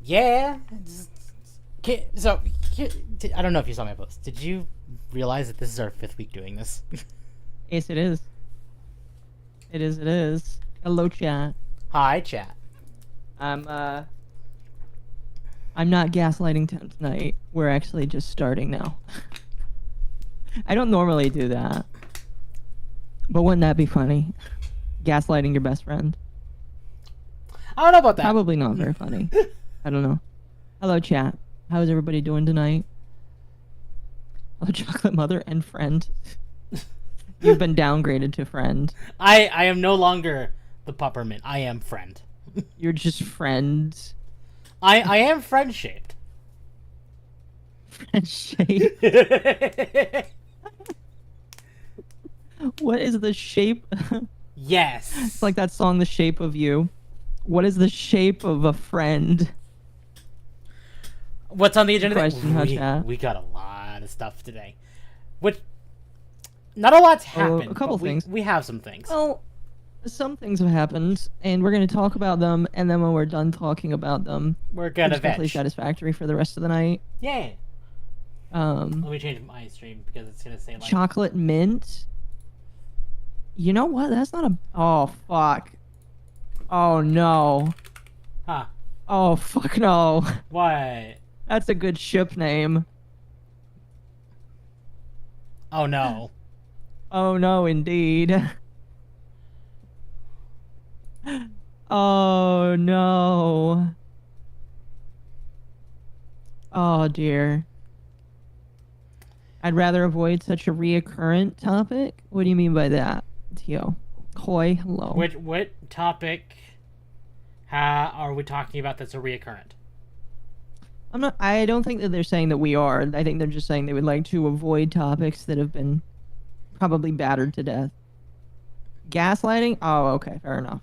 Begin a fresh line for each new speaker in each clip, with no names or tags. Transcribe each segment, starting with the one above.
Yeah. So, I don't know if you saw my post. Did you realize that this is our 5th week doing this?
Yes, it is. It is. Hello, chat.
Hi, chat.
I'm not gaslighting Temp tonight. We're actually just starting now. I don't normally do that. But wouldn't that be funny? Gaslighting your best friend.
I don't know about that.
Probably not very funny. I don't know. Hello, chat. How's everybody doing tonight? Hello, chocolate mother and friend. You've been downgraded to friend.
I am no longer the puppermint. I am friend.
You're just friend.
I am friend shaped.
Friend shaped. What is the shape?
Yes.
It's like that song, The Shape of You. What is the shape of a friend?
What's on the agenda?
We
got a lot of stuff today. Which, not a lot's happened.
A couple things.
We have some things.
Well, some things have happened, and we're going to talk about them, and then when we're done talking about them,
we're going to
veg. Completely satisfactory for the rest of the night.
Yeah. Let me change my stream because it's going to say like...
Chocolate mint? You know what? That's not a... Oh, fuck. Oh, no.
Huh.
Oh, fuck no.
What?
That's a good ship name.
Oh, no.
Oh, no, indeed. Oh, no. Oh, dear. I'd rather avoid such a reoccurrent topic? What do you mean by that, Tio? Koi, hello.
What topic are we talking about that's a reoccurrent?
I don't think that they're saying that we are. I think they're just saying they would like to avoid topics that have been probably battered to death. Gaslighting? Oh, okay, fair enough.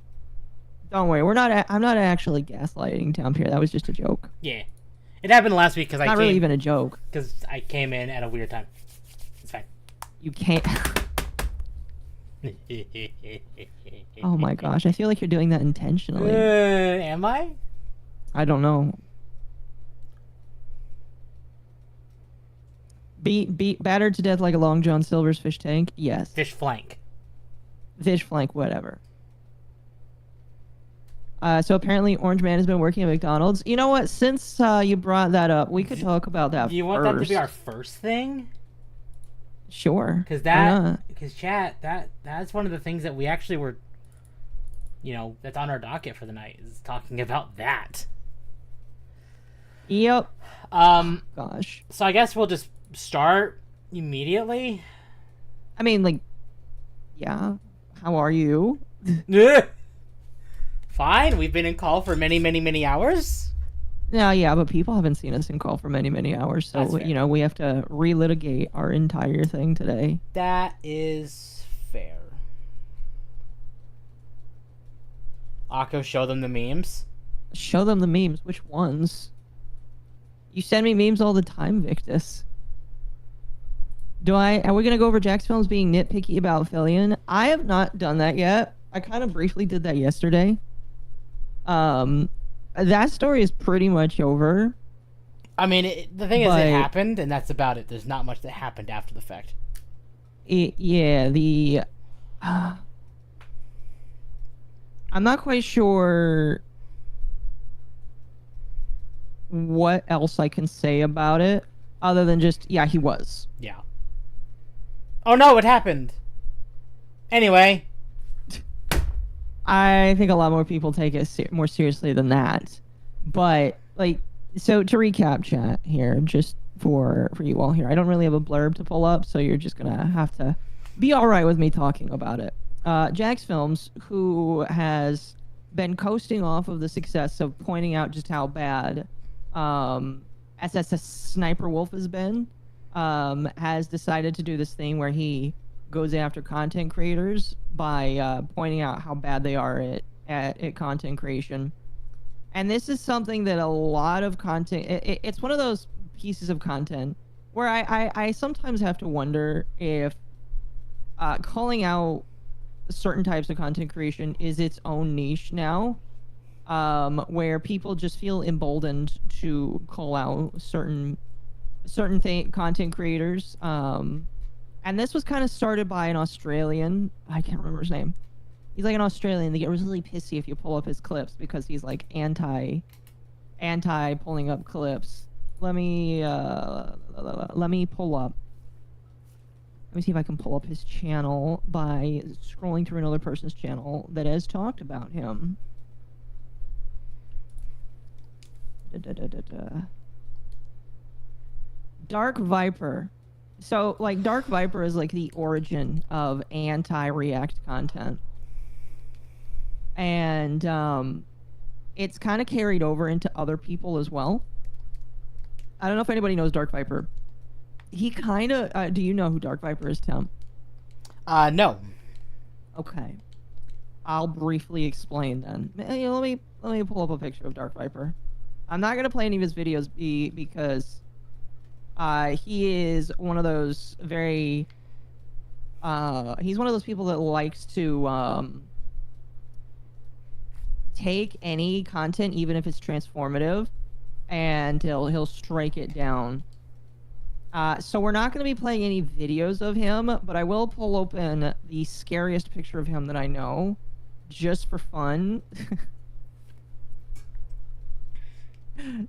Don't worry, I'm not actually gaslighting Temp here. That was just a joke.
Yeah. It happened last week because
Not really even a joke.
Because I came in at a weird time. It's fine.
You can't... Oh my gosh, I feel like you're doing that intentionally.
Am I?
I don't know. Battered to death like a Long John Silver's fish tank? Yes.
Fish flank.
Fish flank, whatever. So apparently Orange Man has been working at McDonald's. You know what? Since you brought that up, we could talk about that.
Do you want that to be our first thing?
Sure.
Because chat, that's one of the things that we actually were, that's on our docket for the night, is talking about that.
Yep.
Gosh. So I guess we'll just start immediately.
I mean, like, yeah. How are you?
Fine. We've been in call for many, many, many hours.
No, yeah, but people haven't seen us in call for many, many hours,
That's
so
fair.
we have to relitigate our entire thing today.
That is fair. Akko, show them the memes.
Show them the memes. Which ones? You send me memes all the time, Victus. Are we gonna go over Jack's films being nitpicky about Fillion? I have not done that yet. I kind of briefly did that yesterday. That story is pretty much over.
I mean, the thing is,
But
it happened, and that's about it. There's not much that happened after the fact.
I'm not quite sure what else I can say about it other than just, yeah, he was.
Yeah. Oh no, it happened. Anyway.
I think a lot more people take it more seriously than that. But, like, so to recap, chat here, just for you all here, I don't really have a blurb to pull up, so you're just going to have to be all right with me talking about it. Jack's Films, who has been coasting off of the success of pointing out just how bad SSS Sniper Wolf has been, has decided to do this thing where he goes after content creators by pointing out how bad they are at content creation. And this is something that a lot of content, it's one of those pieces of content where I sometimes have to wonder if calling out certain types of content creation is its own niche now, where people just feel emboldened to call out certain content creators. And this was kind of started by an Australian. I can't remember his name. He's like an Australian. They get really pissy if you pull up his clips because he's like anti pulling up clips. Let me pull up. Let me see if I can pull up his channel by scrolling through another person's channel that has talked about him. Dark Viper. So, like, Dark Viper is, like, the origin of anti-React content. And, it's kind of carried over into other people as well. I don't know if anybody knows Dark Viper. He kind of... do you know who Dark Viper is, Tim?
No.
Okay. I'll briefly explain then. Let me pull up a picture of Dark Viper. I'm not going to play any of his videos because... he is one of those very... he's one of those people that likes to take any content, even if it's transformative, and he'll strike it down. So we're not going to be playing any videos of him, but I will pull open the scariest picture of him that I know, just for fun.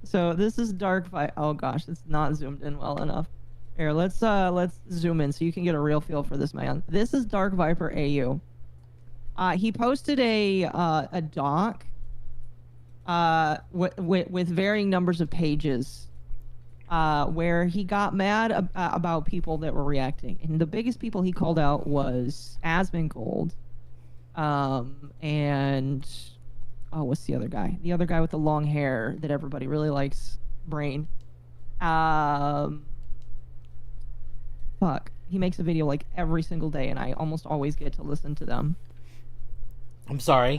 So this is Dark Viper. Oh gosh, it's not zoomed in well enough. Here, let's zoom in so you can get a real feel for this man. This is Dark Viper AU. He posted a doc with varying numbers of pages where he got mad about people that were reacting. And the biggest people he called out was Asmongold, and oh, what's the other guy? The other guy with the long hair that everybody really likes, Brain. Fuck. He makes a video like every single day, and I almost always get to listen to them.
I'm sorry.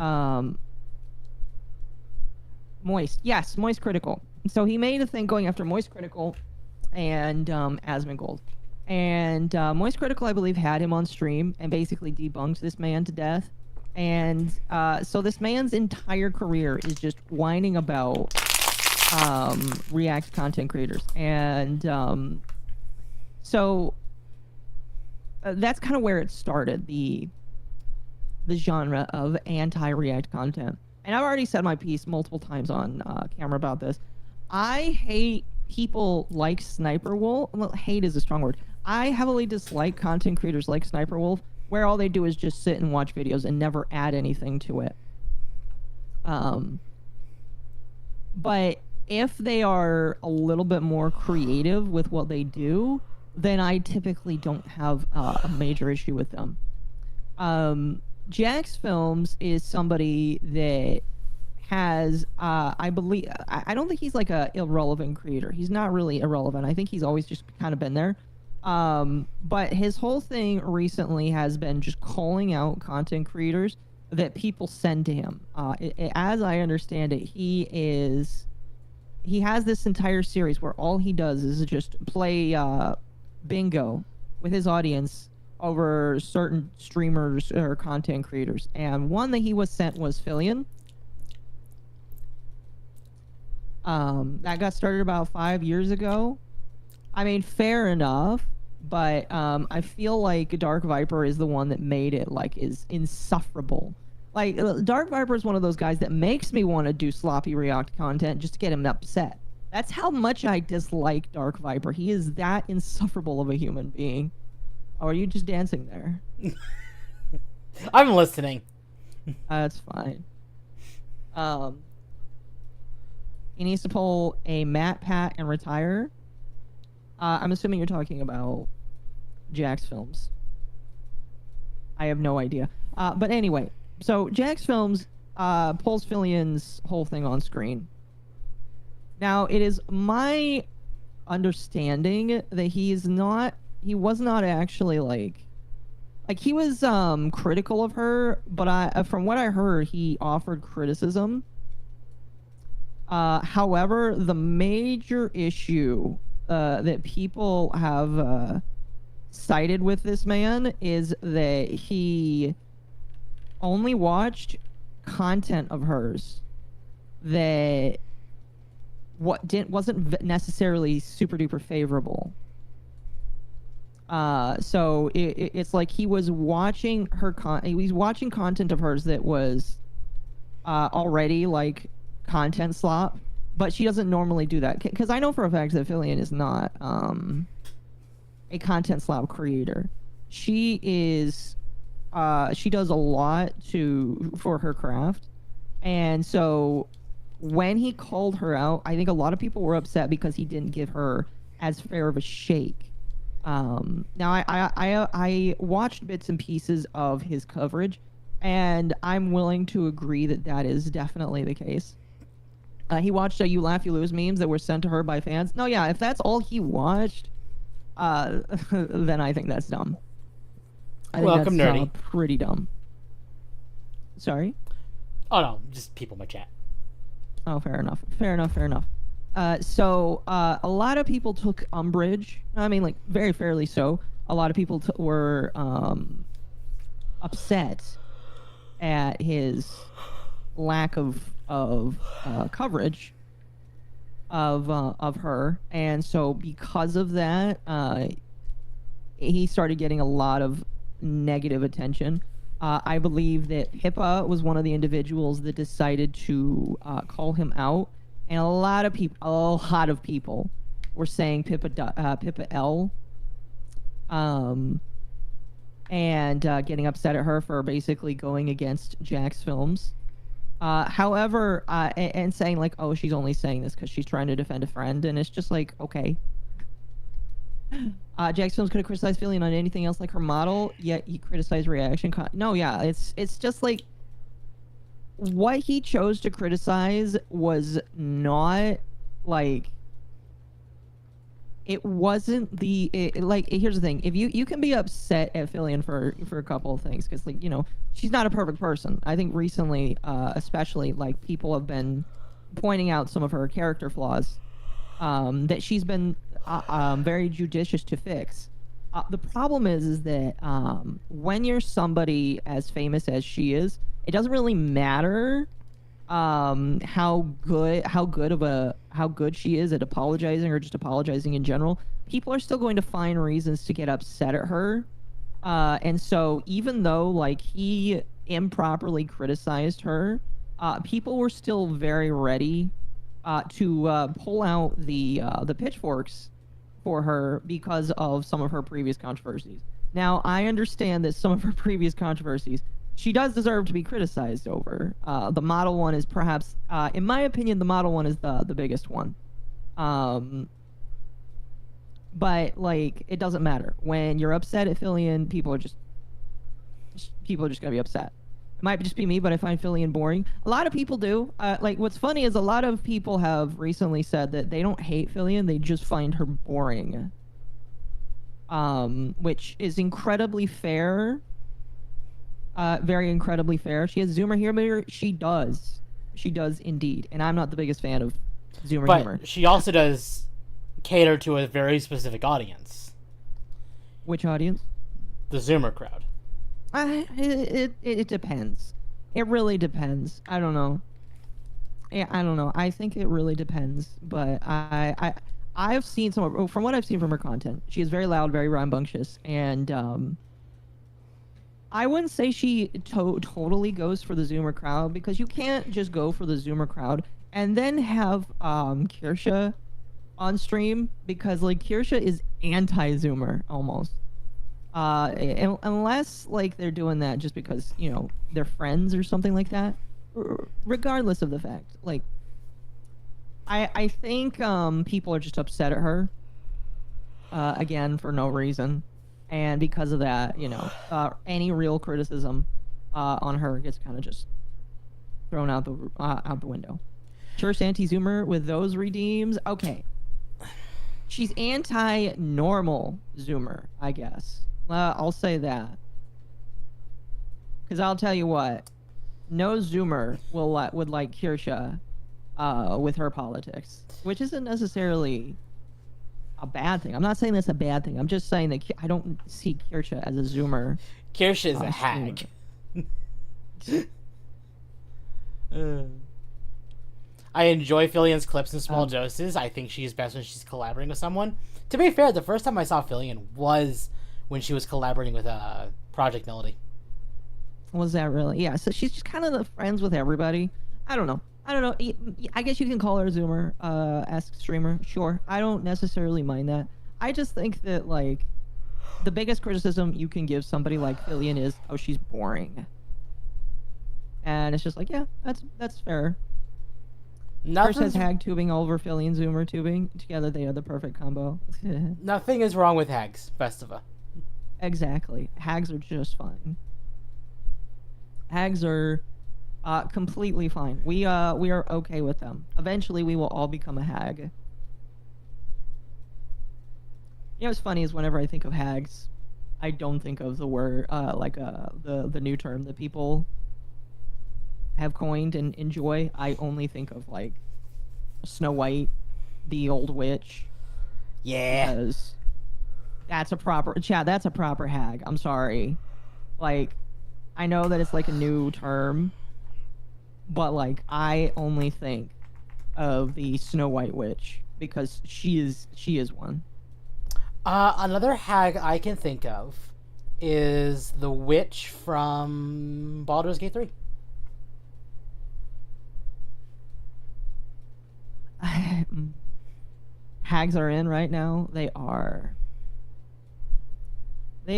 Moist. Yes, Moist Critical. So he made a thing going after Moist Critical and Asmongold. And Moist Critical, I believe, had him on stream and basically debunked this man to death. And so this man's entire career is just whining about React content creators. And so that's kind of where it started, the genre of anti-React content. And I've already said my piece multiple times on camera about this. I hate people like Sniper Wolf. Well, hate is a strong word. I heavily dislike content creators like Sniper Wolf, where all they do is just sit and watch videos and never add anything to it. But if they are a little bit more creative with what they do, then I typically don't have a major issue with them. Jack's Films is somebody that has, I believe, I don't think he's like a irrelevant creator. He's not really irrelevant. I think he's always just kind of been there. But his whole thing recently has been just calling out content creators that people send to him. As I understand it, he has this entire series where all he does is just play bingo with his audience over certain streamers or content creators. And one that he was sent was Fillion. That got started about 5 years ago. I mean, fair enough, but I feel like Dark Viper is the one that made it like is insufferable. Like Dark Viper is one of those guys that makes me want to do sloppy React content just to get him upset. That's how much I dislike Dark Viper. He is that insufferable of a human being. Or are you just dancing there?
I'm listening.
That's fine. He needs to pull a Matt Pat and retire. I'm assuming you're talking about Jax Films. I have no idea. But anyway, so Jax Films pulls Fillion's whole thing on screen. Now, it is my understanding that he was not actually like he was critical of her, but from what I heard, he offered criticism. However, the major issue that people have cited with this man is that he only watched content of hers that wasn't necessarily super duper favorable. So it's like he was watching content of hers that was already like content slop, but she doesn't normally do that, because I know for a fact that Fillion is not a content slop creator. She is she does a lot for her craft, and so when he called her out, I think a lot of people were upset because he didn't give her as fair of a shake. Now I watched bits and pieces of his coverage, and I'm willing to agree that that is definitely the case. He watched You Laugh, You Lose memes that were sent to her by fans. No, yeah, if that's all he watched, then I think that's dumb. I think
Welcome,
that's,
nerdy.
Pretty dumb. Sorry?
Oh no, just people in my chat.
Oh, fair enough. So a lot of people took umbrage. I mean, like, very fairly so. A lot of people were upset at his lack of coverage of her, and so because of that, he started getting a lot of negative attention. I believe that Pippa was one of the individuals that decided to call him out, and a lot of people were saying Pippa L, and getting upset at her for basically going against Jax Films. However, and saying like, oh, she's only saying this because she's trying to defend a friend, and it's just like, okay. Jax Films could have criticized Fillion on anything else like her model, yet he criticized reaction. No, yeah, it's just like what he chose to criticize was not like. It wasn't like, here's the thing. If you can be upset at Fillion for a couple of things, because, like, you know, she's not a perfect person. I think recently, especially, like, people have been pointing out some of her character flaws that she's been very judicious to fix. The problem is that when you're somebody as famous as she is, it doesn't really matter how good she is at apologizing or just apologizing in general. People are still going to find reasons to get upset at her, and so even though like he improperly criticized her, people were still very ready to pull out the pitchforks for her because of some of her previous controversies. Now, I understand that some of her previous controversies she does deserve to be criticized over. The model one is perhaps, in my opinion, the model one is the biggest one. But like, it doesn't matter when you're upset at Fillion. People are just gonna be upset. It might just be me, but I find Fillion boring. A lot of people do. Like, what's funny is a lot of people have recently said that they don't hate Fillion, they just find her boring. Which is incredibly fair. Very incredibly fair. She has Zoomer humor. She does. She does indeed. And I'm not the biggest fan of Zoomer humor.
But she also does cater to a very specific audience.
Which audience?
The Zoomer crowd.
It depends. It really depends. I don't know. Yeah, I don't know. I think it really depends. But I've seen from what I've seen from her content, she is very loud, very rambunctious, and I wouldn't say she totally goes for the Zoomer crowd, because you can't just go for the Zoomer crowd and then have Kirsha on stream, because like Kirsha is anti-Zoomer almost. Unless like they're doing that just because, you know, they're friends or something like that. Regardless of the fact, like I think people are just upset at her again for no reason, and because of that, you know, any real criticism on her gets kind of just thrown out the window. Church anti-Zoomer with those redeems. Okay, she's anti-normal Zoomer, I guess. I'll say that. Because I'll tell you what, no Zoomer would like Kirsha with her politics, which isn't necessarily a bad thing. I'm not saying that's a bad thing. I'm just saying that I don't see Kirsha as a Zoomer.
Kirsha is a hag. I enjoy Fillion's clips in small doses. I think she's best when she's collaborating with someone. To be fair, the first time I saw Fillion was when she was collaborating with Project Melody.
Was that really? Yeah, so she's just kind of the friends with everybody. I don't know. I guess you can call her a Zoomer-esque streamer. Sure. I don't necessarily mind that. I just think that, like, the biggest criticism you can give somebody like Fillion is, oh, she's boring. And it's just like, yeah, that's fair. First has hag tubing over Fillion Zoomer tubing. Together they are the perfect combo.
Nothing is wrong with hags, Festiva.
Exactly. Hags are just fine. Hags are completely fine. We are okay with them. Eventually we will all become a hag. You know what's funny is whenever I think of hags, I don't think of the word the new term that people have coined and enjoy. I only think of like Snow White, the old witch.
Yeah.
Because that's a proper hag. I'm sorry. Like, I know that it's like a new term, but like I only think of the Snow White witch because she is one.
Another hag I can think of is the witch from Baldur's Gate 3.
Hags are in right now. They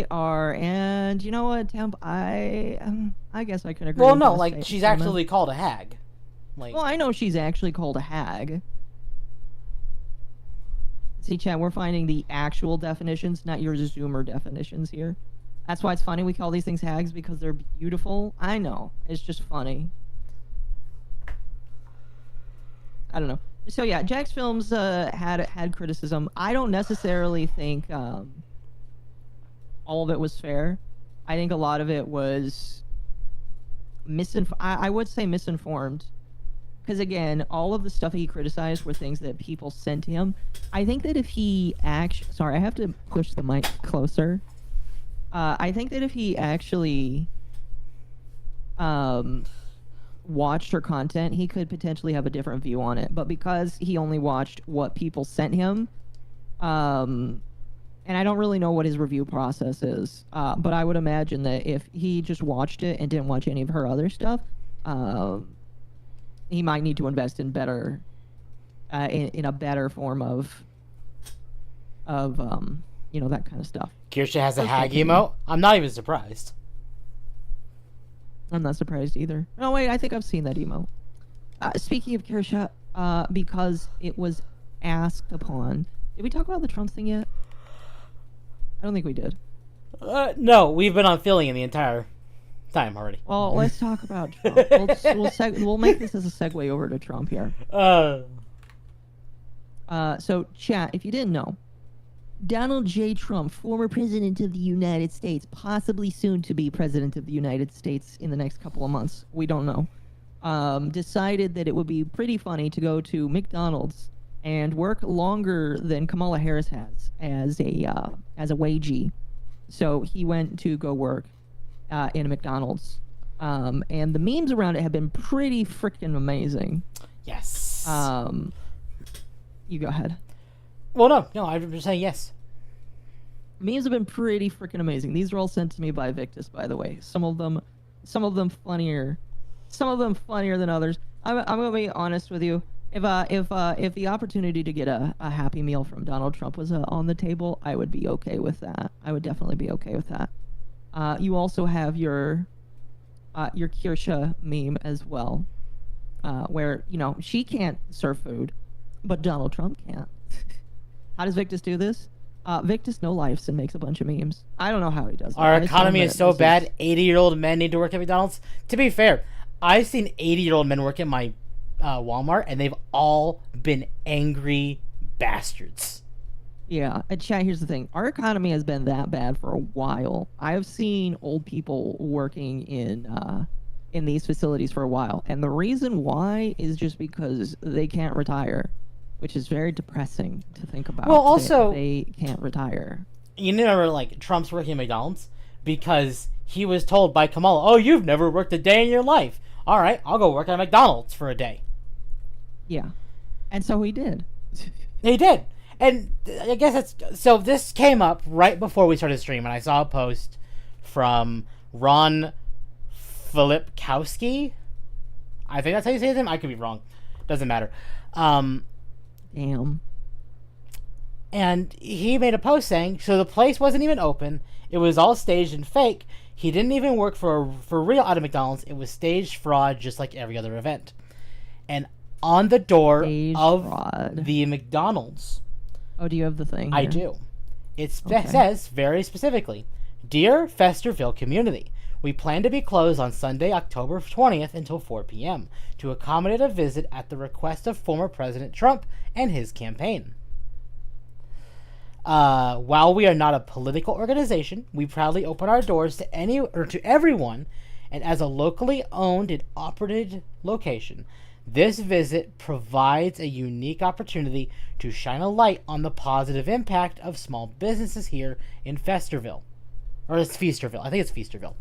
are, and you know what, Temp? I guess I can agree.
Well, no, like she's actually called a hag. Like,
well, I know she's actually called a hag. See, chat, we're finding the actual definitions, not your Zoomer definitions here. That's why it's funny we call these things hags, because they're beautiful. I know, it's just funny. I don't know. So yeah, Jack's films had criticism. I don't necessarily think all of it was fair. I think a lot of it was I would say misinformed. Because again, all of the stuff he criticized were things that people sent to him. I think that if he sorry, I have to push the mic closer. I think that if he actually watched her content, he could potentially have a different view on it. But because he only watched what people sent him, and I don't really know what his review process is, but I would imagine that if he just watched it and didn't watch any of her other stuff, he might need to invest in better, in a better form of you know, that kind of stuff.
Kirsha has a hag emote. I'm not even surprised.
I'm not surprised either. Oh wait, I think I've seen that emote. Speaking of Kirsha, because it was asked upon. Did we talk about the Trump thing yet? I don't think we did.
No, we've been on Fillion the entire time already.
Well, let's talk about Trump. We'll make this as a segue over to Trump here. So, chat, if you didn't know, Donald J. Trump, former president of the United States, possibly soon to be president of the United States in the next couple of months, we don't know, decided that it would be pretty funny to go to McDonald's and work longer than Kamala Harris has as a wagee. So he went to go work in a McDonald's. And the memes around it have been pretty freaking amazing.
Yes.
You go ahead.
Well, no, I'm just saying yes.
Memes have been pretty freaking amazing. These are all sent to me by Victus, by the way. Some of them funnier than others. I'm gonna be honest with you. If the opportunity to get a Happy Meal from Donald Trump was on the table, I would be okay with that. I would definitely be okay with that. You also have your Kirsha meme as well, where she can't serve food, but Donald Trump can't. How does Victus do this? Victus no-lifes and makes a bunch of memes. I don't know how he does that.
Our economy is so bad, 80-year-old men need to work at McDonald's. To be fair, I've seen 80-year-old men work at my Walmart, and they've all been angry bastards.
Yeah, and chat, here's the thing. Our economy has been that bad for a while. I have seen old people working in these facilities for a while, and the reason why is just because they can't retire, which is very depressing to think about.
Well, also,
they can't retire.
You remember, like, Trump's working at McDonald's because he was told by Kamala, "Oh, you've never worked a day in your life. All right, I'll go work at McDonald's for a day."
Yeah, and so he did.
He did. And I guess so this came up right before we started streaming. I saw a post from Ron Filipkowski. I think that's how you say his name. I could be wrong. Doesn't matter.
Damn.
And he made a post saying, so the place wasn't even open. It was all staged and fake. He didn't even work for real out of McDonald's. It was staged fraud just like every other event. And on the door of the McDonald's...
Oh, do you have the thing?
I do. It says very specifically, "Dear Festerville community, we plan to be closed on Sunday, October 20th until 4 p.m. to accommodate a visit at the request of former President Trump and his campaign. While we are not a political organization, we proudly open our doors to everyone, and as a locally owned and operated location, this visit provides a unique opportunity to shine a light on the positive impact of small businesses here in Festerville." Or it's Feasterville. I think it's Feasterville.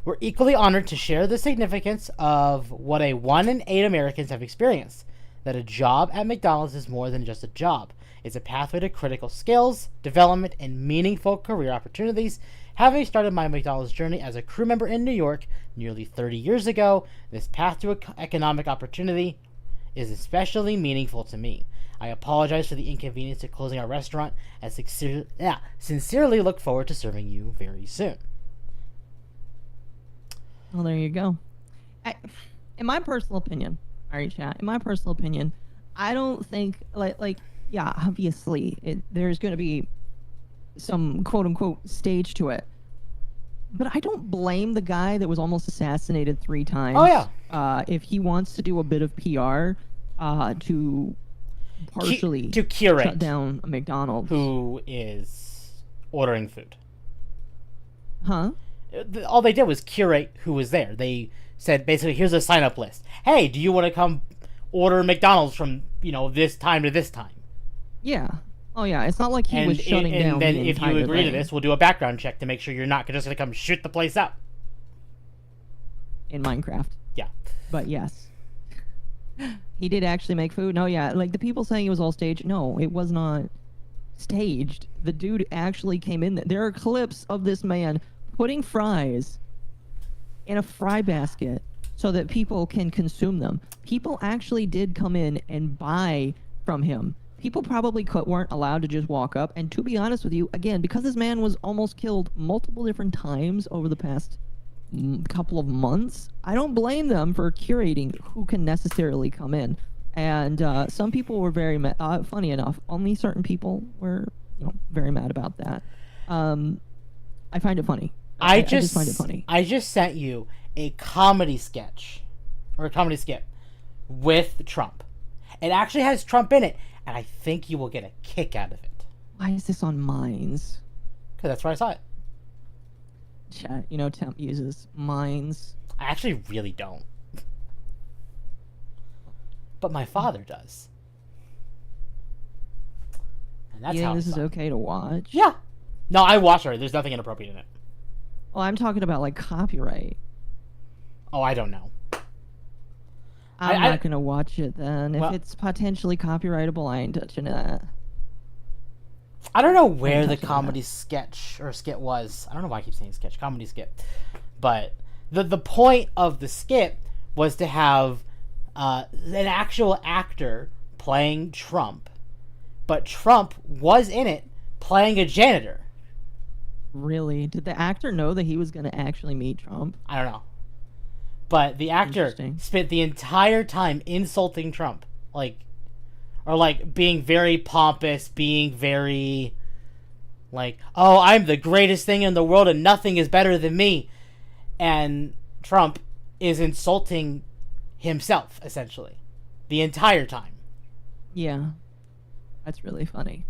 "We're equally honored to share the significance of what 1 in 8 Americans have experienced, that a job at McDonald's is more than just a job. It's a pathway to critical skills, development, and meaningful career opportunities. Having started my McDonald's journey as a crew member in New York nearly 30 years ago, this path to economic opportunity is especially meaningful to me. I apologize for the inconvenience of closing our restaurant and sincerely look forward to serving you very soon."
Well, there you go. In my personal opinion, all right, chat, in my personal opinion, I don't think, yeah, obviously, there's going to be some quote-unquote stage to it. But I don't blame the guy that was almost assassinated 3 times.
Oh, yeah.
If he wants to do a bit of PR to partially
to curate
shut down a McDonald's.
Who is ordering food.
Huh?
All they did was curate who was there. They said, basically, here's a sign-up list. Hey, do you want to come order McDonald's from, this time to this time?
Yeah. Oh, yeah. It's not like he was shutting down the entire
And then if you agree to this, we'll do a background check to make sure you're not just going to come shoot the place up.
In Minecraft.
Yeah.
But yes. He did actually make food. No, yeah. Like, the people saying it was all staged. No, it was not staged. The dude actually came in there. There are clips of this man putting fries in a fry basket so that people can consume them. People actually did come in and buy from him. People probably weren't allowed to just walk up. And to be honest with you, again, because this man was almost killed multiple different times over the past couple of months, I don't blame them for curating who can necessarily come in. And some people were very funny enough. Only certain people were very mad about that. I find it funny. I just find it funny.
I just sent you a comedy sketch or a comedy skit with Trump. It actually has Trump in it, and I think you will get a kick out of it.
Why is this on Minds?
Because that's where I saw it.
Chat, you know, Temp uses Minds.
I actually really don't. But my father does. And that's
You
how
think this is
it's
okay to watch?
Yeah. No, I watched it. There's nothing inappropriate in it.
Well, I'm talking about like copyright.
Oh, I don't know.
I'm not gonna watch it then. If it's potentially copyrightable, I ain't touching that.
I don't know where the comedy sketch or skit was. I don't know why I keep saying sketch. Comedy skit. But the point of the skit was to have an actual actor playing Trump. But Trump was in it playing a janitor.
Really? Did the actor know that he was going to actually meet Trump?
I don't know. But the actor spent the entire time insulting Trump. Or being very pompous, being very oh, I'm the greatest thing in the world and nothing is better than me. And Trump is insulting himself, essentially, the entire time.
Yeah. That's really funny.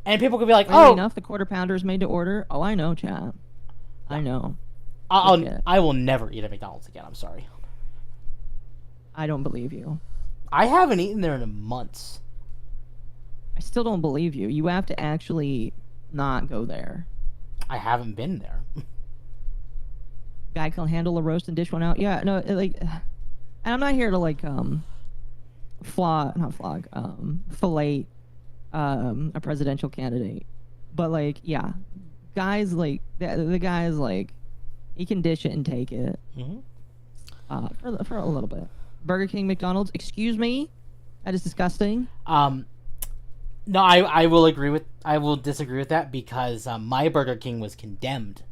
And people could be like,
"Oh, enough. The quarter pounder is made to order." Oh, I know, chat. Yeah. I know.
I will never eat at McDonald's again. I'm sorry.
I don't believe you.
I haven't eaten there in months.
I still don't believe you. You have to actually not go there.
I haven't been there.
Guy can handle a roast and dish one out. Yeah, no, and I'm not here to fillet a presidential candidate, but yeah, guys the guy's he can dish it and take it. For a little bit. Burger King, McDonald's, excuse me, that is disgusting.
No, I will disagree with that because my Burger King was condemned.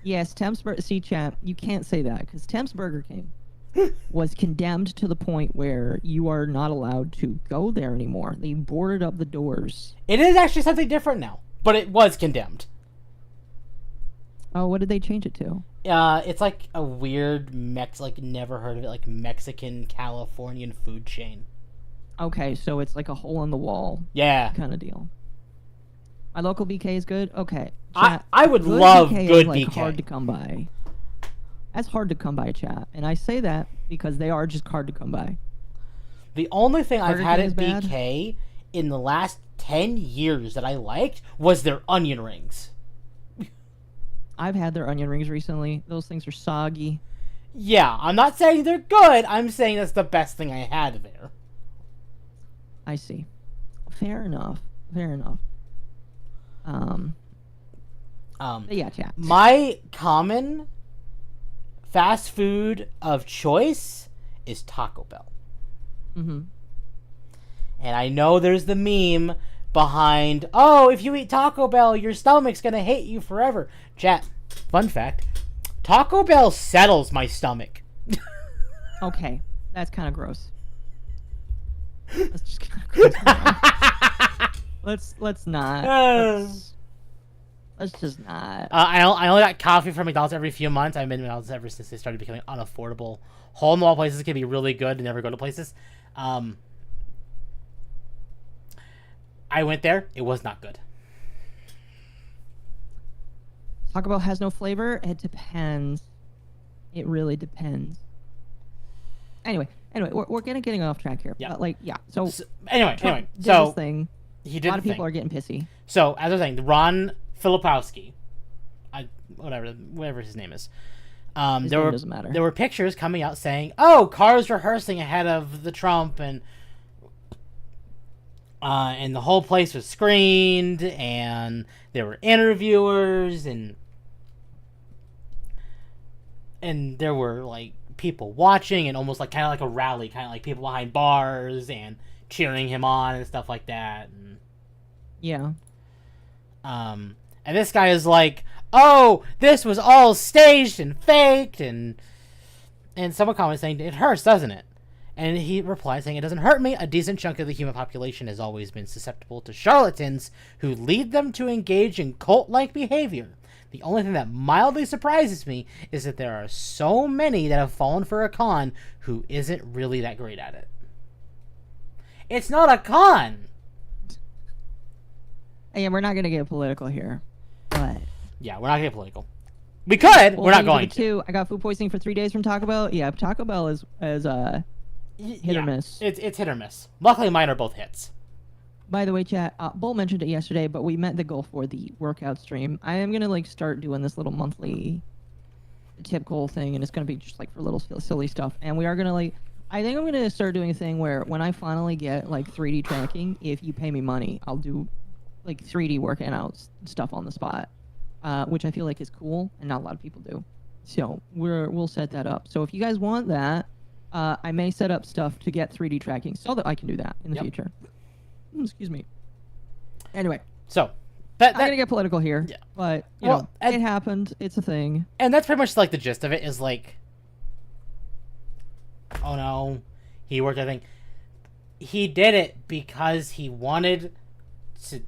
Yes, chat, you can't say that because Temp's Burger King was condemned to the point where you are not allowed to go there anymore. They boarded up the doors.
It is actually something different now, but it was condemned.
Oh, what did they change it to?
It's like a weird never heard of it, Mexican Californian food chain.
Okay, so it's like a hole in the wall.
Yeah.
Kind of deal. My local BK is good. Okay.
Chat, I would love
BK
good
is,
BK.
Hard to come by. That's hard to come by, chat, and I say that because they are just hard to come by.
The only thing I've had at
bad.
BK in the last 10 years that I liked was their onion rings.
I've had their onion rings recently. Those things are soggy.
Yeah, I'm not saying they're good. I'm saying that's the best thing I had there.
I see. Fair enough. But yeah, chat.
My common fast food of choice is Taco Bell.
Mm-hmm.
And I know there's the meme behind, oh, if you eat Taco Bell, your stomach's gonna hate you forever. Chat, fun fact, Taco Bell settles my stomach.
Okay, that's kind of gross. That's just kind of gross. Let's not. Let's just not.
I only got coffee from McDonald's every few months. I've been to McDonald's ever since they started becoming unaffordable. Hole in the wall places can be really good and never go to places. I went there. It was not good.
Taco Bell has no flavor. It depends. It really depends. Anyway, we're getting off track here.
Yeah.
But so
anyway,
did
so
this thing.
He did.
A lot of people are getting pissy.
So as I was saying, Ron Filipowski, whatever his name is.
Doesn't matter.
There were pictures coming out saying, "Oh, cars rehearsing ahead of the Trump," and the whole place was screened, and there were interviewers, and there were people watching, and almost kind of like a rally, kind of like people behind bars and cheering him on and stuff like that. And,
yeah.
And this guy is like, "Oh, this was all staged and faked," and someone commented saying, "It hurts, doesn't it?" And he replied saying, "It doesn't hurt me. A decent chunk of the human population has always been susceptible to charlatans who lead them to engage in cult-like behavior. The only thing that mildly surprises me is that there are so many that have fallen for a con who isn't really that great at it." It's not a con!
And we're not going to get political here, but...
Yeah, we're not going to get political. We could, we're not going to.
I got food poisoning for 3 days from Taco Bell. Yeah, Taco Bell is hit or miss.
It's hit or miss. Luckily, mine are both hits.
By the way, chat, Bull mentioned it yesterday, but we met the goal for the workout stream. I am going to, like, start doing this little monthly tip goal thing, and it's going to be just, like, for little silly stuff. And we are going to, like... I think I'm going to start doing a thing where when I finally get, like, 3D tracking, if you pay me money, I'll do, like, 3D working out stuff on the spot, which I feel like is cool, and not a lot of people do. So we'll set that up. So if you guys want that, I may set up stuff to get 3D tracking so that I can do that in the future. Excuse me. Anyway.
So,
I'm going to get political here, but, you know,
it
happened. It's a thing.
And that's pretty much, like, the gist of it is, like... Oh no, he worked, I think. He did it because he wanted to...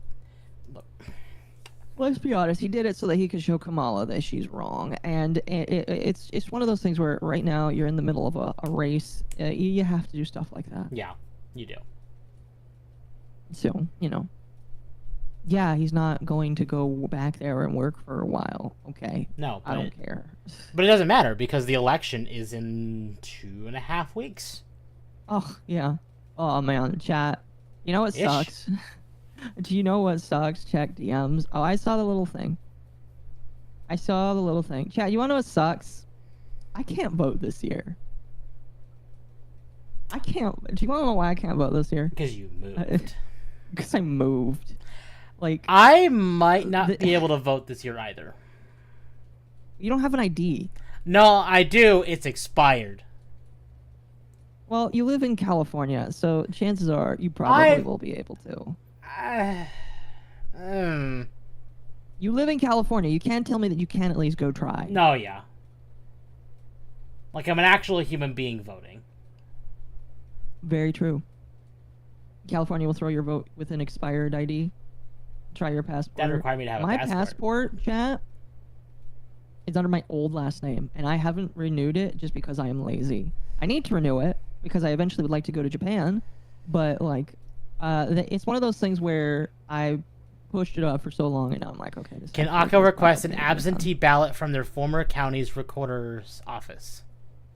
Look.
Let's be honest, he did it so that he could show Kamala that she's wrong. And it's one of those things where right now you're in the middle of a race. You have to do stuff like that.
Yeah, you do.
So, you know. Yeah, he's not going to go back there and work for a while. Okay.
No,
I don't care.
But it doesn't matter because the election is in 2.5 weeks.
Oh, yeah. Oh, man, chat. You know what sucks? Do you know what sucks? Check DMs. Oh, I saw the little thing. Chat, you want to know what sucks? I can't vote this year. I can't. Do you want to know why I can't vote this year?
Because you moved.
Because I moved. Like,
I might not be able to vote this year either.
You don't have an ID.
No, I do. It's expired.
Well, you live in California, so chances are you probably will be able to. You live in California. You can't tell me that you can't at least go try.
No, yeah. Like, I'm an actual human being voting.
Very true. California will throw your vote with an expired ID. Try your passport.
That require me to have a passport.
My passport, chat, is under my old last name, and I haven't renewed it just because I am lazy. I need to renew it because I eventually would like to go to Japan, but like, it's one of those things where I pushed it up for so long, and now I'm like, okay.
Can Occo request an absentee ballot from their former county's recorder's office?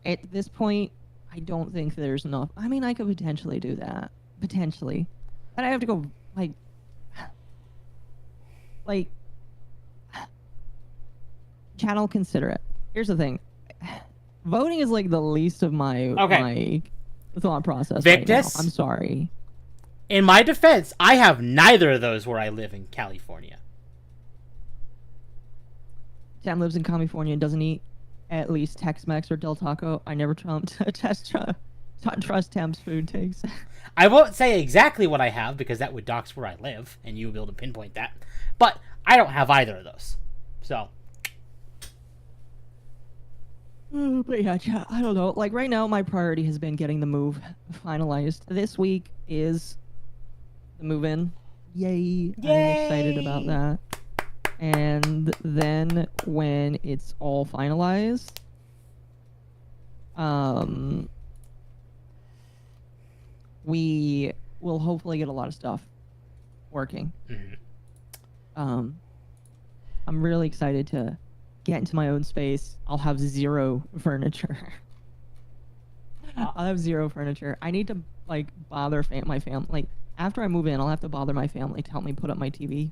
At this point, I don't think there's enough. I mean, I could potentially do that. Potentially. But I have to go, like... channel consider it. Here's the thing. Voting is like the least of my thought process
Victus,
right now. I'm sorry.
In my defense, I have neither of those where I live in California.
Sam lives in California and doesn't eat at least Tex-Mex or Del Taco. I never trust Temp's food takes.
I won't say exactly what I have because that would dox where I live, and you will be able to pinpoint that. But I don't have either of those. So.
But yeah, I don't know. Like right now, my priority has been getting the move finalized. This week is the move-in. Yay! I'm excited about that. And then when it's all finalized, we will hopefully get a lot of stuff working.
Mm-hmm.
I'm really excited to get into my own space. I'll have zero furniture. I'll have zero furniture. I need to like bother my family. Like after I move in, I'll have to bother my family to help me put up my TV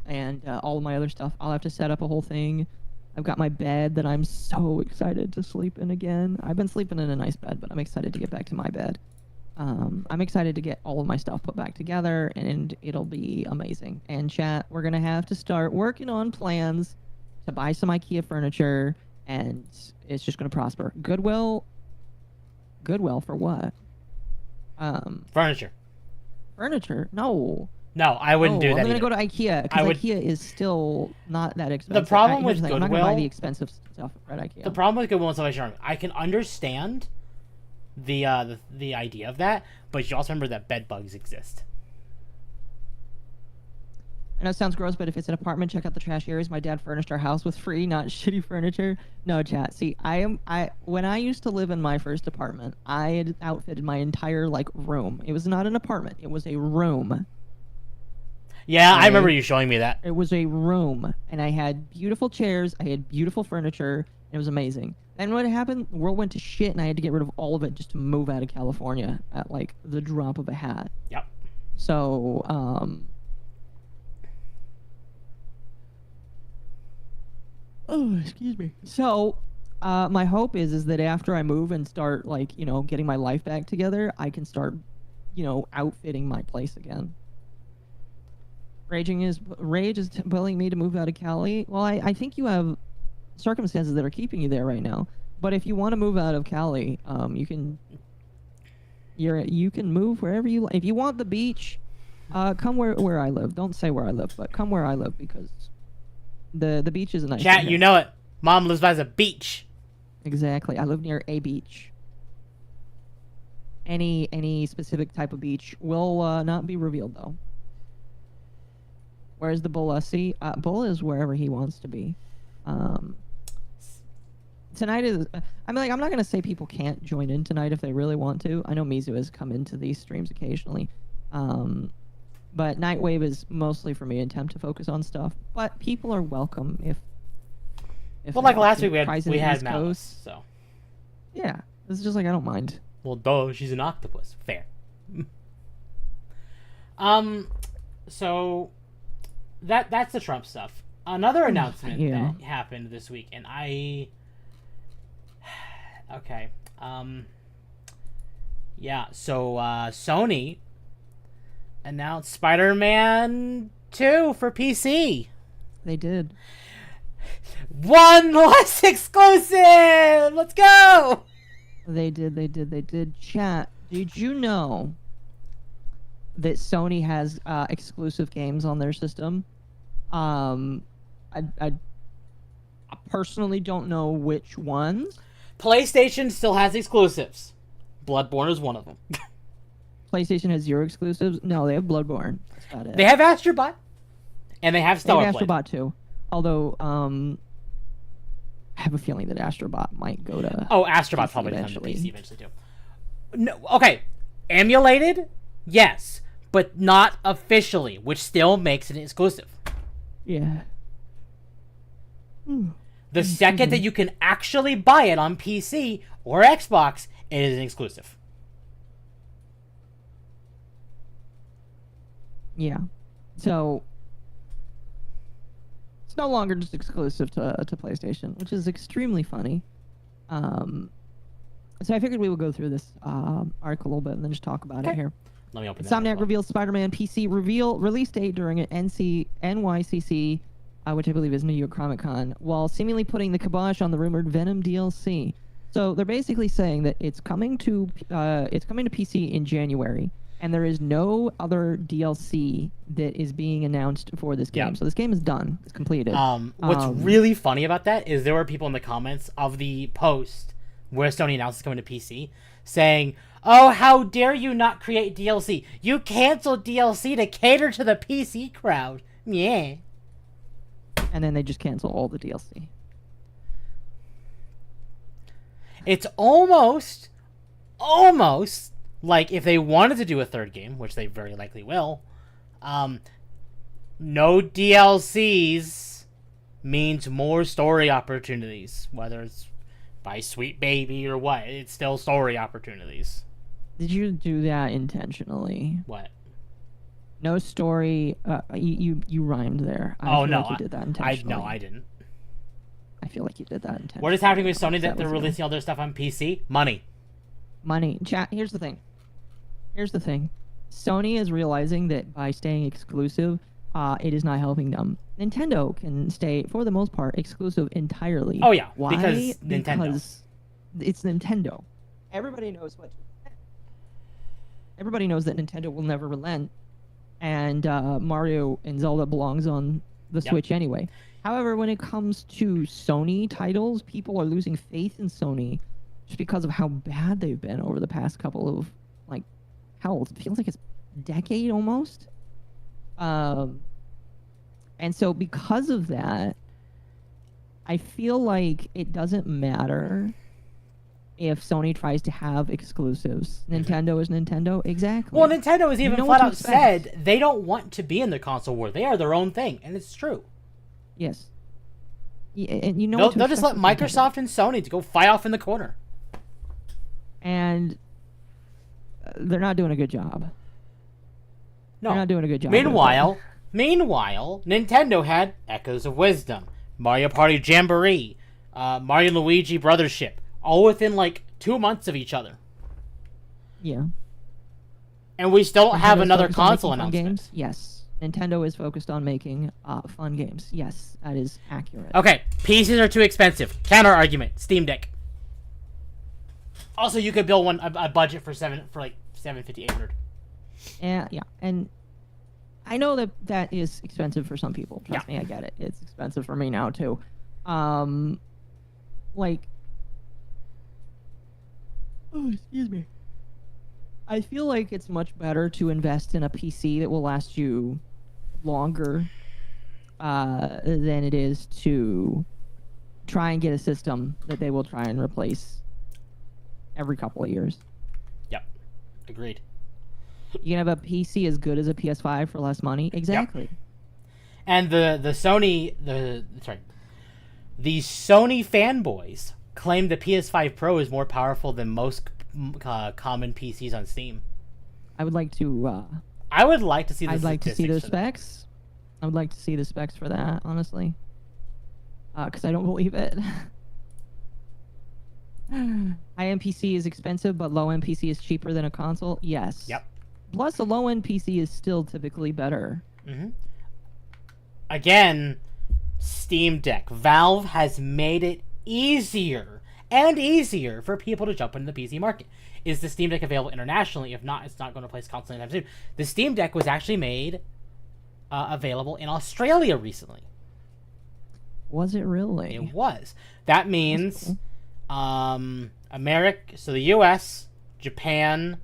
and all of my other stuff. I'll have to set up a whole thing. I've got my bed that I'm so excited to sleep in again. I've been sleeping in a nice bed, but I'm excited to get back to my bed. I'm excited to get all of my stuff put back together, and it'll be amazing. And chat, we're going to have to start working on plans to buy some IKEA furniture, and it's just going to prosper. Goodwill for what?
Furniture.
Furniture? No.
No, I wouldn't do that.
I'm going to go to IKEA, because IKEA is still not that expensive.
The problem with Goodwill...
I'm not going to buy the expensive stuff at IKEA.
The problem with Goodwill and Salvation Army, I can understand the idea of that, but you also remember that bed bugs exist.
I know it sounds gross, but if it's an apartment, check out the trash areas. My dad furnished our house with free, not shitty furniture. No, chat. See, when I used to live in my first apartment, I had outfitted my entire room. It was not an apartment; it was a room.
Yeah, I remember you showing me that.
It was a room, and I had beautiful chairs. I had beautiful furniture. And it was amazing. And what happened? The world went to shit, and I had to get rid of all of it just to move out of California at the drop of a hat.
Yep.
So, oh, excuse me. So, my hope is that after I move and start getting my life back together, I can start, outfitting my place again. Rage is telling me to move out of Cali. Well, I think you have circumstances that are keeping you there right now. But if you want to move out of Cali, you can move wherever you like. If you want the beach, come where I live. Don't say where I live, but come where I live because the beach is a nice.
Chat, you know it. Mom lives by the beach.
Exactly. I live near a beach. Any specific type of beach will not be revealed though. Where's the Bull SC? Bull is wherever he wants to be. Tonight is... I'm not going to say people can't join in tonight if they really want to. I know Mizu has come into these streams occasionally. But Nightwave is mostly for me and Temp to focus on stuff. But people are welcome if
well, last week we had Malice, so...
Yeah. It's just I don't mind.
Well, duh, she's an octopus. Fair. So... That's the Trump stuff. Another announcement that happened this week, and okay. Yeah, so Sony announced Spider-Man 2 for PC.
They did.
One less exclusive! Let's go!
They did. Chat, did you know that Sony has exclusive games on their system? I personally don't know which ones.
PlayStation still has exclusives. Bloodborne is one of them.
PlayStation has 0 exclusives? No, they have Bloodborne. That's about it.
They have Astrobot. And they have Stellar
Blade. Astrobot too. Although, I have a feeling that Astrobot might go to...
Oh, Astrobot probably comes to PC eventually too. No, okay. Emulated? Yes. But not officially, which still makes it exclusive.
Yeah.
The second that you can actually buy it on PC or Xbox, it is an exclusive.
Yeah. So it's no longer just exclusive to PlayStation, which is extremely funny. So I figured we would go through this article a little bit and then just talk about it here.
Let me open
Insomniac reveals Spider-Man PC release date during an NYCC, which I believe is New York Comic Con, while seemingly putting the kibosh on the rumored Venom DLC. So they're basically saying that it's coming to PC in January, and there is no other DLC that is being announced for this game. Yeah. So this game is done. It's completed.
What's really funny about that is there were people in the comments of the post where Sony announced it's coming to PC saying, "Oh, how dare you not create DLC? You canceled DLC to cater to the PC crowd." Yeah.
And then they just cancel all the DLC.
It's almost like if they wanted to do a third game, which they very likely will, no DLCs means more story opportunities, whether it's by Sweet Baby or what. It's still story opportunities.
Did you do that intentionally?
What?
No story. You rhymed there. I feel like you did that intentionally.
No, I didn't.
I feel like you did that intentionally.
What is happening with Sony that they're releasing all their stuff on PC? Money.
Chat, here's the thing. Sony is realizing that by staying exclusive, it is not helping them. Nintendo can stay, for the most part, exclusive entirely.
Oh, yeah.
Why?
Because Nintendo.
Because it's Nintendo. Everybody knows Everybody knows that Nintendo will never relent, and Mario and Zelda belongs on the Switch anyway. However, when it comes to Sony titles, people are losing faith in Sony just because of how bad they've been over the past couple of, like, hell, it feels like it's a decade almost. And so because of that, I feel like it doesn't matter if Sony tries to have exclusives. Nintendo is Nintendo. Exactly.
Well, Nintendo has even
know
flat
what to
out
expect.
said they don't want to be in the console war. They are their own thing, and it's true.
Yes. Yeah, and you know
They'll,
what to
they'll just let
expect with
Microsoft and Sony to go fight off in the corner.
And they're not doing a good job.
No.
They're not doing a good job. with
Meanwhile, Nintendo had Echoes of Wisdom, Mario Party Jamboree, Mario and Luigi Brothership, all within like 2 months of each other.
it. Yeah.
And we still don't have
Nintendo's
another
focused on
console
making fun
announcement.
games? Yes. Nintendo is focused on making fun games. Yes, that is accurate.
Okay, PCs are too expensive. Counter argument: Steam Deck. Also, you could build one a budget for like 750, 800.
Yeah, and I know that is expensive for some people. Trust me, I get it. It's expensive for me now too. Like, oh, excuse me. I feel like it's much better to invest in a PC that will last you longer than it is to try and get a system that they will try and replace every couple of years.
Yep, agreed.
You can have a PC as good as a PS5 for less money. Exactly.
Yep. And the Sony fanboys claim the PS5 Pro is more powerful than most common PCs on Steam.
I would like to.
I would like to see.
I'd like to see those
the
specs. I would like to see the specs for that, honestly, because I don't believe it. High-end PC is expensive, but low-end PC is cheaper than a console. Yes.
Yep.
Plus, a low-end PC is still typically better.
Mm-hmm. Again, Steam Deck. Valve has made it easier and easier for people to jump into the PC market. Is the Steam Deck available internationally? If not, it's not going to place console anytime soon. The Steam Deck was actually made available in Australia recently.
Was it really?
It was. That means America, so the US, Japan,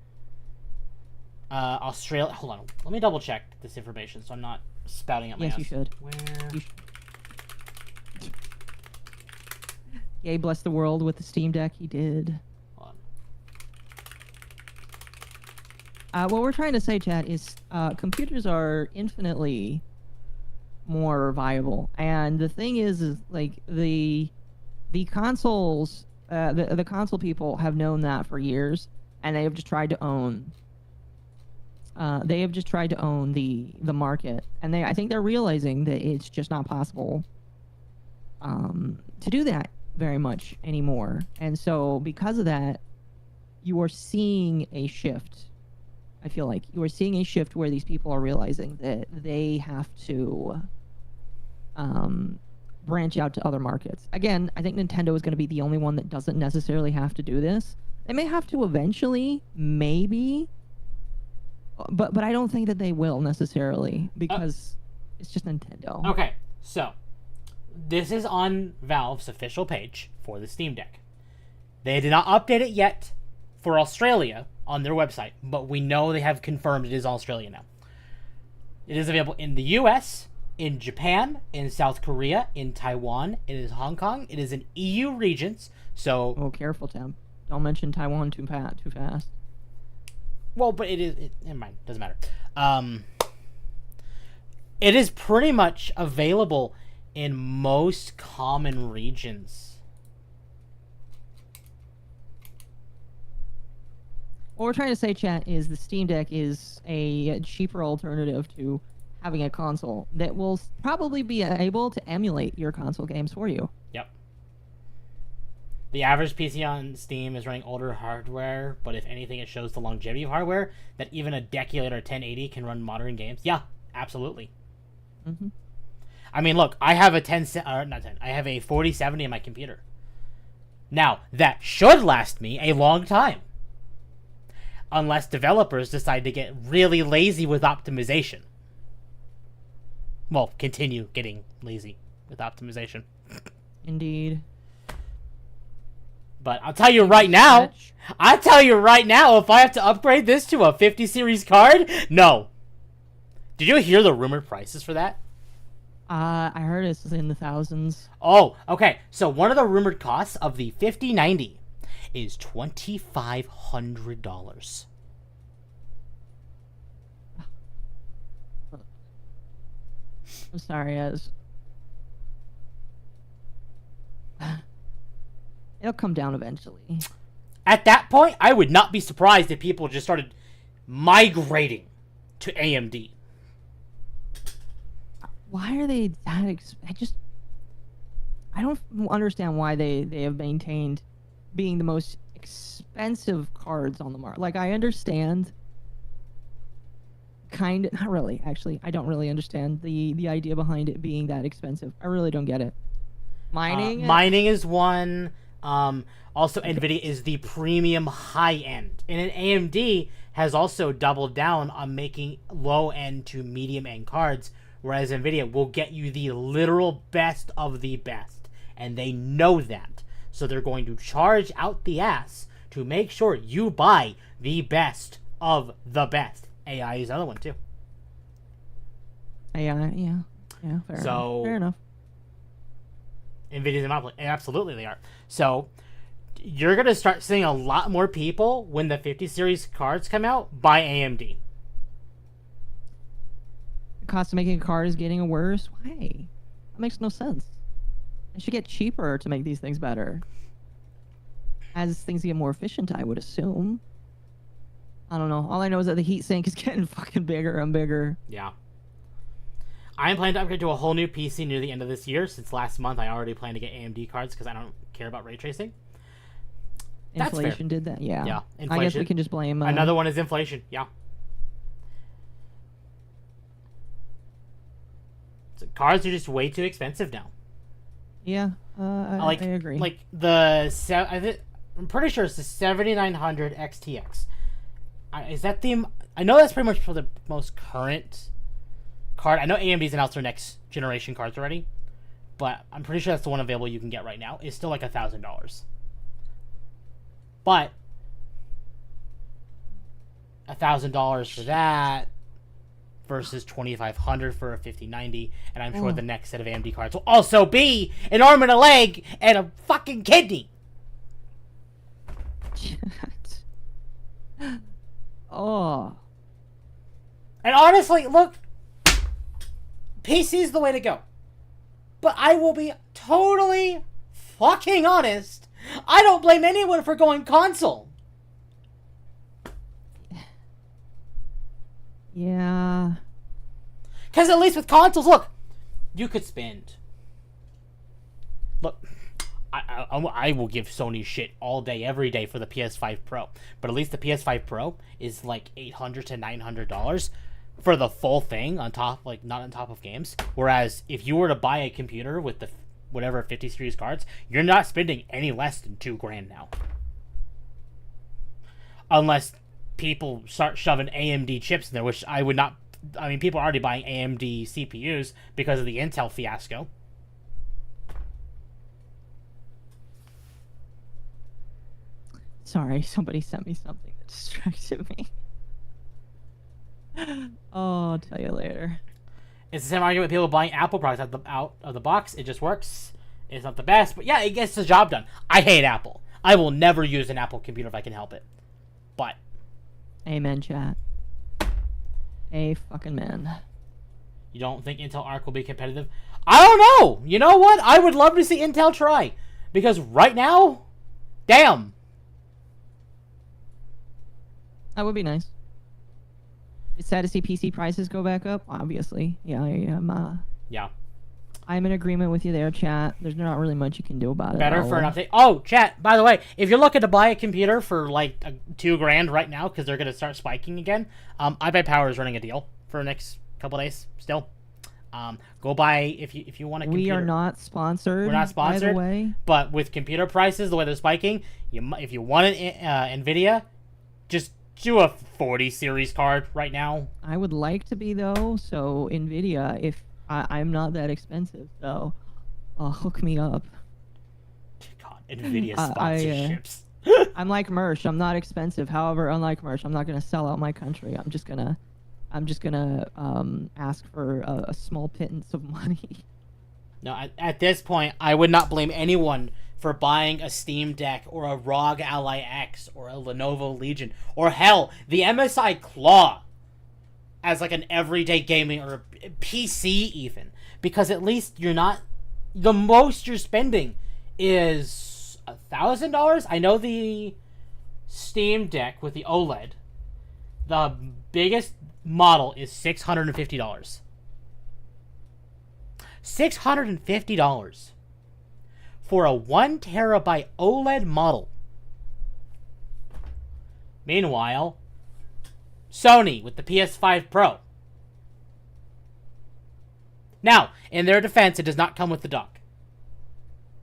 Australia. Hold on, let me double check this information so I'm not spouting out my ass.
Yes, you should.
Where?
Yay, bless the world with the Steam Deck. He did.
Hold
What we're trying to say, chat, is computers are infinitely more viable, and the thing is like the consoles, the console people have known that for years, and they have just tried to own. They have just tried to own the market, and I think they're realizing that it's just not possible to do that very much anymore. And so because of that, you are seeing a shift. I feel like you are seeing a shift where these people are realizing that they have to branch out to other markets. Again, I think Nintendo is going to be the only one that doesn't necessarily have to do this. They may have to eventually, maybe, but I don't think that they will necessarily, because it's just Nintendo.
Okay, so this is on Valve's official page for the Steam Deck. They did not update it yet for Australia on their website, but we know they have confirmed it is Australia now. It is available in the US, in Japan, in South Korea, in Taiwan, it is Hong Kong, it is in EU regions, so...
Oh, careful, Temp. Don't mention Taiwan too fast.
Well, but never mind, doesn't matter. It is pretty much available in most common regions.
What we're trying to say, chat, is the Steam Deck is a cheaper alternative to having a console that will probably be able to emulate your console games for you.
Yep. The average PC on Steam is running older hardware, but if anything, it shows the longevity of hardware, that even a decade later 1080 can run modern games. Yeah, absolutely.
Mm-hmm.
I mean, look, I have a I have a 4070 in my computer. Now, that should last me a long time. Unless developers decide to get really lazy with optimization. Well, continue getting lazy with optimization.
Indeed.
But I'll tell you right now, if I have to upgrade this to a 50 series card, no. Did you hear the rumored prices for that?
I heard it's in the thousands.
Oh, okay. So one of the rumored costs of the 5090 is $2,500.
I'm sorry, it'll come down eventually.
At that point, I would not be surprised if people just started migrating to AMD.
Why are they that I don't understand why they have maintained being the most expensive cards on the market. Like, I understand not really, actually. I don't really understand the idea behind it being that expensive. I really don't get it.
Mining is one. Also, NVIDIA is the premium high-end. And then AMD has also doubled down on making low-end to medium-end cards, whereas NVIDIA will get you the literal best of the best. And they know that. So they're going to charge out the ass to make sure you buy the best of the best. AI is another one, too.
AI, yeah, fair enough.
NVIDIA's a monopoly. Absolutely they are. So you're going to start seeing a lot more people when the 50 series cards come out buy AMD.
The cost of making a card is getting worse? Why? That makes no sense. It should get cheaper to make these things better. As things get more efficient, I would assume. I don't know. All I know is that the heatsink is getting fucking bigger and bigger.
Yeah. I am planning to upgrade to a whole new PC near the end of this year. Since last month, I already plan to get AMD cards because I don't care about ray tracing.
Inflation did that? Yeah.
Yeah. Inflation.
I guess we can just blame...
Another one is inflation. Yeah. So cars are just way too expensive now.
Yeah. I agree.
Like, I'm pretty sure it's the 7900 XTX. Is that the... I know that's pretty much for the most current card. I know AMD's announced their next generation cards already, but I'm pretty sure that's the one available you can get right now. It's still like $1,000. But $1,000 for that versus $2,500 for a 5090, and I'm sure the next set of AMD cards will also be an arm and a leg and a fucking kidney.
Oh.
And honestly, look, PC's the way to go. But I will be totally fucking honest. I don't blame anyone for going console.
Yeah.
Because at least with consoles, look, you could spend... Look, I will give Sony shit all day, every day for the PS5 Pro. But at least the PS5 Pro is like $800 to $900 for the full thing on top, like not on top of games. Whereas if you were to buy a computer with the whatever 50 series cards, you're not spending any less than $2,000 now. Unless people start shoving AMD chips in there, which I would not. I mean, people are already buying AMD CPUs because of the Intel fiasco.
Sorry, somebody sent me something that distracted me. Oh, I'll tell you later.
It's the same argument with people buying Apple products out of the box. It just works. It's not the best, but yeah, it gets the job done. I hate Apple. I will never use an Apple computer if I can help it. But...
Amen, chat. A fucking man.
You don't think Intel Arc will be competitive? I don't know! You know what? I would love to see Intel try. Because right now... Damn!
That would be nice. It's sad to see PC prices go back up, obviously. Yeah, I am,
Yeah.
I'm in agreement with you there, chat. There's not really much you can do about it.
Better for an update. Oh, chat, by the way, if you're looking to buy a computer for like $2,000 right now, because they're going to start spiking again, iBuyPower is running a deal for the next couple days still. Go buy if you want a computer.
We are not sponsored.
We're not sponsored.
By the way.
But with computer prices, the way they're spiking, if you want an NVIDIA, just do a 40 series card right now.
I would like to be, though, so NVIDIA, if I'm not that expensive, so hook me up.
God. NVIDIA
I,
sponsorships.
I'm like Mersh. I'm not expensive. However, unlike Mersh, I'm not gonna sell out my country. I'm just gonna ask for a small pittance of money.
No, at this point, I would not blame anyone for buying a Steam Deck or a ROG Ally X or a Lenovo Legion or hell, the MSI Claw as like an everyday gaming or a PC even, because at least you're not, the most you're spending is $1,000. I know the Steam Deck with the OLED, the biggest model is $650. $650 for a 1 terabyte OLED model. Meanwhile, Sony with the PS5 Pro. Now, in their defense, it does not come with the dock.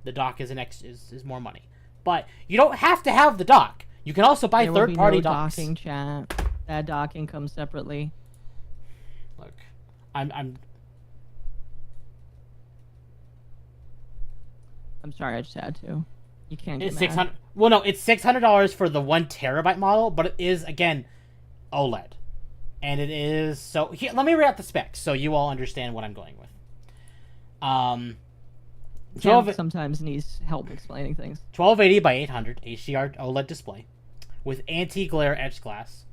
The dock is is more money, but you don't have to have the dock. You can also buy third-party docks.
Docking, chat. That docking comes separately.
Look, I'm
sorry, I just had to. You can't get
It's
mad.
600. Well, no, it's $600 for the 1 terabyte model, but it is again OLED, and it is so. Here, let me read out the specs so you all understand what I'm going with.
Tim sometimes needs help explaining things.
1280 by 800 HDR OLED display with anti-glare etched glass,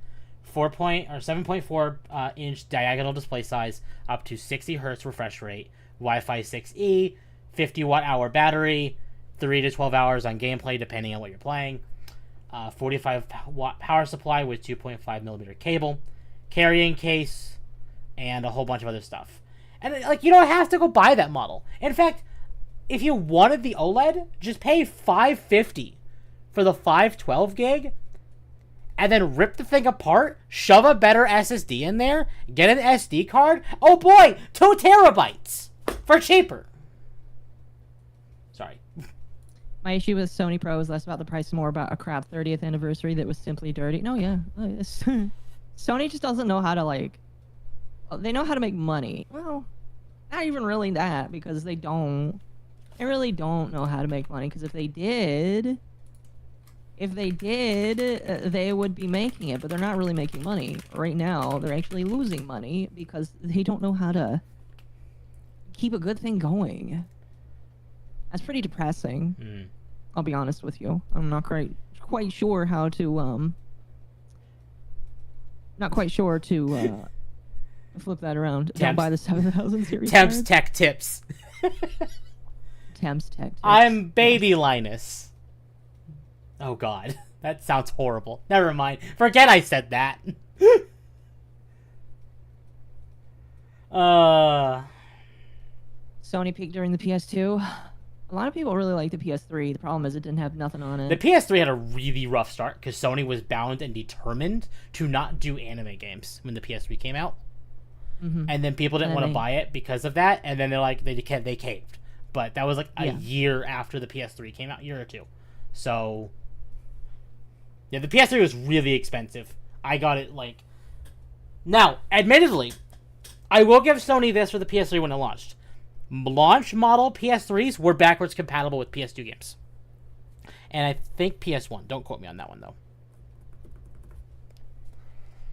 7.4 inch diagonal display size, up to 60 hertz refresh rate, Wi-Fi 6E, 50 watt-hour battery, 3 to 12 hours on gameplay depending on what you're playing, 45 watt power supply with 2.5 millimeter cable, carrying case, and a whole bunch of other stuff. And like, you don't have to go buy that model. In fact, if you wanted the OLED, just pay $550 for the 512 gig, and then rip the thing apart, shove a better SSD in there, get an SD card. Oh boy, 2 terabytes for cheaper. Sorry.
My issue with Sony Pro is less about the price and more about a crap 30th anniversary that was simply dirty. No, yeah. Sony just doesn't know how to, like... They know how to make money. Well, not even really that, because they don't. They really don't know how to make money, because if they did, they would be making it, but they're not really making money. Right now, they're actually losing money, because they don't know how to keep a good thing going. That's pretty depressing. I'll be honest with you. I'm not quite sure how to flip that around. Don't buy the 7000 series.
Temp's Tech Tips.
Temp's Tech Tips.
I'm Baby Linus. Oh god, that sounds horrible. Never mind. Forget I said that.
Sony peaked during the PS2. A lot of people really like the PS3. The problem is it didn't have nothing on it.
The PS3 had a really rough start because Sony was bound and determined to not do anime games when the PS3 came out. Mm-hmm. And then people didn't want to buy it because of that, and then they're like, they caved. But that was like a year after the PS3 came out, year or two. So, yeah, the PS3 was really expensive. I got it like... Now, admittedly, I will give Sony this for the PS3 when it launched. Launch model PS3s were backwards compatible with PS2 games. And I think PS1. Don't quote me on that one, though.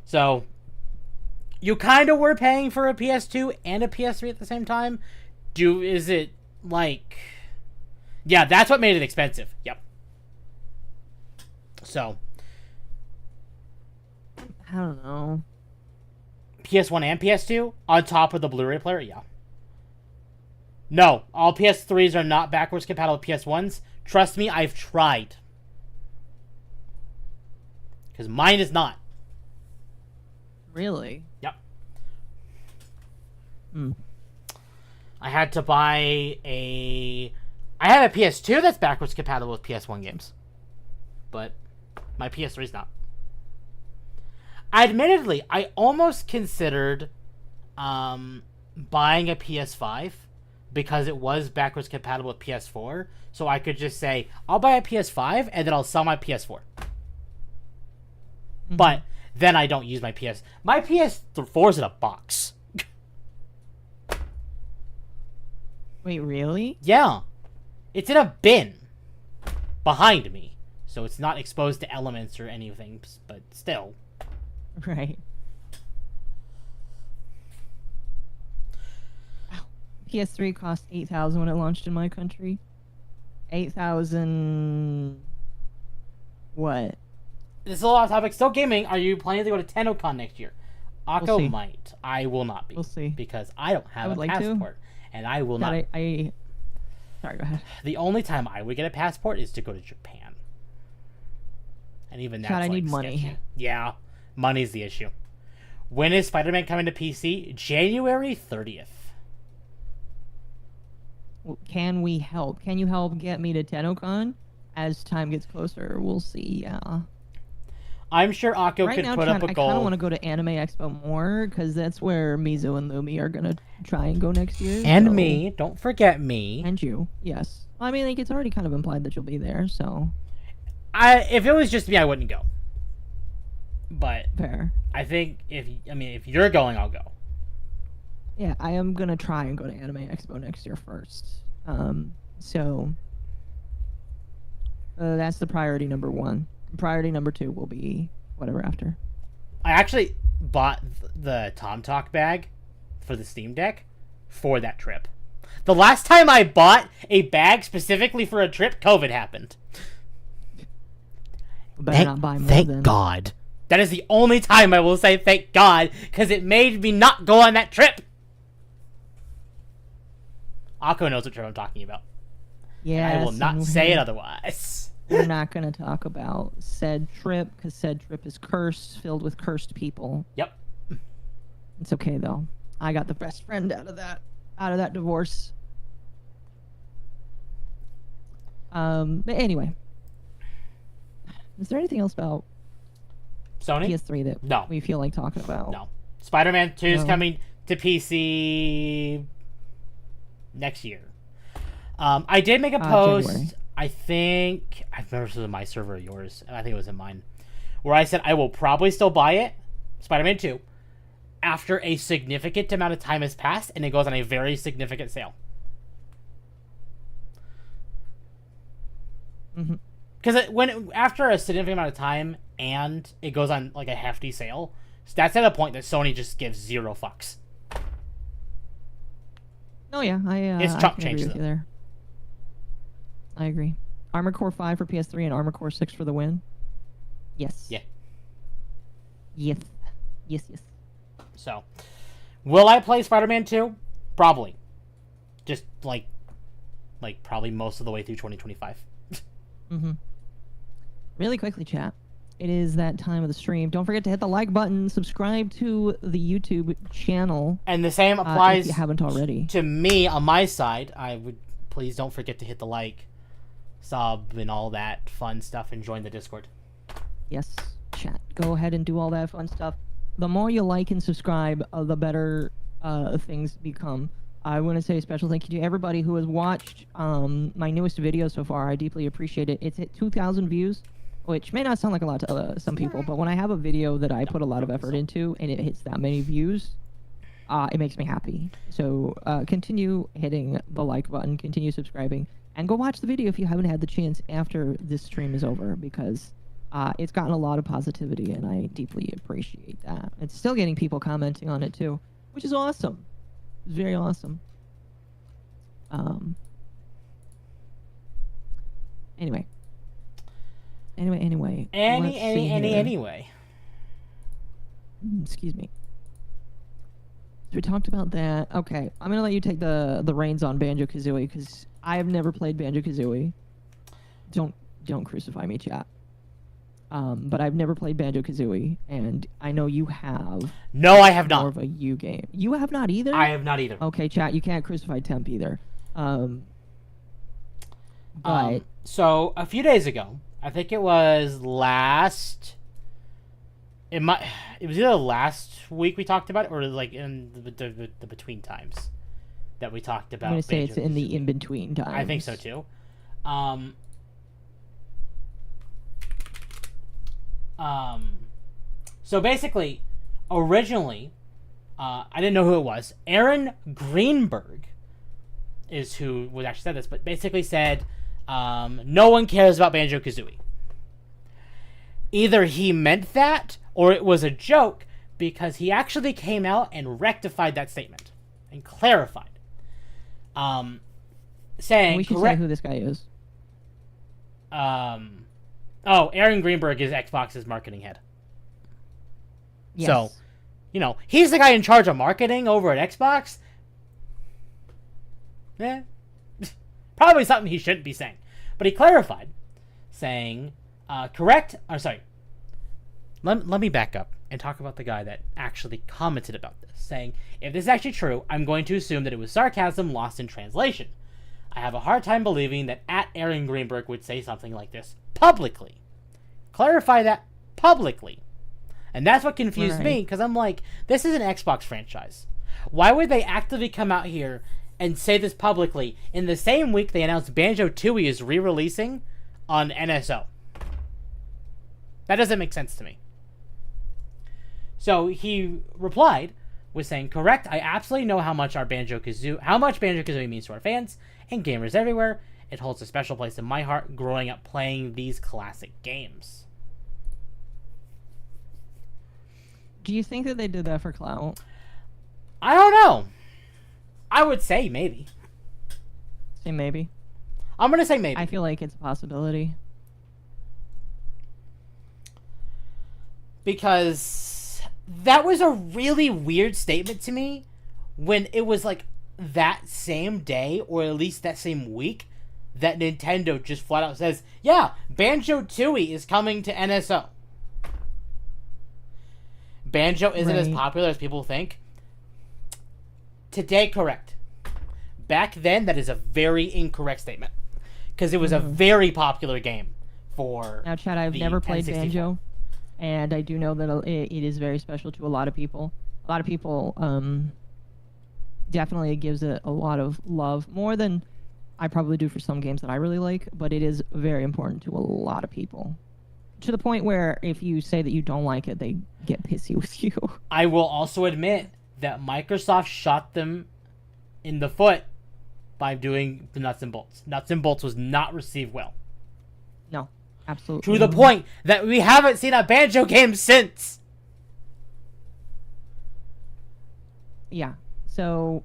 So, you kind of were paying for a PS2 and a PS3 at the same time. Is it, like... Yeah, that's what made it expensive. Yep. So.
I don't know.
PS1 and PS2 on top of the Blu-ray player? Yeah. No, all PS3s are not backwards compatible with PS1s. Trust me, I've tried. Because mine is not.
Really?
Yep. I had to buy I have a PS2 that's backwards compatible with PS1 games. But my PS3's not. Admittedly, I almost considered buying a PS5 because it was backwards compatible with PS4. So I could just say, I'll buy a PS5 and then I'll sell my PS4. Mm-hmm. But then I don't use my PS... My PS4's in a box.
Wait, really?
Yeah. It's in a bin. behind me, so it's not exposed to elements or anything, but still.
Right. Wow. PS3 cost $8,000 when it launched in my country. 8,000. What?
This is a lot of topics. Still gaming. Are you planning to go to TennoCon next year?
We'll see.
might. I will not be.
We'll see.
Because I don't have a
would like to.
passport. And I will not.
Sorry, go ahead.
The only time I would get a passport is to go to Japan. And even that's
God, I need money.
sketchy. Yeah. Money's the issue. When is Spider-Man coming to PC? January 30th.
Can we help? Can you help get me to TennoCon? As time gets closer, we'll see, yeah.
I'm sure Occo could put up a goal.
I kind of want to go to Anime Expo more, because that's where Mizu and Lumi are going to try and go next year.
And me. Don't forget me.
And you, yes. I mean, like, it's already kind of implied that you'll be there, so...
If it was just me, I wouldn't go. But...
Fair.
I think if you're going, I'll go.
Yeah, I am going to try and go to Anime Expo next year first. So... that's the priority number 1. Priority number 2 will be whatever after.
I actually bought the Tom Talk bag for the Steam Deck for that trip. The last time I bought a bag specifically for a trip, COVID happened. Thank God. That is the only time I will say thank God, because it made me not go on that trip. Akko knows what trip I'm talking about.
Yeah,
I will not say it otherwise.
We're not going to talk about said trip, because said trip is cursed, filled with cursed people.
Yep.
It's okay, though. I got the best friend out of that divorce. But anyway. Is there anything else about
Sony?
PS3 that we feel like talking about?
No. Spider-Man 2 is coming to PC next year. I did make a post... January. I think I remember if it was in my server or yours, and I think it was in mine, where I said I will probably still buy it, Spider-Man 2, after a significant amount of time has passed, and it goes on a very significant sale. Because after a significant amount of time, and it goes on like a hefty sale, that's at a point that Sony just gives zero fucks.
Oh yeah,
it's chump change
with you there. I agree. Armored Core 5 for PS3 and Armored Core 6 for the win? Yes.
Yeah.
Yes. Yes.
So, will I play Spider-Man 2? Probably. Just, like probably most of the way through 2025.
Really quickly, chat. It is that time of the stream. Don't forget to hit the like button, subscribe to the YouTube channel.
And the same applies
if you haven't already.
To me on my side. Please don't forget to hit the like, sub, and all that fun stuff, and join the Discord.
Yes, chat. Go ahead and do all that fun stuff. The more you like and subscribe, the better things become. I want to say a special thank you to everybody who has watched my newest video so far. I deeply appreciate it. It's hit 2,000 views, which may not sound like a lot to some people, but when I have a video that I put a lot of effort into and it hits that many views, it makes me happy. So continue hitting the like button, continue subscribing, and go watch the video if you haven't had the chance after this stream is over, because it's gotten a lot of positivity, and I deeply appreciate that. It's still getting people commenting on it too, which is awesome. It's very awesome. Anyway.
Anyway.
Excuse me. So we talked about that. Okay, I'm gonna let you take the reins on Banjo-Kazooie, because I have never played Banjo-Kazooie. Don't crucify me, chat. But I've never played Banjo-Kazooie, and I know you have.
No, I have not.
More of a U game. You have not either?
I have not either.
Okay, chat, you can't crucify Temp either. But...
so, a few days ago, I think it was it was either last week we talked about it, or like in the between times that we talked about.
I'm going to say it's in the in-between times.
I think so, too. So basically, originally, I didn't know who it was. Aaron Greenberg is who would actually said this, but basically said, No one cares about Banjo-Kazooie. Either he meant that, or it was a joke, because he actually came out and rectified that statement and clarified. Saying,
we should say who this guy is.
Aaron Greenberg is Xbox's marketing head.
Yes.
So, he's the guy in charge of marketing over at Xbox. Probably something he shouldn't be saying. But he clarified, saying, correct. Or sorry. Let me back up and talk about the guy that actually commented about this, saying, if this is actually true, I'm going to assume that it was sarcasm lost in translation. I have a hard time believing that @Aaron Greenberg would say something like this publicly. Clarify that publicly. And that's what confused me, because I'm like, this is an Xbox franchise. Why would they actively come out here and say this publicly in the same week they announced Banjo-Tooie is re-releasing on NSO? That doesn't make sense to me. So he replied with saying, correct, I absolutely know how much Banjo-Kazooie means to our fans and gamers everywhere. It holds a special place in my heart growing up playing these classic games.
Do you think that they did that for clout?
I don't know. I would say maybe.
Say maybe.
I'm going to say maybe.
I feel like it's a possibility.
Because that was a really weird statement to me when it was like that same day, or at least that same week, that Nintendo just flat out says, yeah, Banjo-Tooie is coming to NSO. Banjo isn't as popular as people think. Today, correct. Back then, that is a very incorrect statement. Because it was a very popular game for
Now, Chad, I've never played
N64.
Banjo. And I do know that it is very special to a lot of people. A lot of people definitely gives it a lot of love. More than I probably do for some games that I really like. But it is very important to a lot of people. To the point where if you say that you don't like it, they get pissy with you.
I will also admit that Microsoft shot them in the foot by doing the Nuts and Bolts. Nuts and Bolts was not received well.
No, absolutely.
To the point that we haven't seen a Banjo game since.
Yeah. So,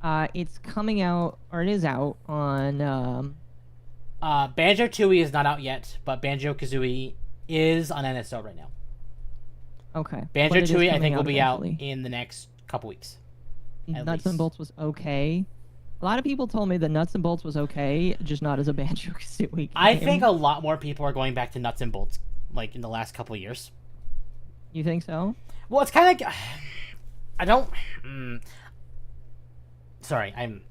it's coming out, or it is out on...
Banjo-Tooie is not out yet, but Banjo-Kazooie is on NSO right now.
Okay.
Banjo-Tooie, I think, will be out in the next couple weeks.
Nuts and Bolts was okay. A lot of people told me that Nuts and Bolts was okay, just not as a Banjo-Kazooie game.
I think a lot more people are going back to Nuts and Bolts, like, in the last couple of years.
You think so?
Well, it's kind of... I don't... Sorry, I'm,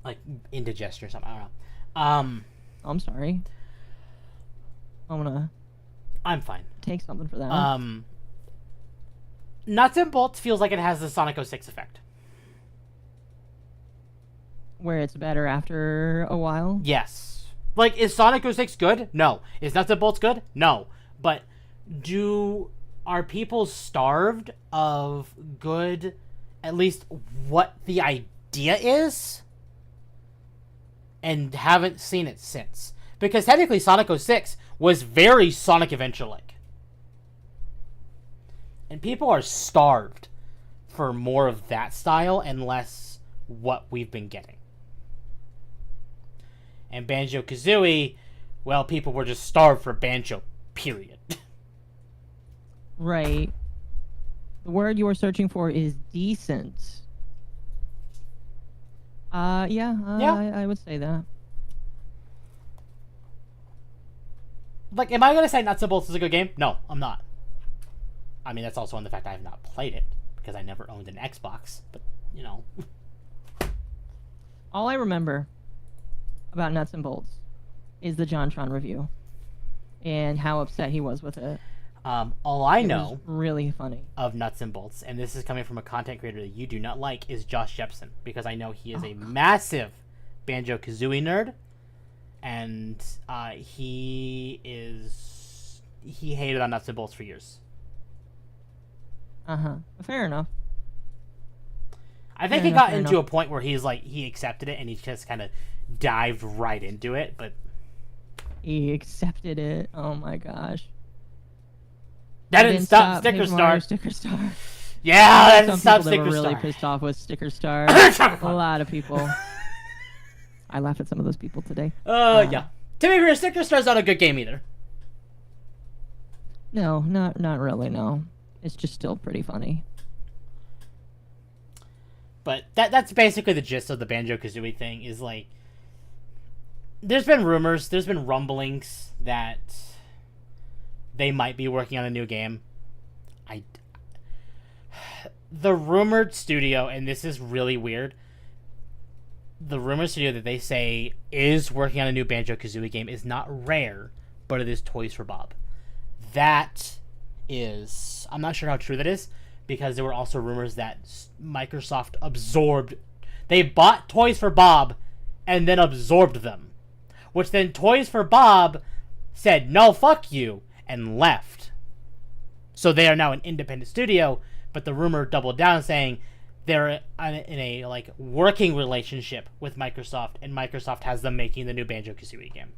like, indigestion or something. I don't know.
I'm sorry.
I'm fine.
Take something for that.
Nuts and Bolts feels like it has the Sonic 06 effect.
Where it's better after a while?
Yes. Like, is Sonic 06 good? No. Is Nuts and Bolts good? No. But are people starved of good, at least what the idea is? And haven't seen it since. Because technically Sonic 06 was very Sonic Adventure-like. And people are starved for more of that style and less what we've been getting. And Banjo-Kazooie, well, people were just starved for Banjo, period.
Right. The word you were searching for is decent. Yeah. I would say that.
Like, am I going to say Nuts and Bolts is a good game? No, I'm not. I mean, that's also in the fact I have not played it, because I never owned an Xbox, but,
All I remember about Nuts and Bolts is the JonTron review, and how upset he was with it.
All I know
really funny
of Nuts and Bolts, and this is coming from a content creator that you do not like, is Josh Jepson, because I know he is a massive Banjo-Kazooie nerd, and he hated on Nuts and Bolts for years.
Fair enough.
I think he got into a point where he's like, he accepted it, and he just kind of dived right into it, but
He accepted it. Oh my gosh.
that didn't stop Sticker
Paper
Star.
Mario Sticker Star.
Yeah, that didn't
Some
stop
people that
Sticker
were really
Star.
pissed off with Sticker Star. A lot of people. I laugh at some of those people today.
Yeah. To be fair, Sticker Star's not a good game either.
No, not really. No, it's just still pretty funny.
But that's basically the gist of the Banjo-Kazooie thing. Is like, there's been rumors, there's been rumblings that they might be working on a new game. The rumored studio, and this is really weird, the rumored studio that they say is working on a new Banjo-Kazooie game is not Rare, but it is Toys for Bob. That is... I'm not sure how true that is, because there were also rumors that Microsoft absorbed... They bought Toys for Bob and then absorbed them. Which then Toys for Bob said, no, fuck you, and left. So they are now an independent studio, but the rumor doubled down saying they're in a like working relationship with Microsoft, and Microsoft has them making the new Banjo-Kazooie game.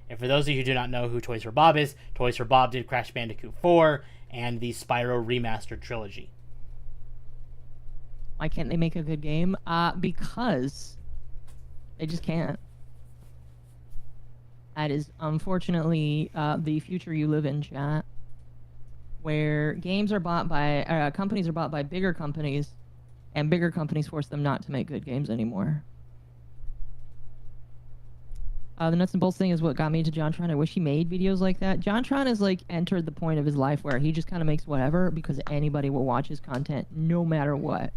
And for those of you who do not know who Toys for Bob is, Toys for Bob did Crash Bandicoot 4 and the Spyro Remastered trilogy.
Why can't they make a good game? Because they just can't. That is unfortunately the future you live in, chat. Where games are bought by companies are bought by bigger companies, and bigger companies force them not to make good games anymore. The nuts and bolts thing is what got me into JonTron. I wish he made videos like that. JonTron has like entered the point of his life where he just kind of makes whatever because anybody will watch his content no matter what.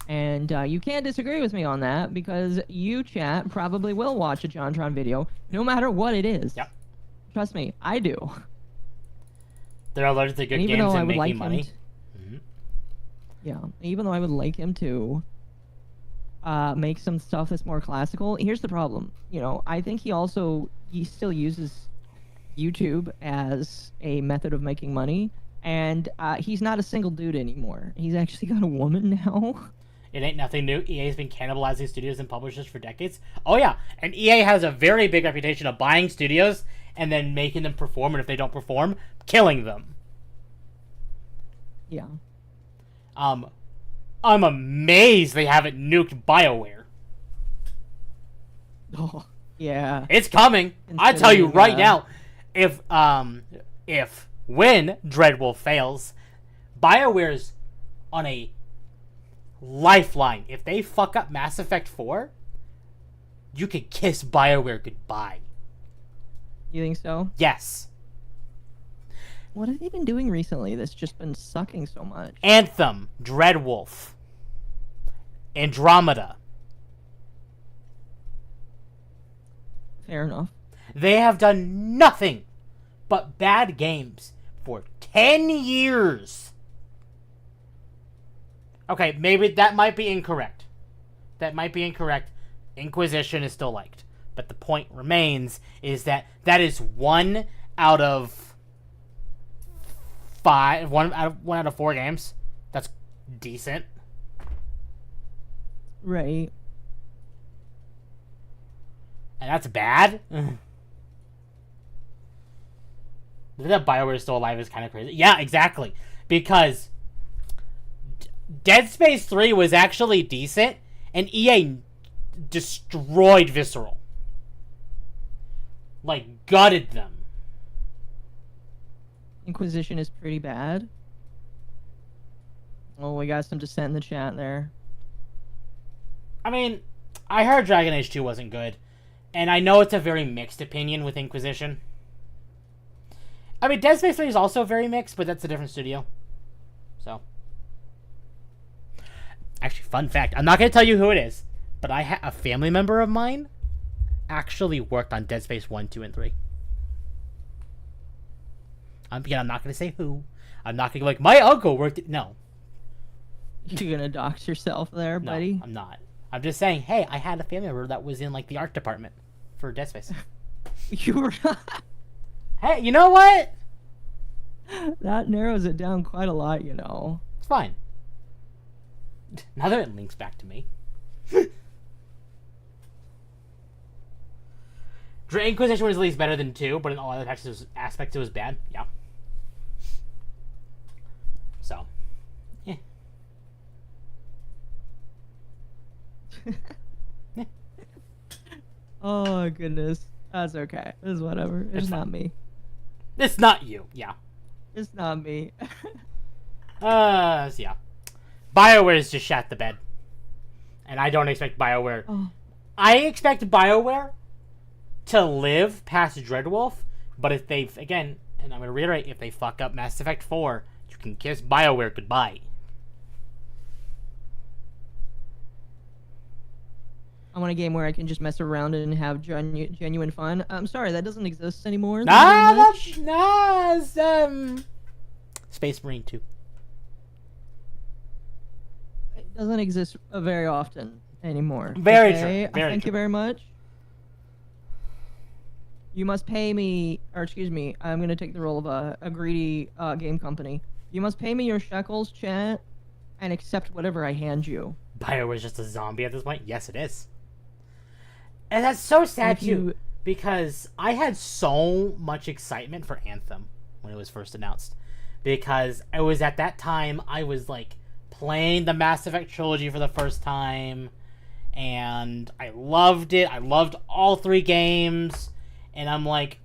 And you can't disagree with me on that because you, chat, probably will watch a JonTron video no matter what it is.
Yep.
Trust me, I do.
They're allergic to good games and making money.
Yeah, even though I would like him to make some stuff that's more classical, here's the problem. You know, I think he still uses YouTube as a method of making money, and he's not a single dude anymore. He's actually got a woman now.
It ain't nothing new. EA's been cannibalizing studios and publishers for decades. Oh yeah, and EA has a very big reputation of buying studios and then making them perform, and if they don't perform, killing them.
Yeah.
I'm amazed they haven't nuked BioWare.
Oh, yeah.
It's coming. I tell you right now, if when Dreadwolf fails, BioWare's on a lifeline. If they fuck up Mass Effect 4, you could kiss BioWare goodbye.
You think so?
Yes.
What have they been doing recently that's just been sucking so much?
Anthem, Dreadwolf, Andromeda.
Fair enough.
They have done nothing but bad games for 10 years. Okay, maybe that might be incorrect. Inquisition is still liked. But the point remains is that is 1 out of 5, 1 out of 4 games. That's decent.
Right.
And that's bad? That BioWare is still alive is kind of crazy. Yeah, exactly. Because Dead Space 3 was actually decent, and EA destroyed Visceral. Like, gutted them.
Inquisition is pretty bad. Oh, we got some dissent in the chat there.
I mean, I heard Dragon Age 2 wasn't good, and I know it's a very mixed opinion with Inquisition. I mean, Dead Space 3 is also very mixed, but that's a different studio. So. Actually, fun fact. I'm not going to tell you who it is, but a family member of mine actually worked on Dead Space 1, 2, and 3. I'm not going to say who. I'm not going to be like, my uncle worked at... No.
You're going to dox yourself there, buddy?
No, I'm not. I'm just saying, hey, I had a family member that was in, like, the art department for Dead Space.
You were...
Hey, you know what?
That narrows it down quite a lot, you know.
It's fine. Now that it links back to me. Inquisition was at least better than 2, but in all other aspects it was bad. Yeah. So, yeah.
Oh goodness, that's okay. It's whatever. It's not me.
It's not you. Yeah.
It's not me.
So yeah. BioWare's just shat the bed, and I don't expect BioWare.
Oh.
I expect BioWare to live past Dreadwolf, but if they again, and I'm gonna reiterate, if they fuck up Mass Effect 4, you can kiss BioWare goodbye.
I want a game where I can just mess around and have genuine fun. I'm sorry, that doesn't exist anymore.
Space Marine 2.
It doesn't exist very often anymore.
Very
okay?
true.
Thank you very much. You must pay me, or excuse me, I'm going to take the role of a greedy game company. You must pay me your shekels, chat, and accept whatever I hand you.
BioWare's just a zombie at this point? Yes, it is. And that's so sad, too, because I had so much excitement for Anthem when it was first announced. Because it was at that time, I was, like, playing the Mass Effect trilogy for the first time, and I loved it. I loved all 3 games, and I'm like,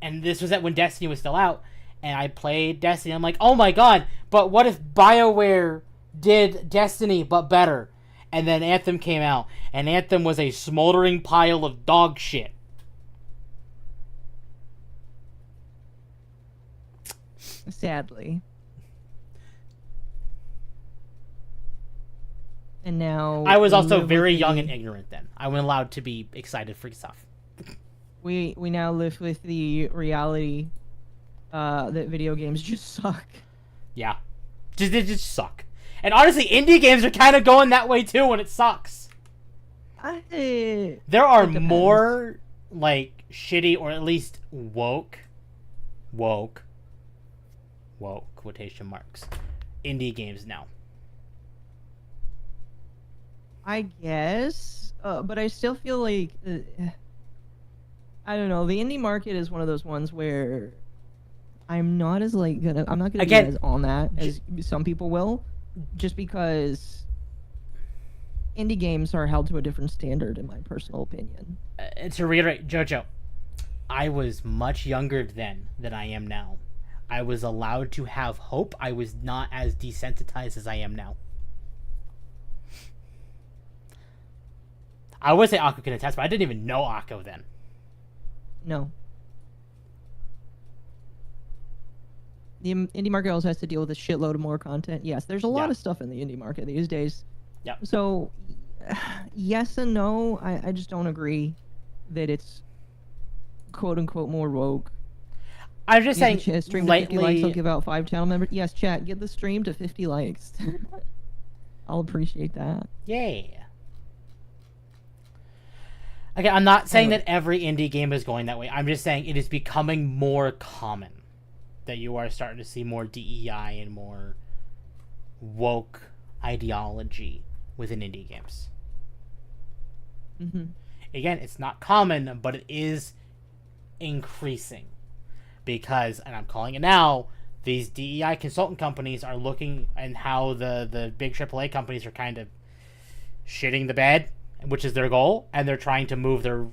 and this was when Destiny was still out, and I played Destiny. I'm like, oh my god, but what if BioWare did Destiny but better? And then Anthem came out, and Anthem was a smoldering pile of dog shit.
Sadly. And now...
I was also very young and ignorant then. I wasn't allowed to be excited for stuff.
We now live with the reality that video games just suck.
Yeah. They just suck. And honestly, indie games are kind of going that way too when it sucks. There are more, like, shitty or at least woke, quotation marks, indie games now.
I guess, but I still feel like, I don't know, the indie market is one of those ones where I'm not gonna be as on that as some people will, just because indie games are held to a different standard in my personal opinion.
And to reiterate, JoJo, I was much younger then than I am now. I was allowed to have hope. I was not as desensitized as I am now. I would say Akko can attest, but I didn't even know Akko then.
No. The indie market also has to deal with a shitload of more content. Yes, there's a lot of stuff in the indie market these days.
Yeah.
So, yes and no. I just don't agree that it's quote-unquote more woke.
I'm just saying,
stream to 50 likes, I'll give out 5 channel members. Yes, chat, get the stream to 50 likes. I'll appreciate that.
Yeah. Okay, I'm not saying that every indie game is going that way. I'm just saying it is becoming more common that you are starting to see more DEI and more woke ideology within indie games.
Mm-hmm.
Again, it's not common, but it is increasing. Because, and I'm calling it now, these DEI consultant companies are looking at how the big AAA companies are kind of shitting the bed, which is their goal, and they're trying to move their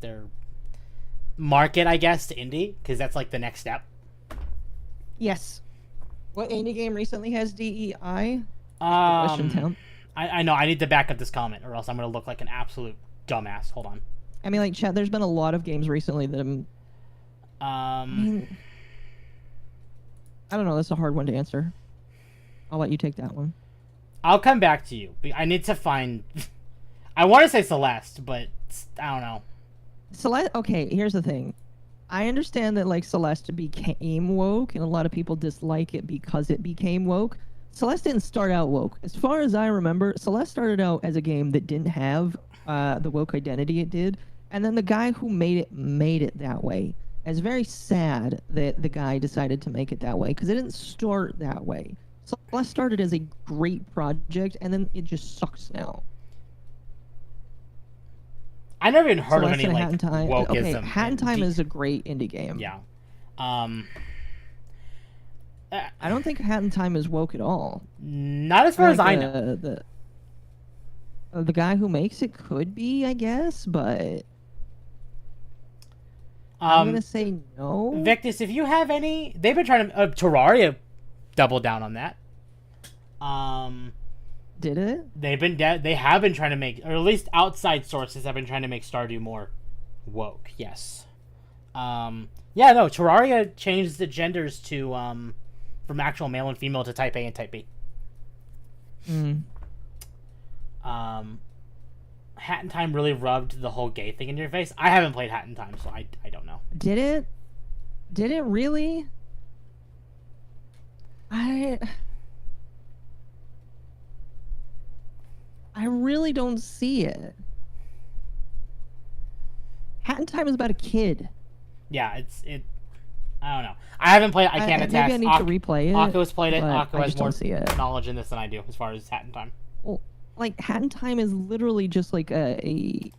their market, I guess, to indie, because that's like the next step.
Yes. What indie game recently has DEI?
Question, Temp. I know, I need to back up this comment, or else I'm going to look like an absolute dumbass. Hold on.
I mean, like, chat, there's been a lot of games recently that I don't know, that's a hard one to answer. I'll let you take that one.
I'll come back to you. I need to find... I want to say Celeste, but I don't know.
Celeste, okay, here's the thing. I understand that, like, Celeste became woke, and a lot of people dislike it because it became woke. Celeste didn't start out woke. As far as I remember, Celeste started out as a game that didn't have the woke identity it did, and then the guy who made it that way. It's very sad that the guy decided to make it that way, because it didn't start that way. Celeste started as a great project, and then it just sucks now.
I never even heard of
Celeste
any
and
like
Hat in Time.
wokeism.
Okay, Hat in Time is a great indie game.
Yeah.
I don't think Hat in Time is woke at all.
Not as far as I know.
The guy who makes it could be, I guess, but I'm gonna say no.
Victus, if you have any, they've been trying to Terraria double down on that.
Did it?
They have been trying to make, or at least outside sources have been trying to make Stardew more woke. Yes. Yeah, no, Terraria changed the genders to from actual male and female to type A and type B. Hat in Time really rubbed the whole gay thing in your face. I haven't played Hat in Time, so I don't know.
Did it? Did it really? I really don't see it. Hat in Time is about a kid.
Yeah, it. I don't know. I haven't played. I can't attest.
Maybe I need to replay it.
Akko has played it. Akko has more
see it.
knowledge in this than I do, as far as Hat in Time.
Well, like Hat in Time is literally just like a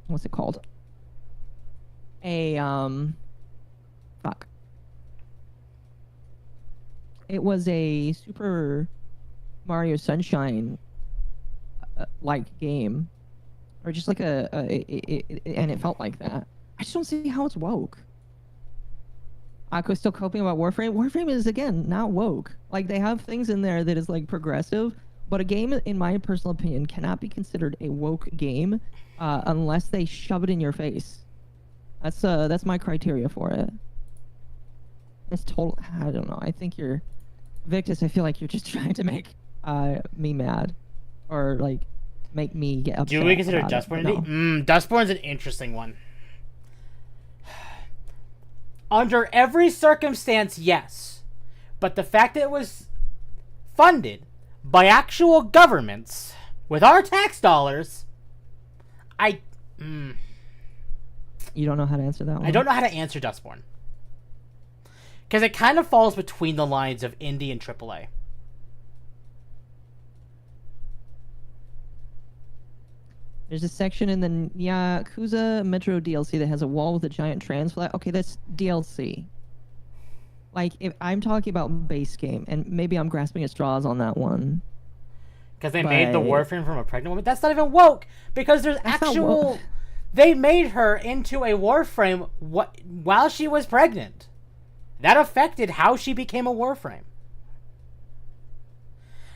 what's it called? Fuck. It was a Super Mario Sunshine like game, or just like and it felt like that. I just don't see how it's woke. Akko's still coping about Warframe. Warframe is, again, not woke. Like, they have things in there that is, like, progressive, but a game, in my personal opinion, cannot be considered a woke game unless they shove it in your face. That's my criteria for it. It's total... I don't know. I think you're... Victus, I feel like you're just trying to make me mad. Or, like, make me get upset.
Do we consider Dustborn indie? No. Dustborn's an interesting one. Under every circumstance, yes. But the fact that it was funded by actual governments with our tax dollars, You
don't know how to answer that one?
I don't know how to answer Dustborn. Because it kind of falls between the lines of indie and AAA.
There's a section in the Yakuza Metro DLC that has a wall with a giant trans flag. Okay, that's DLC. Like, if I'm talking about base game, and maybe I'm grasping at straws on that one.
Because they made the Warframe from a pregnant woman. That's not even woke. Because there's actual... They made her into a Warframe while she was pregnant. That affected how she became a Warframe.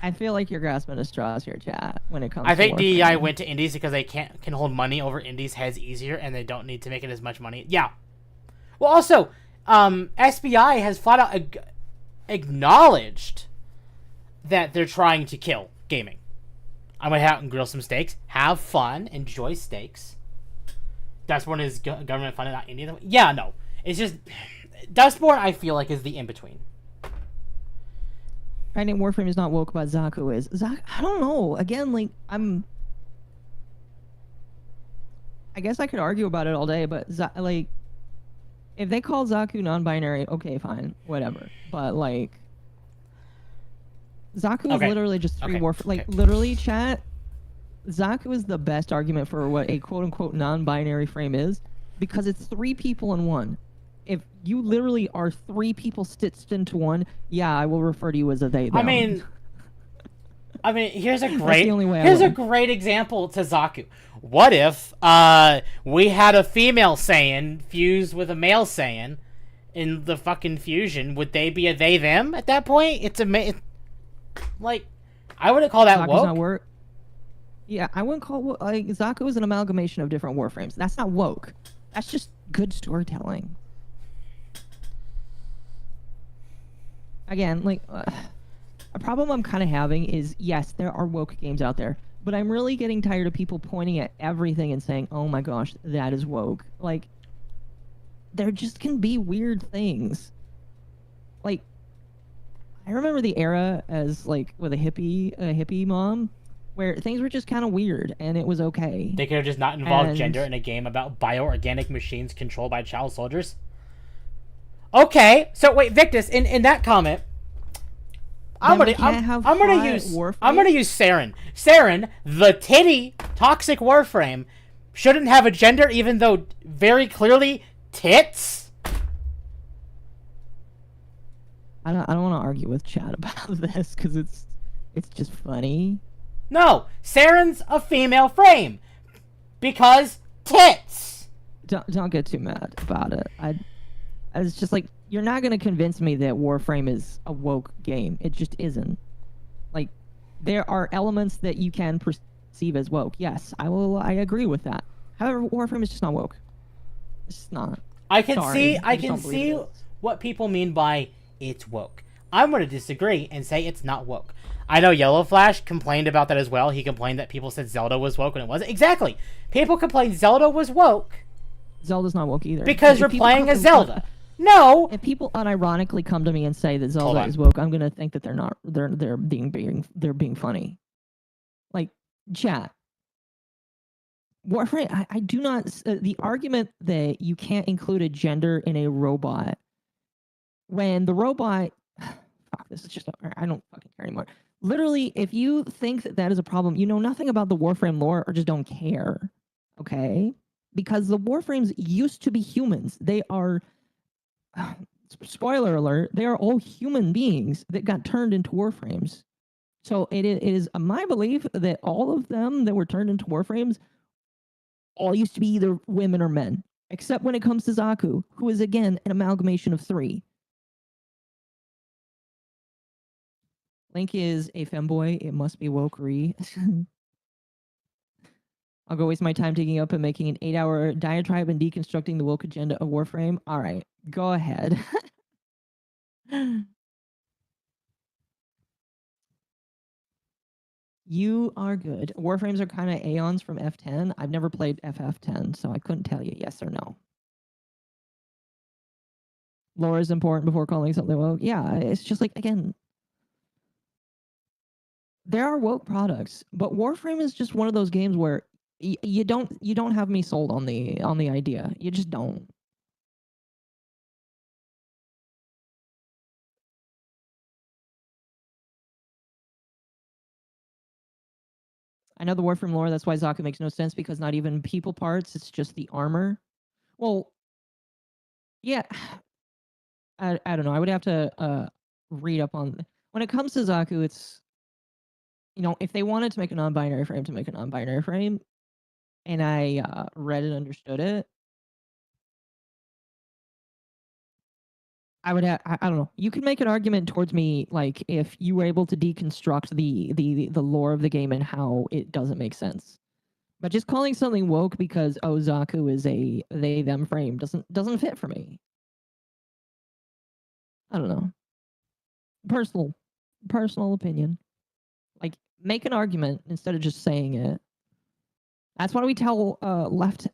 I feel like you're grasping at straws here, chat, when it comes to
I think
Warframe.
DEI went to indies because they can hold money over indies' heads easier, and they don't need to make it as much money. Yeah. Well, also, SBI has flat out acknowledged that they're trying to kill gaming. I'm going to out and grill some steaks, have fun, enjoy steaks. Dustborn is government funded, not indie. Yeah, no. It's just... Dustborn, I feel like, is the in-between.
Finding Warframe is not woke, but Zaku is. I don't know. Again, like, I guess I could argue about it all day, but, like, if they call Zaku non-binary, okay, fine. Whatever. But, like... Zaku is literally just three Warframe... Like, literally, chat... Zaku is the best argument for what a quote-unquote non-binary frame is, because it's three people in one. If you literally are three people stitched into one, yeah, I will refer to you as a they, them.
I mean, here's a great example to Zaku. What if we had a female Saiyan fused with a male Saiyan in the fucking fusion? Would they be a they, them at that point? Like, I wouldn't call that woke.
Not work. Yeah, I wouldn't call like Zaku is an amalgamation of different Warframes. That's not woke. That's just good storytelling. Again, like, a problem I'm kind of having is, yes, there are woke games out there, but I'm really getting tired of people pointing at everything and saying, oh my gosh, that is woke. Like, there just can be weird things. Like, I remember the era as, like, with a hippie mom, where things were just kind of weird, and it was okay.
They could have just not involved gender in a game about bioorganic machines controlled by child soldiers. Okay, so wait, Victus, in that comment, I'm
Then we
gonna
can't have
I'm gonna
hot
use
Warframe?
I'm gonna use Saren. Saren, the titty toxic Warframe, shouldn't have a gender, even though very clearly tits.
I don't want to argue with chat about this because it's just funny.
No, Saren's a female frame because tits.
Don't get too mad about it. I was just like, you're not gonna convince me that Warframe is a woke game. It just isn't. Like, there are elements that you can perceive as woke. Yes, I agree with that. However, Warframe is just not woke. It's just not.
I can
Sorry,
I
just
can
don't believe
see
it is.
what people mean by it's woke. I'm going to disagree and say it's not woke. I know Yellow Flash complained about that as well. He complained that people said Zelda was woke when it wasn't. Exactly. People complained Zelda was woke
Zelda's not woke either.
because you're playing as Zelda. No.
If people unironically come to me and say that Zelda is woke, I'm gonna think that they're not. They're being funny. Like, chat. Warframe. I do not. The argument that you can't include a gender in a robot when the robot. Fuck, this is just. I don't fucking care anymore. Literally, if you think that that is a problem, you know nothing about the Warframe lore or just don't care. Okay, because the Warframes used to be humans. They are. Spoiler alert, they are all human beings that got turned into Warframes. So it is my belief that all of them that were turned into Warframes all used to be either women or men, except when it comes to Zaku, who is again an amalgamation of three. Link is a femboy, it must be wokery. I'll go waste my time taking up and making an 8-hour diatribe and deconstructing the woke agenda of Warframe. All right, go ahead. You are good. Warframes are kind of Aeons from F10. I've never played FF10, so I couldn't tell you yes or no. Lore is important before calling something woke. Yeah, it's just like, again, there are woke products, but Warframe is just one of those games where you don't have me sold on the idea. You just don't. I know the Warframe lore, that's why Zaku makes no sense, because not even people parts, it's just the armor. Well, yeah, I don't know. I would have to read up on... When it comes to Zaku, it's... You know, if they wanted to make a non-binary frame to make a non-binary frame, and I read and understood it, I would have... I don't know. You could make an argument towards me, like, if you were able to deconstruct the lore of the game and how it doesn't make sense. But just calling something woke because Zaku is a they-them frame doesn't fit for me. I don't know. Personal opinion. Like, make an argument instead of just saying it. That's what we tell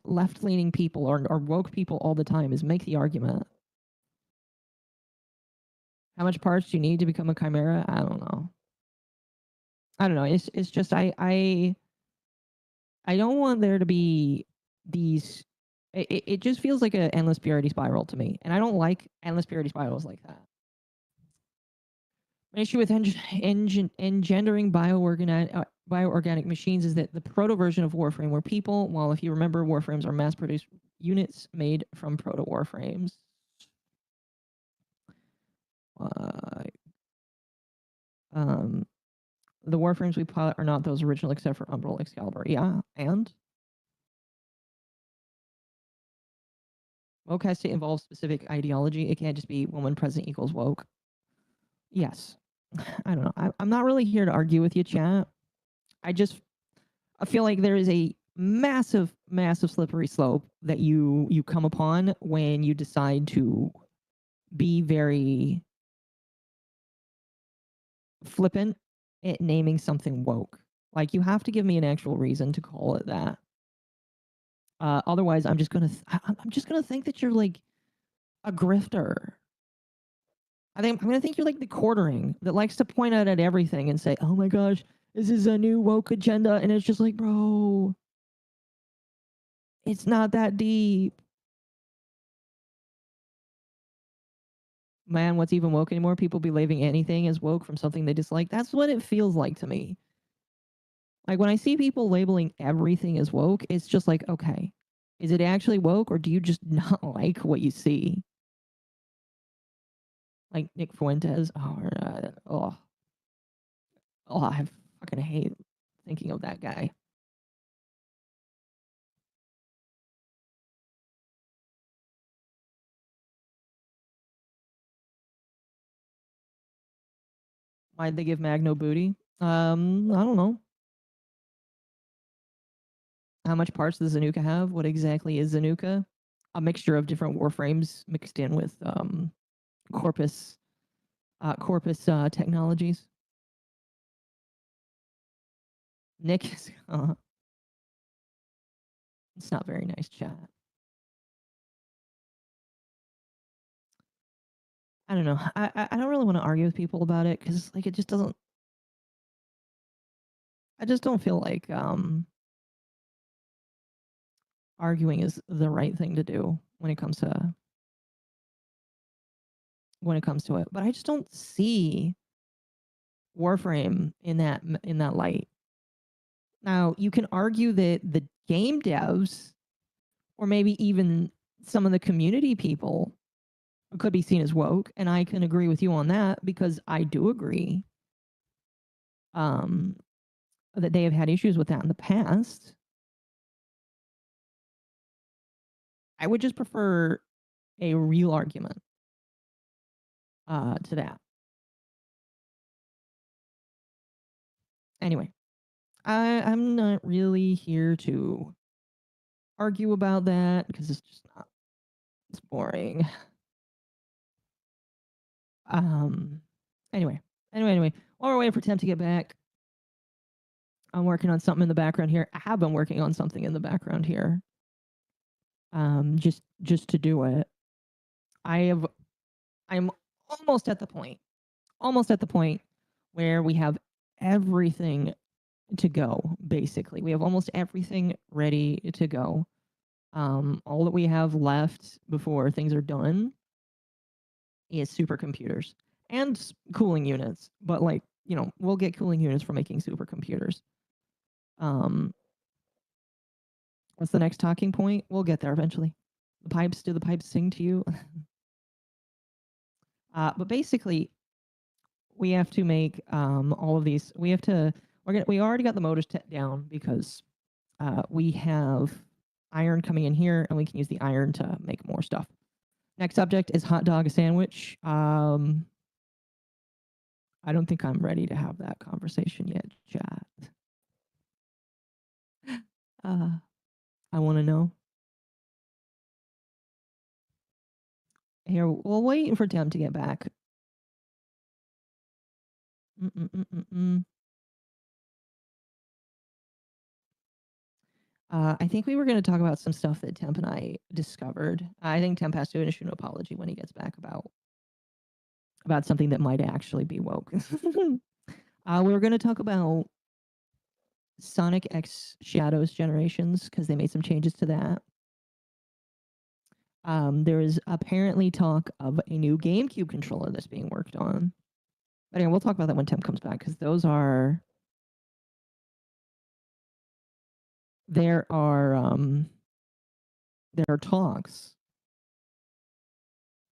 left-leaning people or woke people all the time, is make the argument. How much parts do you need to become a chimera? I don't know. It's just I don't want there to be these... It just feels like an endless purity spiral to me, and I don't like endless purity spirals like that. An issue with engendering bioorganic machines is that the proto version of Warframe were people, while if you remember, Warframes are mass-produced units made from proto Warframes. The Warframes we pilot are not those original except for Umbral Excalibur. Yeah, and? Woke has to involve specific ideology. It can't just be woman present equals woke. Yes. I don't know. I'm not really here to argue with you, chat. I feel like there is a massive slippery slope that you come upon when you decide to be very flippant at naming something woke. Like, you have to give me an actual reason to call it that. Otherwise, I'm just gonna think that you're like a grifter. I'm gonna think you're like the quartering that likes to point out at everything and say, "Oh my gosh, this is a new woke agenda," and it's just like, bro, it's not that deep. man, what's even woke anymore? People believing anything is woke from something they dislike. That's what it feels like to me. Like when I see people labeling everything as woke, it's just like, okay, is it actually woke or do you just not like what you see? Like Nick Fuentes. I fucking hate thinking of that guy. Why'd they give Mag no booty? I don't know. How much parts does Zanuka have? What exactly is Zanuka? A mixture of different warframes mixed in with Corpus technologies. Nick is it's not very nice chat. I don't know. I don't really want to argue with people about it because like it just doesn't. I just don't feel like arguing is the right thing to do when it comes to it. But I just don't see Warframe in that light. Now you can argue that the game devs or maybe even some of the community people could be seen as woke, and I can agree with you on that because I do agree that they have had issues with that in the past. I would just prefer a real argument to that. Anyway, I'm not really here to argue about that because it's just not. It's boring. Anyway. While we're waiting for Temp to get back, I'm working on something in the background here. I have been working on something in the background here. Just to do it. I'm almost at the point where we have everything to go, basically. We have almost everything ready to go. All that we have left before things are done is supercomputers and cooling units. But like, we'll get cooling units for making supercomputers. What's the next talking point? We'll get there eventually. Do the pipes sing to you? But basically, we have to make all of these. We already got the motors down because we have iron coming in here, and we can use the iron to make more stuff. Next subject is hot dog sandwich. I don't think I'm ready to have that conversation yet, chat. I want to know. Here, we'll wait for Tim to get back. I think we were going to talk about some stuff that Temp and I discovered. I think Temp has to issue an apology when he gets back about something that might actually be woke. We were going to talk about Sonic X Shadows Generations because they made some changes to that. There is apparently talk of a new GameCube controller that's being worked on. But anyway, we'll talk about that when Temp comes back because there are talks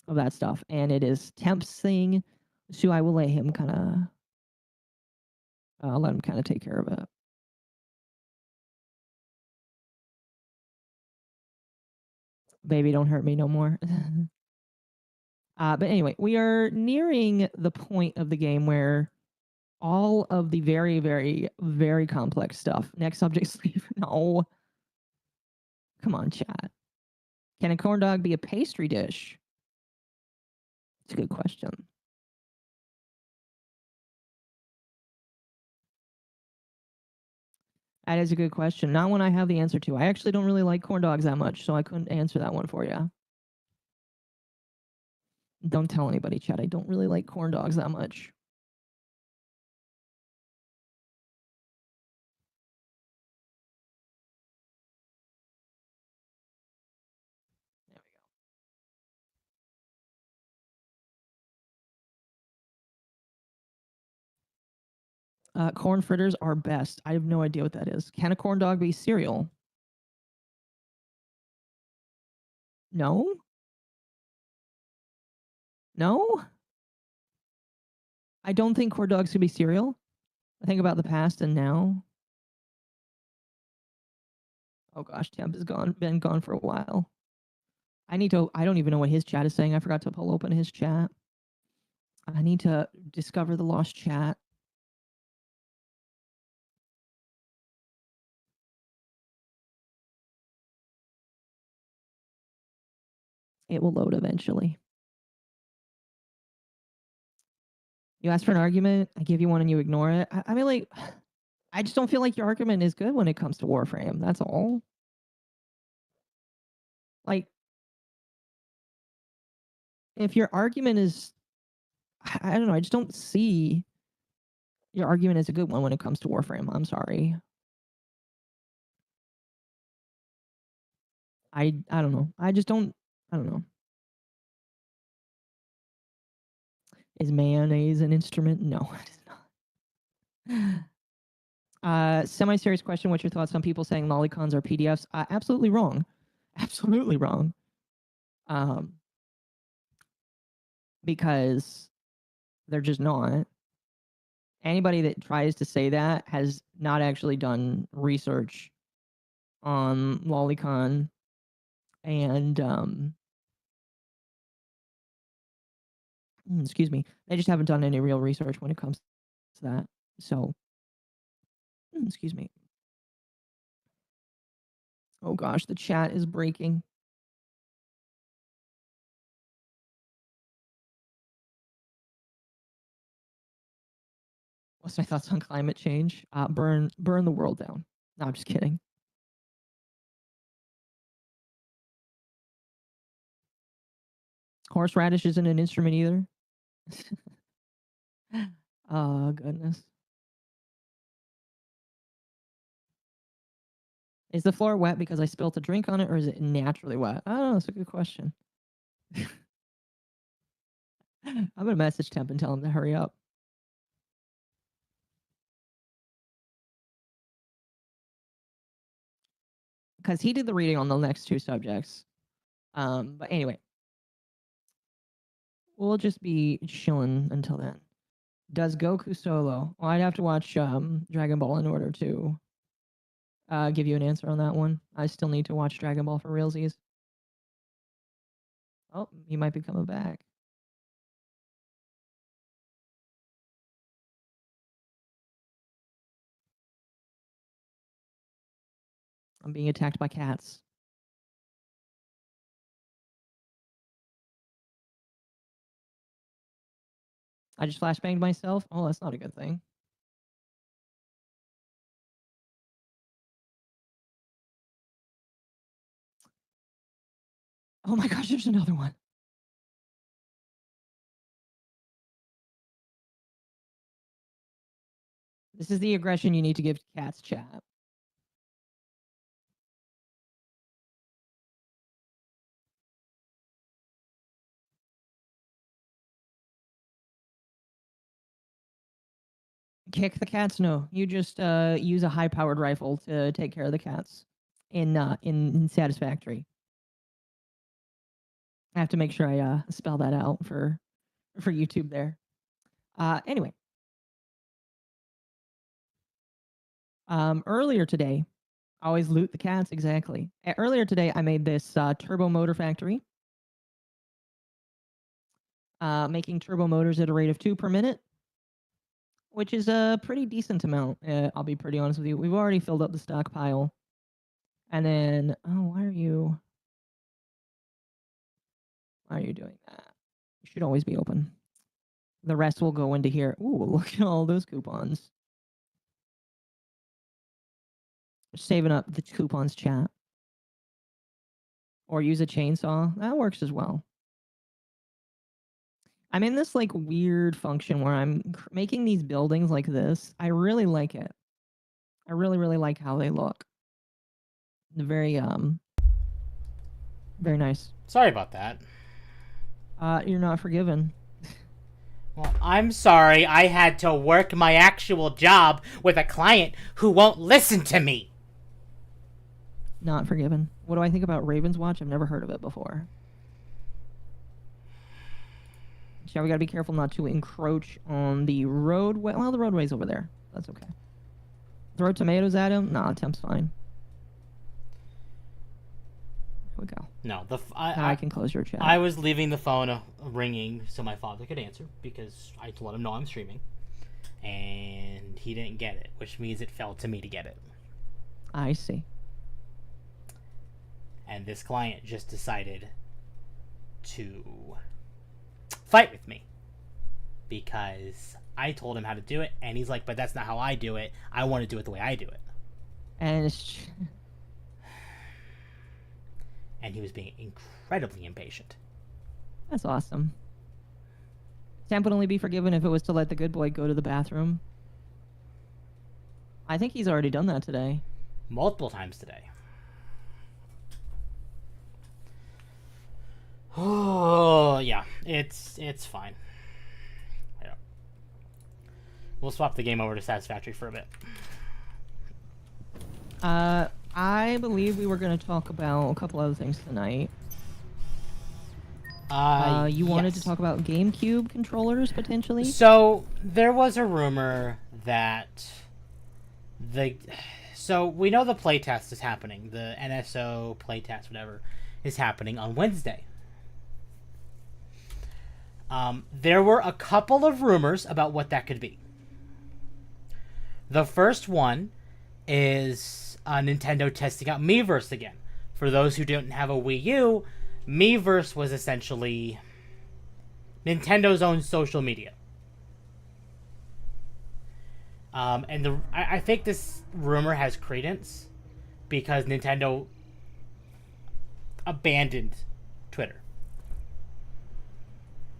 of that stuff, and it is Temp's thing, so I will let him kind of take care of it. Baby, don't hurt me no more. But anyway, we are nearing the point of the game where all of the very, very, very complex stuff. Next subject, sleep. No. Come on, chat. Can a corn dog be a pastry dish? It's a good question. That is a good question. Not one I have the answer to. I actually don't really like corn dogs that much, so I couldn't answer that one for you. Don't tell anybody, chat. I don't really like corn dogs that much. There Corn fritters are best. I have no idea what that is. Can a corn dog be cereal? No? No? I don't think corn dogs could be cereal. I think about the past and now. Oh gosh, Temp has been gone for a while. I don't even know what his chat is saying. I forgot to pull open his chat. I need to discover the lost chat. It will load eventually. You ask for an argument, I give you one and you ignore it. I mean, like, I just don't feel like your argument is good when it comes to Warframe. That's all. Like, if your argument is, I don't know, I just don't see your argument as a good one when it comes to Warframe. I'm sorry. I don't know. I don't know. Is mayonnaise an instrument? No, it is not. Semi-serious question. What's your thoughts on people saying lolicons are PDFs? Absolutely wrong. Absolutely wrong. Because they're just not. Anybody that tries to say that has not actually done research on lolicon and excuse me, they just haven't done any real research when it comes to that. So, excuse me. Oh gosh, the chat is breaking. What's my thoughts on climate change? Burn the world down. No, I'm just kidding. Horseradish isn't an instrument either. Oh goodness. Is the floor wet because I spilt a drink on it, or is it naturally wet? I don't know. That's a good question. I'm gonna message Temp and tell him to hurry up. Because he did the reading on the next two subjects. But anyway, we'll just be chilling until then. Does Goku solo? Well, I'd have to watch Dragon Ball in order to give you an answer on that one. I still need to watch Dragon Ball for realsies. Oh, he might be coming back. I'm being attacked by cats. I just flashbanged myself. Oh, that's not a good thing. Oh my gosh, there's another one. This is the aggression you need to give cats, chat. Kick the cats? No, you just use a high-powered rifle to take care of the cats in Satisfactory. I have to make sure I spell that out for YouTube there. Anyway, earlier today, always loot the cats, exactly. Earlier today, I made this turbo motor factory, making turbo motors at a rate of 2 per minute, which is a pretty decent amount. I'll be pretty honest with you. We've already filled up the stockpile, and then why are you doing that? You should always be open. The rest will go into here. Ooh, look at all those coupons. Saving up the coupons, chat. Or use a chainsaw. That works as well. I'm in this like weird function where I'm making these buildings like this. I really like it. I really, really like how they look. Very very nice.
Sorry about that.
You're not forgiven.
Well, I'm sorry. I had to work my actual job with a client who won't listen to me.
Not forgiven. What do I think about Raven's Watch? I've never heard of it before. Yeah, we gotta be careful not to encroach on the roadway. Well, the roadway's over there. That's okay. Throw tomatoes at him? Nah, Temp's fine. Here we go.
No,
Now I can close your chat.
I was leaving the phone ringing so my father could answer because I let him know I'm streaming, and he didn't get it, which means it fell to me to get it.
I see.
And this client just decided to fight with me because I told him how to do it, and he's like, but that's not how I do it. I want to do it the way I do it.
And
and he was being incredibly impatient.
That's awesome. Temp would only be forgiven if it was to let the good boy go to the bathroom. I think he's already done that today.
Multiple times today. Oh, yeah. It's fine. Yeah. We'll swap the game over to Satisfactory for a bit.
I believe we were going to talk about a couple other things tonight. You wanted to talk about GameCube controllers, potentially?
So, there was a rumor that So, we know the playtest is happening. The NSO playtest, whatever, is happening on Wednesday. There were a couple of rumors about what that could be. The first one is Nintendo testing out Miiverse again. For those who don't have a Wii U, Miiverse was essentially Nintendo's own social media. And I think this rumor has credence because Nintendo abandoned Twitter.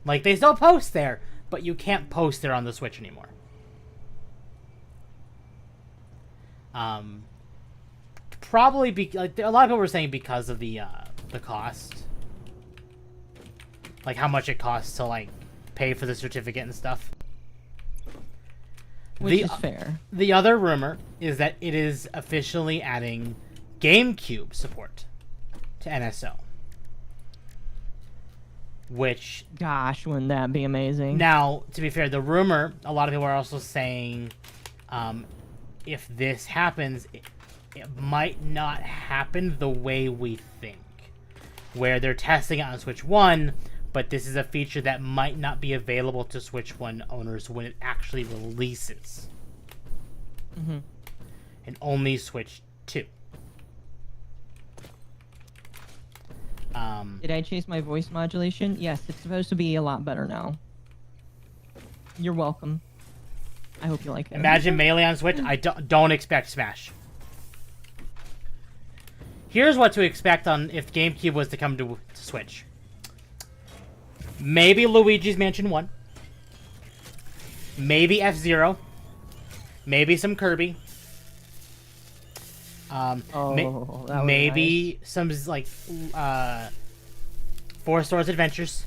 Like, they still post there, but you can't post there on the Switch anymore. Probably like a lot of people were saying because of the cost, like how much it costs to like pay for the certificate and stuff.
Which is fair.
The other rumor is that it is officially adding GameCube support to NSO. Which...
Gosh, wouldn't that be amazing?
Now, to be fair, the rumor, a lot of people are also saying if this happens, it might not happen the way we think. Where they're testing it on Switch 1, but this is a feature that might not be available to Switch 1 owners when it actually releases.
Mm-hmm.
And only Switch 2.
Did I chase my voice modulation? Yes, it's supposed to be a lot better now. You're welcome. I hope you like it.
Imagine Melee on Switch. I don't expect Smash. Here's what to expect on if GameCube was to come to Switch. Maybe Luigi's Mansion 1. Maybe F-Zero. Maybe some Kirby. Maybe
nice.
some like Four Swords Adventures.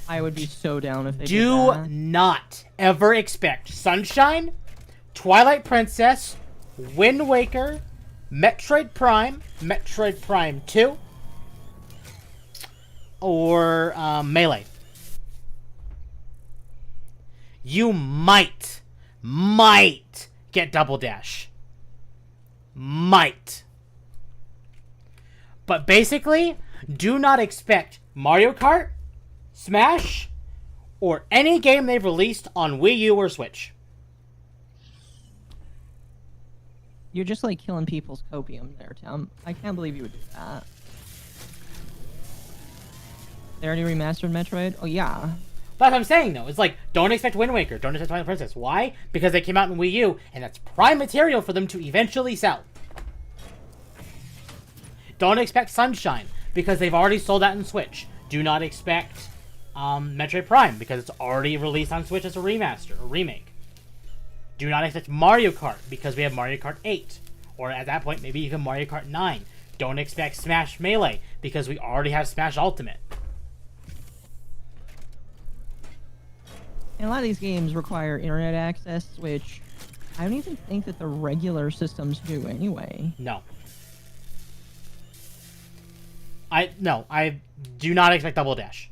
I would be so down if they did
Do
that.
not ever expect Sunshine, Twilight Princess, Wind Waker, Metroid Prime 2, or Melee. You might get Double Dash. Might. But basically, do not expect Mario Kart, Smash, or any game they've released on Wii U or Switch.
You're just like killing people's copium there, Tim. I can't believe you would do that. They already remastered Metroid? Oh, yeah.
That's what I'm saying, though. It's like, don't expect Wind Waker. Don't expect Twilight Princess. Why? Because they came out in Wii U, and that's prime material for them to eventually sell. Don't expect Sunshine, because they've already sold that in Switch. Do not expect Metroid Prime, because it's already released on Switch as a remaster, or remake. Do not expect Mario Kart, because we have Mario Kart 8. Or at that point, maybe even Mario Kart 9. Don't expect Smash Melee, because we already have Smash Ultimate.
And a lot of these games require internet access, which I don't even think that the regular systems do anyway.
No. I do not expect Double Dash.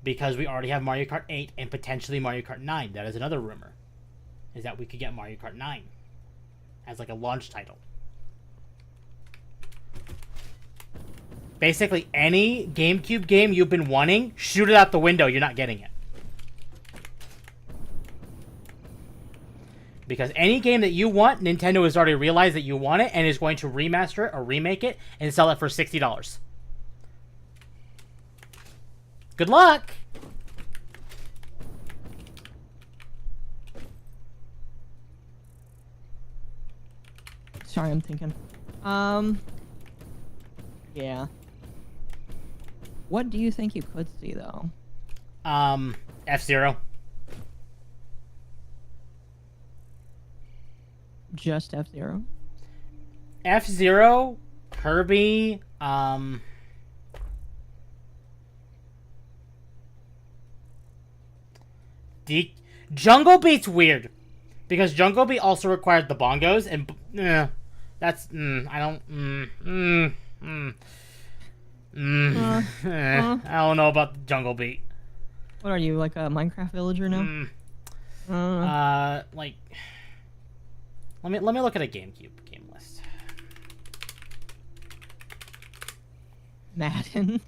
Because we already have Mario Kart 8 and potentially Mario Kart 9. That is another rumor. Is that we could get Mario Kart 9 as like a launch title. Basically, any GameCube game you've been wanting, shoot it out the window. You're not getting it. Because any game that you want, Nintendo has already realized that you want it and is going to remaster it or remake it and sell it for $60. Good luck!
Sorry, I'm thinking. Yeah. What do you think you could see, though?
F-Zero.
Just F-Zero?
F-Zero, Kirby, Jungle Beat's weird. Because Jungle Beat also required the bongos, and that's, I don't know about Jungle Beat.
What are you, like a Minecraft villager now?
Like, let me look at a GameCube game list.
Madden.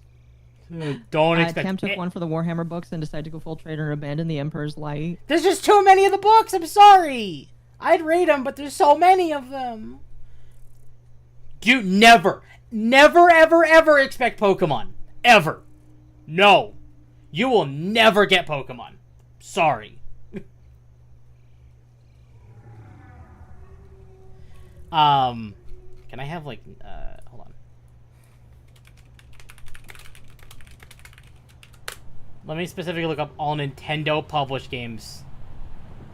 Don't expect.
Tem took one for the Warhammer books and decided to go full trader and abandon the Emperor's Light.
There's just too many of the books. I'm sorry. I'd read them, but there's so many of them. You never, ever, ever expect Pokemon. Ever. No. You will never get Pokemon. Sorry. Can I have, like, hold on. Let me specifically look up all Nintendo published games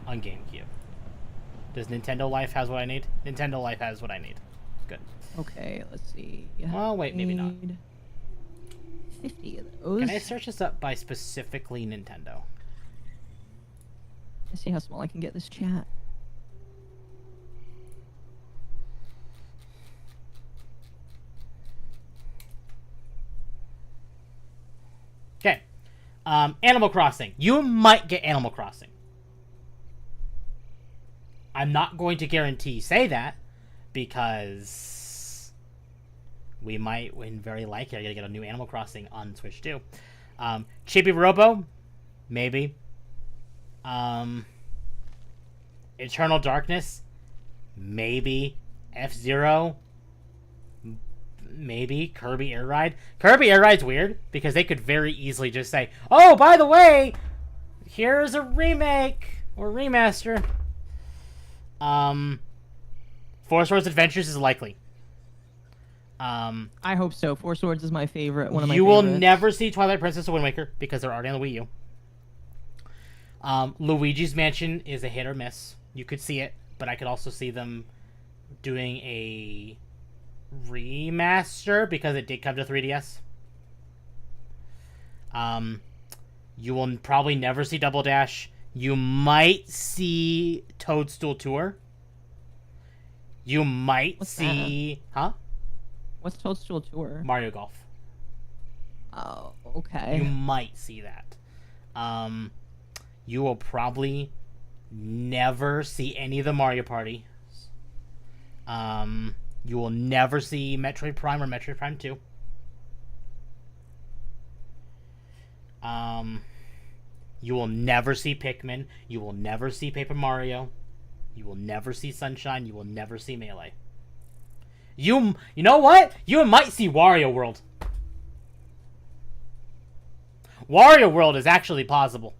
on GameCube. Does Nintendo Life has what I need? Nintendo Life has what I need. Good.
Okay, let's see.
Well, wait, maybe not.
50 of those.
Can I search this up by specifically Nintendo?
Let's see how small I can get this chat.
Okay. Animal Crossing. You might get Animal Crossing. I'm not going to guarantee say that because we might, when very likely, are going to get a new Animal Crossing on Switch too. Chibi Robo, maybe. Eternal Darkness, maybe. F-Zero, maybe. Kirby Air Ride. Kirby Air Ride's weird because they could very easily just say, oh, by the way, here's a remake or remaster. Four Swords Adventures is likely.
I hope so. Four Swords is my favorite. One of my
You
favorites.
will never see Twilight Princess or Wind Waker because they're already on the Wii U. Luigi's Mansion is a hit or miss. You could see it, but I could also see them doing a remaster because it did come to 3DS. You will probably never see Double Dash. You might see Toadstool Tour. You might see...
that?
Huh?
What's Toadstool Tour?
Mario Golf.
Oh, okay.
You might see that. You will probably never see any of the Mario Party. You will never see Metroid Prime or Metroid Prime 2. You will never see Pikmin. You will never see Paper Mario. You will never see Sunshine. You will never see Melee. You know what? You might see Wario World. Wario World is actually plausible.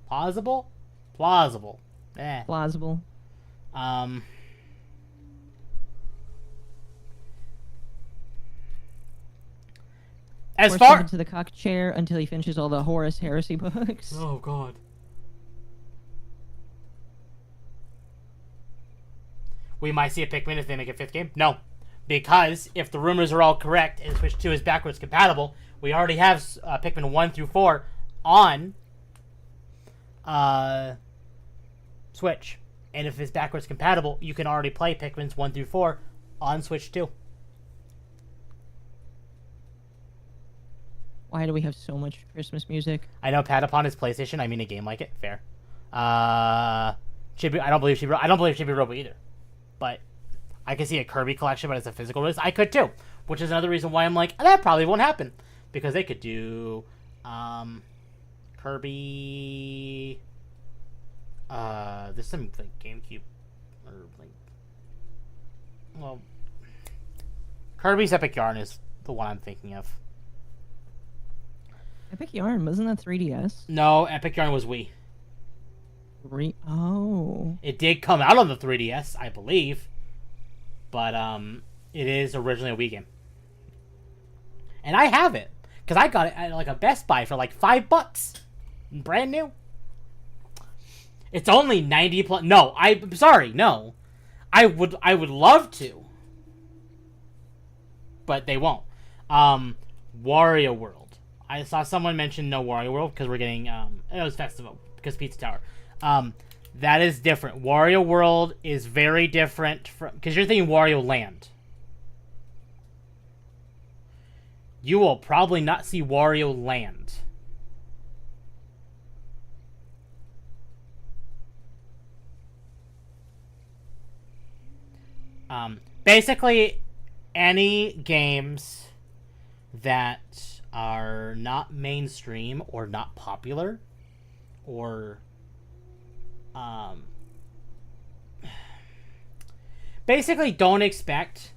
Plausible? Plausible.
Plausible.
As
Or
far
send him to the cock chair until he finishes all the Horus Heresy books.
Oh God. We might see a Pikmin if they make a 5th game. No, because if the rumors are all correct and Switch 2 is backwards compatible, we already have Pikmin 1 through 4 on Switch. And if it's backwards compatible, you can already play Pikmin's 1 through 4 on Switch too.
Why do we have so much Christmas music?
I know Patapon is PlayStation. I mean a game like it. Fair. Chibi, I don't believe Chibi Robo either. But I can see a Kirby collection, but it's a physical release. I could too. Which is another reason why I'm like, that probably won't happen. Because they could do Kirby. There's some like GameCube or like, well, Kirby's Epic Yarn is the one I'm thinking of.
Epic Yarn, wasn't that 3DS?
No, Epic Yarn was Wii.
Oh.
It did come out on the 3DS, I believe, but it is originally a Wii game, and I have it because I got it at like a Best Buy for like $5, brand new. It's only 90 plus. No, I'm sorry. No, I would love to, but they won't. Wario World. I saw someone mention no Wario World because we're getting it was Festival because Pizza Tower. That is different. Wario World is very different from because you're thinking Wario Land. You will probably not see Wario Land. Basically, any games that are not mainstream or not popular, or basically don't expect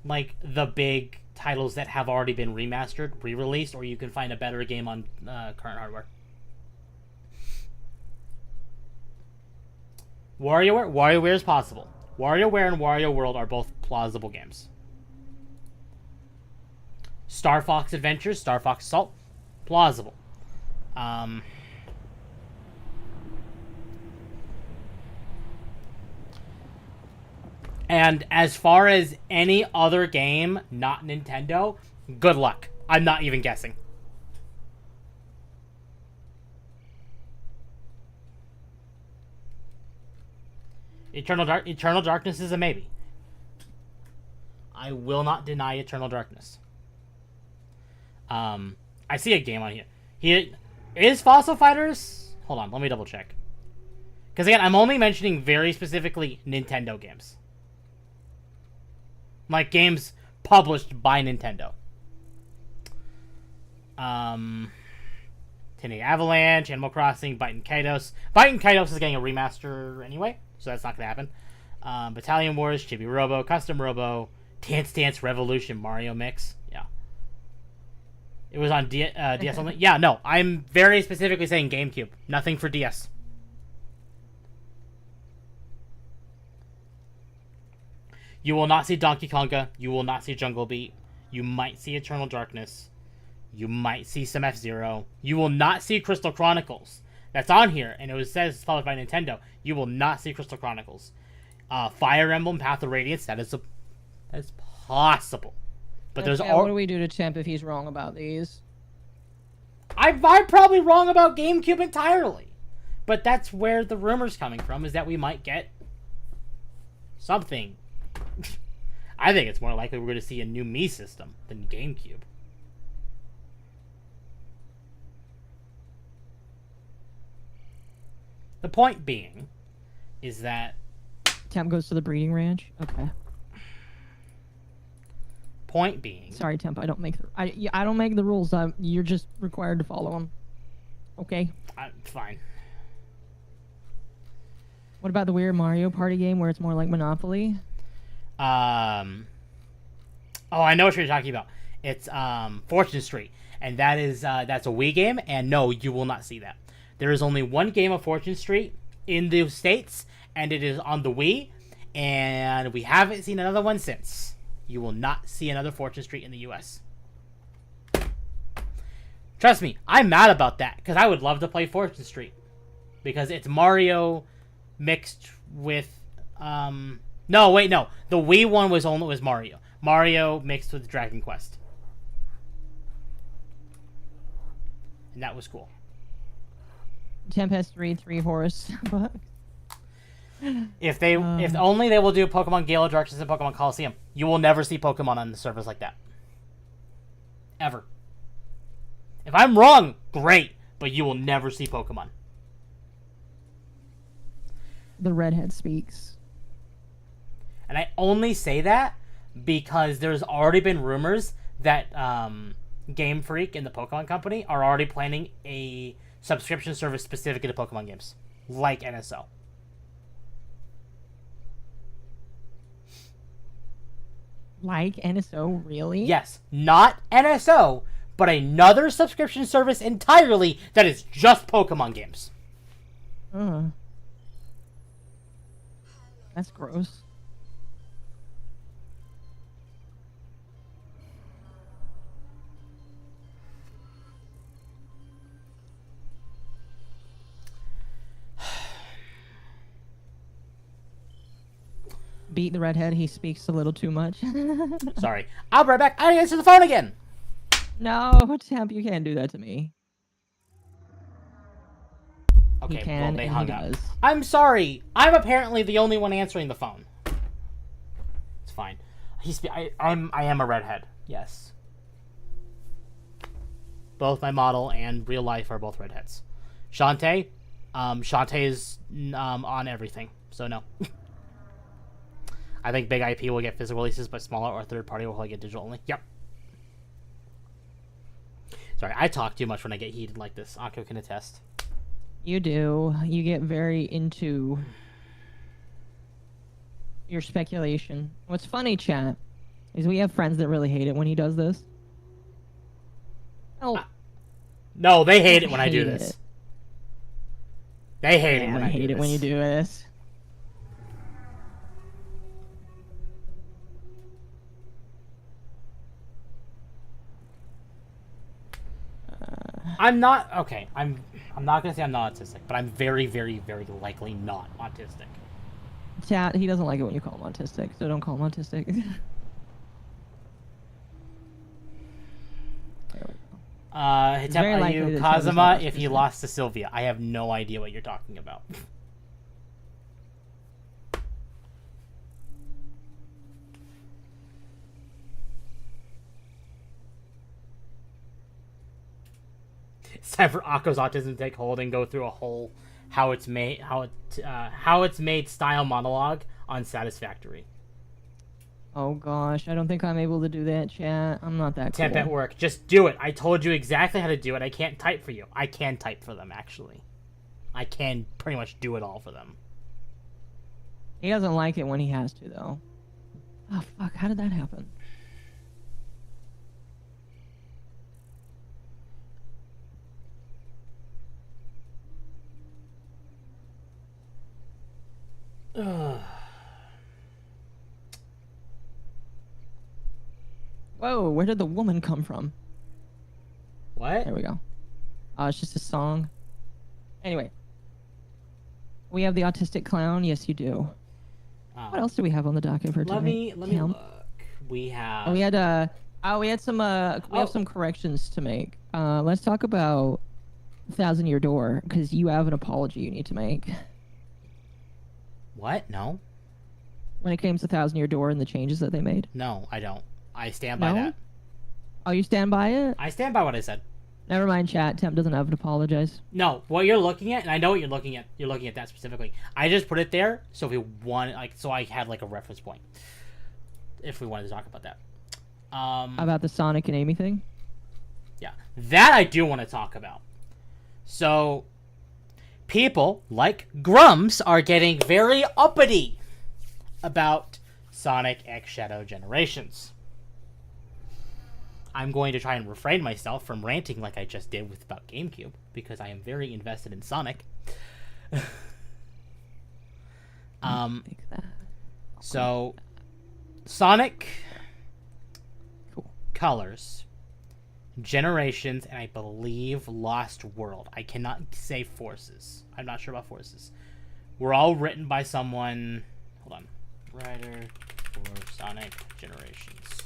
like the big titles that have already been remastered, re-released, or you can find a better game on current hardware. WarioWare is possible. WarioWare and Wario World are both plausible games. Star Fox Adventures, Star Fox Assault, plausible. And as far as any other game, not Nintendo, good luck. I'm not even guessing. Eternal Darkness is a maybe. I will not deny Eternal Darkness. I see a game on here. Is Fossil Fighters? Hold on, let me double check. Because again, I'm only mentioning very specifically Nintendo games. Like games published by Nintendo. Teenage Avalanche, Animal Crossing, Bite and Kaitos. Bite and Kaitos is getting a remaster anyway, so that's not going to happen. Battalion Wars, Chibi Robo, Custom Robo, Dance Dance Revolution, Mario Mix. Yeah. It was on DS only? Yeah, no. I'm very specifically saying GameCube. Nothing for DS. You will not see Donkey Konga. You will not see Jungle Beat. You might see Eternal Darkness. You might see some F-Zero. You will not see Crystal Chronicles. That's on here, and it says it's published by Nintendo. You will not see Crystal Chronicles. Fire Emblem Path of Radiance, that is possible. But there's
what do we do to Temp if he's wrong about these?
I'm probably wrong about GameCube entirely. But that's where the rumor's coming from, is that we might get something. I think it's more likely we're going to see a new Mii system than GameCube. The point being is that
Temp goes to the breeding ranch. Okay.
Point being.
Sorry, Temp. I don't make the rules. You're just required to follow them. Okay.
Fine.
What about the weird Mario Party game where it's more like Monopoly?
Oh, I know what you're talking about. It's Fortune Street, and that's a Wii game. And no, you will not see that. There is only one game of Fortune Street in the States, and it is on the Wii, and we haven't seen another one since. You will not see another Fortune Street in the US. Trust me, I'm mad about that, because I would love to play Fortune Street. Because it's Mario mixed with... No, wait, no. The Wii one was Mario. Mario mixed with Dragon Quest. And that was cool.
Temp has three horse books.
If only they will do Pokemon Gala Directions and Pokemon Coliseum. You will never see Pokemon on the servers like that. Ever. If I'm wrong, great, but you will never see Pokemon.
The redhead speaks.
And I only say that because there's already been rumors that Game Freak and the Pokemon Company are already planning a subscription service specifically to Pokemon games, like NSO.
Like NSO, really?
Yes, not NSO, but another subscription service entirely that is just Pokemon games.
That's gross. Beat the redhead, he speaks a little too much.
Sorry. I'll be right back. I answer the phone again.
No, Temp, you can't do that to me.
Okay,
he can,
well, they
and
hung
he
up.
does.
I'm sorry. I'm apparently the only one answering the phone. It's fine. I am a redhead. Yes. Both my model and real life are both redheads. Shantae is on everything, so no. I think big IP will get physical releases, but smaller or third party will probably get digital only. Yep. Sorry, I talk too much when I get heated like this. Occo can attest.
You do. You get very into your speculation. What's funny, chat, is we have friends that really hate it when he does this. Oh.
No, they hate it when I do this.
It.
They hate it when I
hate
do
it
this.
when you do this.
I'm not okay. I'm not gonna say I'm not autistic, but I'm very, very, very likely not autistic.
Chat, he doesn't like it when you call him autistic, so don't call him autistic.
Hitayu Kazuma if he lost to Sylvia. I have no idea what you're talking about. It's time for Akko's autism to take hold and go through a whole how it's made style monologue on Satisfactory.
Oh gosh, I don't think I'm able to do that, chat. I'm not that
Temp
cool.
at work. Just do it. I told you exactly how to do it. I can't type for you. I can type for them, actually. I can pretty much do it all for them.
He doesn't like it when he has to, though. Oh, fuck. How did that happen? Whoa, where did the woman come from?
What?
There we go. It's just a song. Anyway. We have the autistic clown. Yes, you do. What else do we have on the docket for tonight?
Let me look. We have...
Oh, we have some corrections to make. Let's talk about 1,000 Year Door, because you have an apology you need to make.
What? No.
When it came to 1,000 Year Door and the changes that they made?
No, I don't. I stand by that.
Oh, you stand by it?
I stand by what I said.
Never mind, chat. Temp doesn't have to apologize.
No, what you're looking at, and I know what you're looking at. You're looking at that specifically. I just put it there so if we want, so I had like a reference point. If we wanted to talk about that.
About the Sonic and Amy thing?
Yeah, that I do want to talk about. So, people like Grumps are getting very uppity about Sonic X Shadow Generations. I'm going to try and refrain myself from ranting like I just did with about GameCube, because I am very invested in Sonic. So, Sonic Colors, Generations, and I believe Lost World. I cannot say Forces. I'm not sure about Forces. Were all written by someone... Hold on. Writer for Sonic Generations.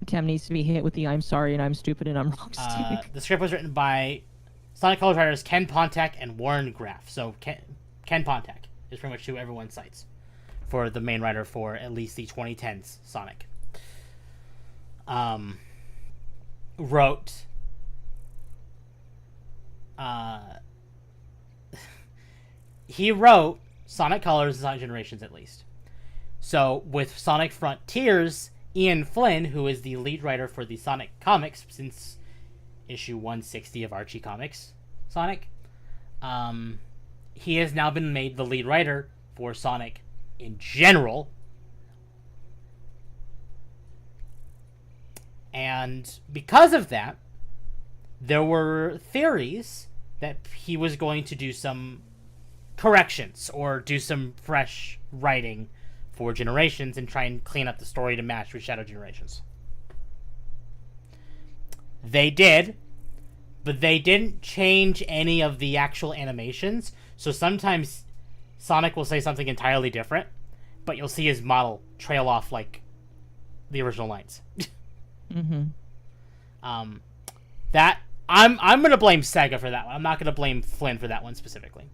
Tem needs to be hit with the "I'm sorry and I'm stupid and I'm wrong" stick.
The script was written by Sonic Colors writers Ken Pontek and Warren Graff. So Ken Pontek is pretty much who everyone cites for the main writer for at least the 2010s Sonic. Wrote he wrote Sonic Colors and Sonic Generations at least. So with Sonic Frontiers, Ian Flynn, who is the lead writer for the Sonic comics since issue 160 of Archie Comics Sonic, he has now been made the lead writer for Sonic in general. And because of that, there were theories that he was going to do some corrections or do some fresh writing for Generations and try and clean up the story to match with Shadow Generations. They did, but they didn't change any of the actual animations. So sometimes Sonic will say something entirely different, but you'll see his model trail off like the original lines. That I'm gonna blame SEGA for that one. I'm not gonna blame Flynn for that one specifically.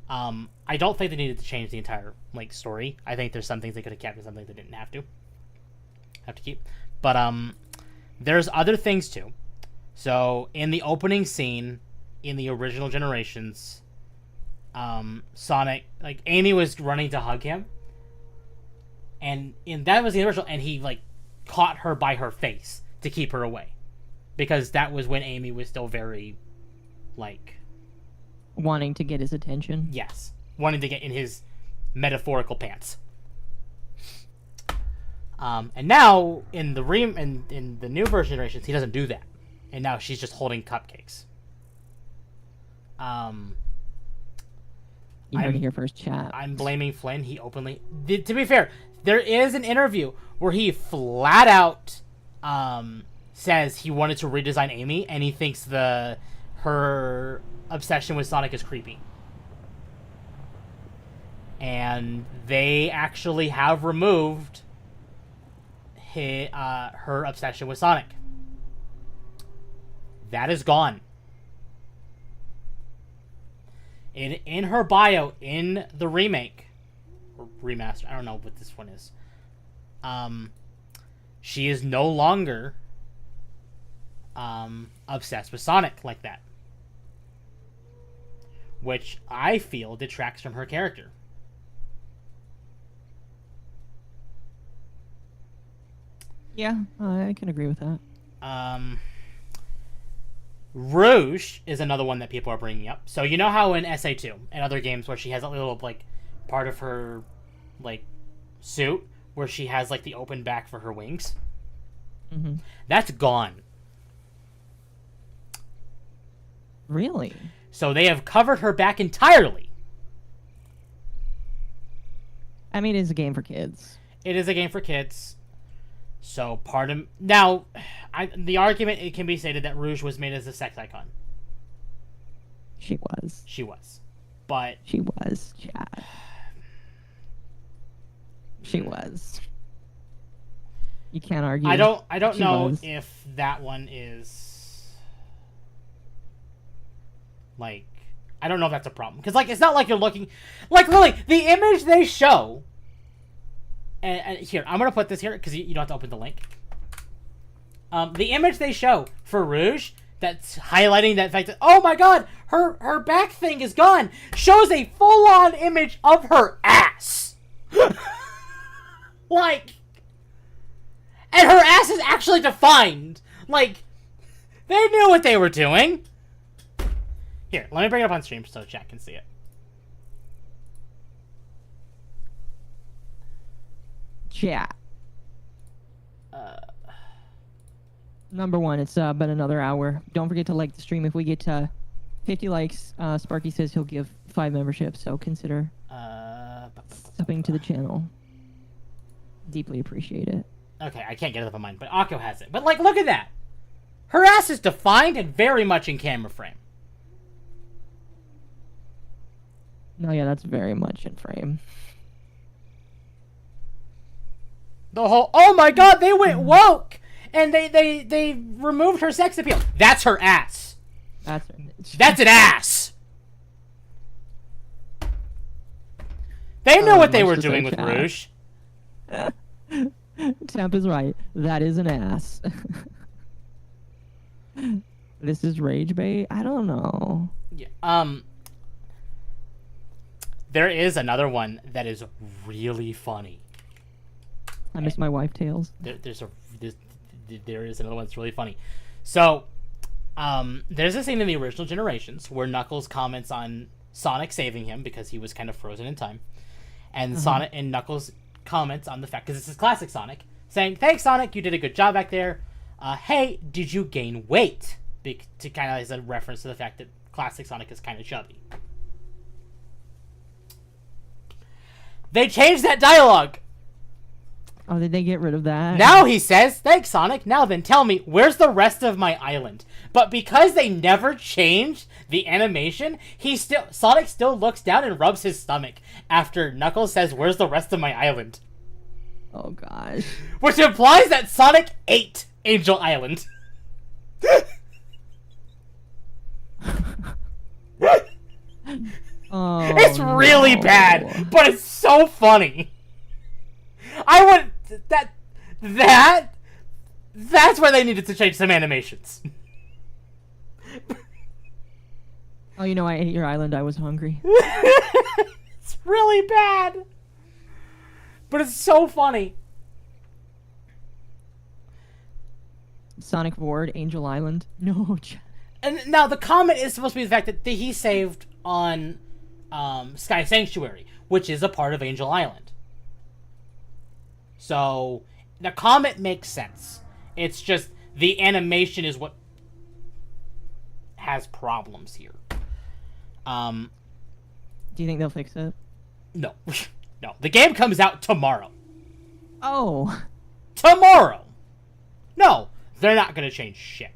I don't think they needed to change the entire like story. I think there's some things they could have kept and some things they didn't have to keep. But there's other things too. So in the opening scene in the original Generations, Sonic, like Amy was running to hug him, and that was the original, and he like caught her by her face to keep her away, because that was when Amy was still very like
wanting to get his attention.
Yes, wanting to get in his metaphorical pants. And now in the in the new version of Generations, he doesn't do that, and now she's just holding cupcakes.
You heard it here first, chat.
I'm blaming Flynn. He openly, to be fair, there is an interview where he flat out says he wanted to redesign Amy, and he thinks her obsession with Sonic is creepy. And they actually have removed her obsession with Sonic. That is gone. In her bio, in the remake, or remaster, I don't know what this one is, she is no longer obsessed with Sonic like that. Which I feel detracts from her character.
Yeah, I can agree with that.
Rouge is another one that people are bringing up. So you know how in SA2 and other games where she has a little like part of her like suit where she has like the open back for her wings?
Mm-hmm.
That's gone.
Really?
So they have covered her back entirely.
I mean, it's a game for kids.
It is a game for kids. So now, the argument, it can be stated that Rouge was made as a sex icon.
She was.
She was. But
she was, Chad. She was. You can't argue.
I don't know if that one is like, I don't know if that's a problem, because like it's not like you're looking like Lily, the image they show. And here, I'm going to put this here because you don't have to open the link. The image they show for Rouge that's highlighting that fact that, oh my god, her back thing is gone, shows a full-on image of her ass. Like, and her ass is actually defined. Like, they knew what they were doing. Here, let me bring it up on stream so chat can see it.
Chat. Number one, it's been another hour. Don't forget to like the stream. If we get 50 likes, Sparky says he'll give 5 memberships, so consider subbing to the channel. Deeply appreciate it.
Okay, I can't get it up on mine, but Occo has it. But like, look at that. Her ass is defined and very much in camera frame.
No, yeah, that's very much in frame.
The whole, oh my god, they went woke, and they removed her sex appeal. That's her ass. That's an ass. They knew what they were doing with Rouge.
Temp is right. That is an ass. This is rage bait? I don't know.
Yeah. There is another one that is really funny.
I miss my wife tales.
There is another one that's really funny. So, there's a scene in the original Generations where Knuckles comments on Sonic saving him because he was kind of frozen in time. And Sonic and Knuckles comments on the fact, because this is classic Sonic, saying, "Thanks, Sonic, you did a good job back there. Hey, did you gain weight?" To kind of as a reference to the fact that classic Sonic is kind of chubby. They changed that dialogue.
Oh, did they get rid of that?
Now he says, "Thanks, Sonic. Now then, tell me, where's the rest of my island?" But because they never changed the animation, Sonic still looks down and rubs his stomach after Knuckles says, "Where's the rest of my island?"
Oh, gosh.
Which implies that Sonic ate Angel Island.
Oh,
it's really bad, but it's so funny. I would... That's where they needed to change some animations.
Oh, you know, I ate your island. I was hungry.
It's really bad. But it's so funny.
Sonic Ward, Angel Island. No.
And now the comment is supposed to be the fact that he saved on Sky Sanctuary, which is a part of Angel Island. So the comment makes sense. It's just the animation is what has problems here.
Do you think they'll fix it?
No. No. The game comes out tomorrow.
Oh.
Tomorrow! No, they're not going to change shit.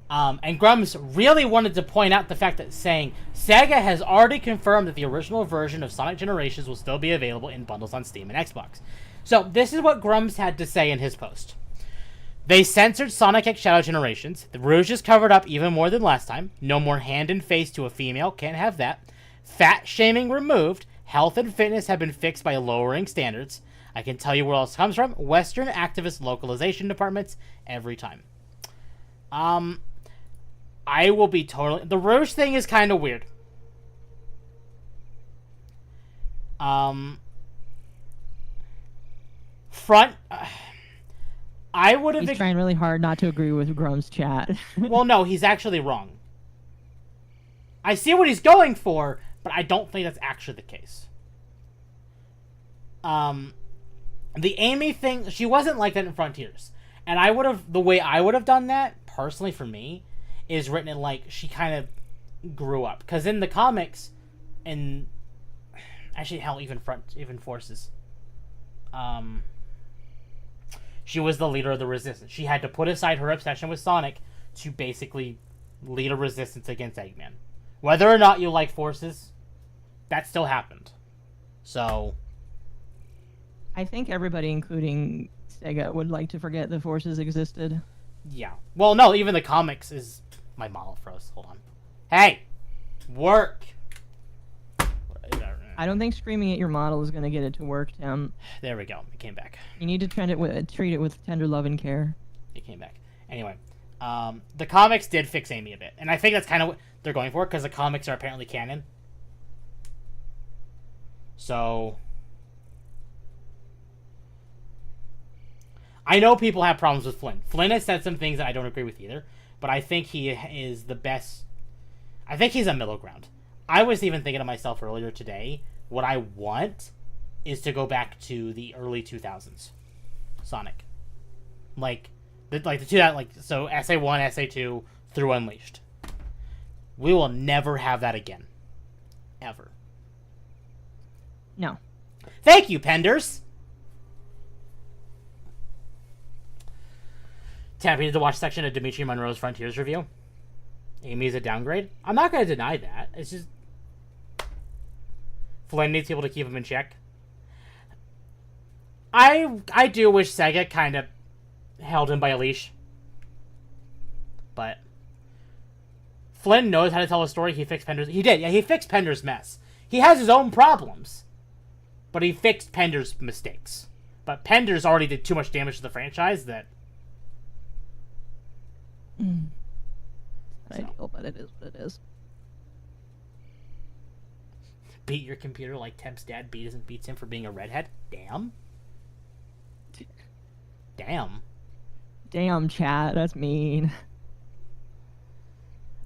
And Grumps really wanted to point out the fact that saying, SEGA has already confirmed that the original version of Sonic Generations will still be available in bundles on Steam and Xbox. So, this is what Grumps had to say in his post. They censored Sonic X Shadow Generations. The Rouge is covered up even more than last time. No more hand and face to a female. Can't have that. Fat shaming removed. Health and fitness have been fixed by lowering standards. I can tell you where else it comes from. Western activist localization departments every time. I will be totally... The Rouge thing is kind of weird. I would have...
He's trying really hard not to agree with Grum's chat.
Well, no, he's actually wrong. I see what he's going for, but I don't think that's actually the case. The Amy thing, she wasn't like that in Frontiers. And I would have... The way I would have done that, personally for me, is written in like she kind of grew up. Because in the comics, and... Actually, hell, even Forces. She was the leader of the Resistance. She had to put aside her obsession with Sonic to basically lead a resistance against Eggman. Whether or not you like Forces, that still happened. So...
I think everybody, including SEGA, would like to forget the Forces existed.
Yeah. Well, no, even the comics is... My model froze. Hold on. Hey! Work!
I don't think screaming at your model is going to get it to work, Tim.
There we go. It came back.
You need to treat it with tender love and care.
It came back. Anyway. The comics did fix Amy a bit. And I think that's kind of what they're going for, because the comics are apparently canon. So... I know people have problems with Flynn. Flynn has said some things that I don't agree with either, but I think he is the best. I think he's a middle ground. I was even thinking to myself earlier today, what I want is to go back to the early 2000s Sonic. Like the two that so SA1, SA2 through Unleashed. We will never have that again. Ever.
No.
Thank you, Penders. Tapping into the watch section of Dimitri Monroe's Frontiers review. Amy's a downgrade. I'm not going to deny that. It's just... Flynn needs people to keep him in check. I do wish SEGA kind of held him by a leash. But... Flynn knows how to tell a story, he fixed Pender's... He did, yeah, he fixed Pender's mess. He has his own problems, but he fixed Pender's mistakes. But Pender's already did too much damage to the franchise that...
Ideal, but it is what it is.
Beat your computer like Temp's dad beats him for being a redhead? Damn. Damn.
Damn, chat. That's mean.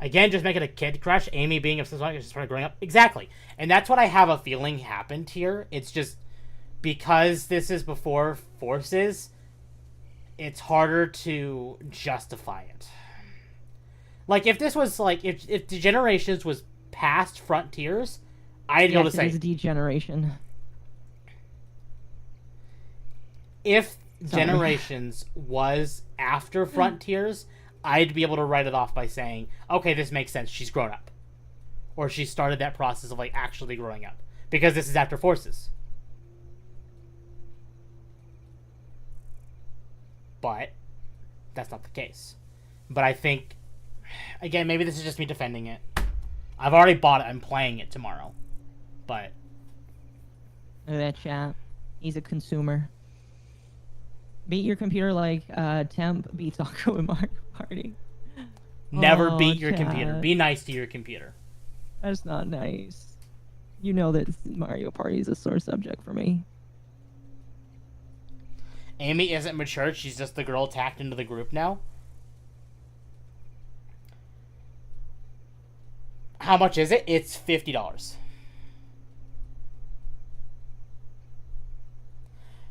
Again, just make it a kid crush. Amy being obsessed with just sort of growing up. Exactly. And that's what I have a feeling happened here. It's just because this is before Forces, it's harder to justify it. Like, if this was, like, if Generations was past Frontiers, I'd be able to say...
It is degeneration.
If Generations was after Frontiers, I'd be able to write it off by saying, okay, this makes sense. She's grown up. Or she started that process of, like, actually growing up. Because this is after Forces. But that's not the case. But I think, again, maybe this is just me defending it. I've already bought it. I'm playing it tomorrow. But
Look at that chat. He's a consumer. Beat your computer like Temp beats Occo in Mario Party.
Never beat your computer. Be nice to your computer.
That's not nice. You know that Mario Party is a sore subject for me.
Amy isn't mature. She's just the girl tacked into the group now. How much is it? It's $50.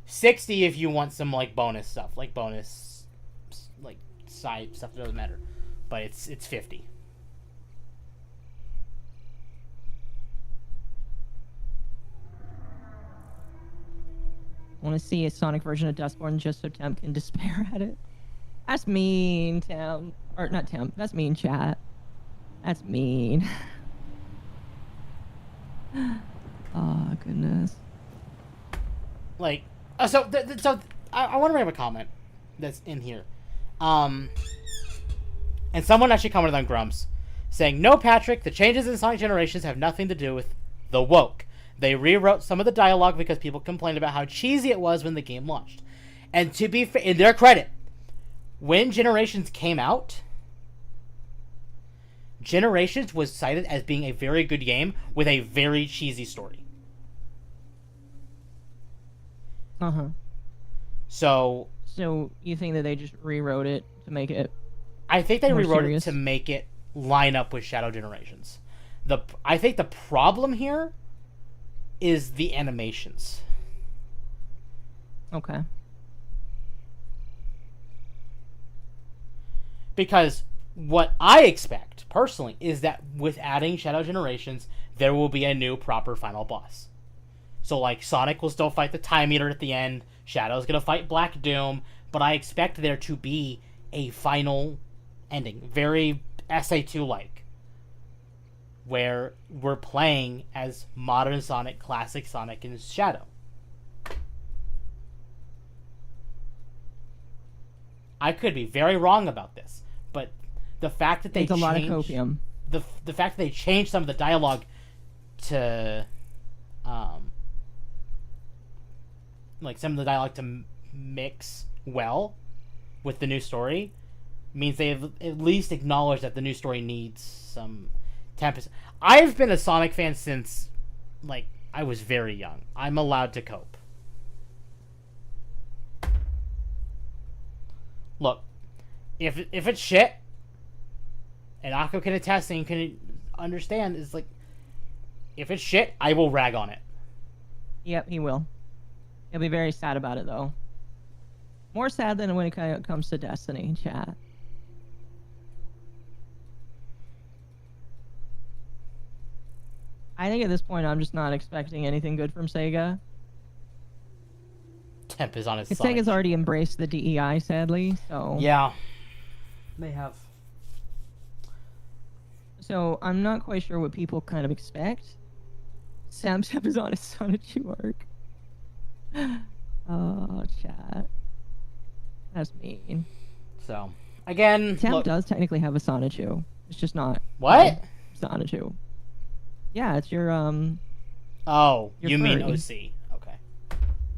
$60 if you want some like bonus stuff, like bonus, like side stuff that doesn't matter, but it's $50.
I want to see a Sonic version of Dustborn just so Temp can despair at it. That's mean, Temp. Or not Temp. That's mean, chat. That's mean. Oh, goodness.
Like, so I want to bring up a comment that's in here. And someone actually commented on Grumps, saying, "No, Patrick, the changes in Sonic Generations have nothing to do with the woke. They rewrote some of the dialogue because people complained about how cheesy it was when the game launched." And to be fair, in their credit, when Generations came out, Generations was cited as being a very good game with a very cheesy story.
Uh-huh.
So
you think that they just rewrote it to make it
I think they
more
rewrote
serious?
it to make it line up with Shadow Generations. I think the problem here is the animations.
Okay.
Because what I expect, personally, is that with adding Shadow Generations, there will be a new proper final boss. So, like, Sonic will still fight the Time Eater at the end, Shadow's gonna fight Black Doom, but I expect there to be a final ending. Very SA2-like. Where we're playing as modern Sonic, classic Sonic, and Shadow. I could be very wrong about this, but the fact that they
It's a lot of copium.
The fact that they changed some of the dialogue to like some of the dialogue to mix well with the new story means they've at least acknowledged that the new story needs some tempest. I've been a Sonic fan since like I was very young. I'm allowed to cope. Look, if it's shit, and Occo can attest and can understand, is like, if it's shit, I will rag on it.
Yep, he will. He'll be very sad about it, though. More sad than when it comes to Destiny, chat. I think at this point, I'm just not expecting anything good from Sega.
Temp is on his side.
Sega's already embraced the DEI, sadly, so...
Yeah. They have.
So, I'm not quite sure what people kind of expect. Samsep is on his Sonichu arc. Oh, chat. That's mean.
So, again,
Temp
look,
does technically have a Sonichu. It's just not.
What?
It's not a 2. Yeah, it's your
Oh,
Your
you mean
furry.
OC. Okay.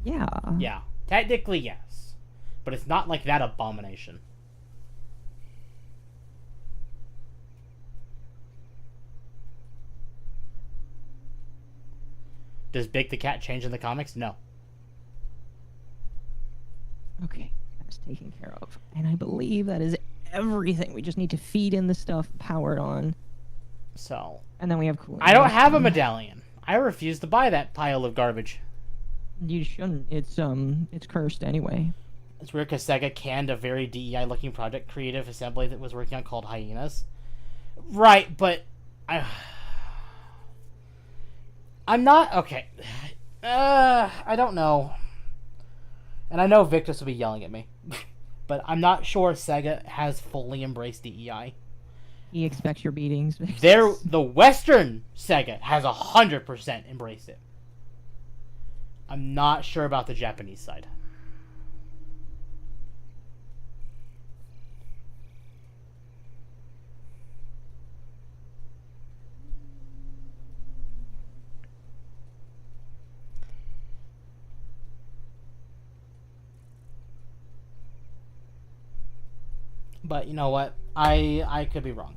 Yeah.
Yeah. Technically, yes. But it's not like that abomination. Does Big the Cat change in the comics? No.
Okay, that's taken care of. And I believe that is everything. We just need to feed in the stuff, power it on,
So,
and then we have cooling.
I don't have a medallion. I refuse to buy that pile of garbage.
You shouldn't. It's cursed anyway.
It's weird because SEGA canned a very DEI-looking project Creative Assembly that was working on called Hyenas. Right, but I'm not okay. I don't know, and I know Victus will be yelling at me, but I'm not sure SEGA has fully embraced DEI.
He expects your beatings.
The Western SEGA has 100% embraced it. I'm not sure about the Japanese side. But you know what? I could be wrong.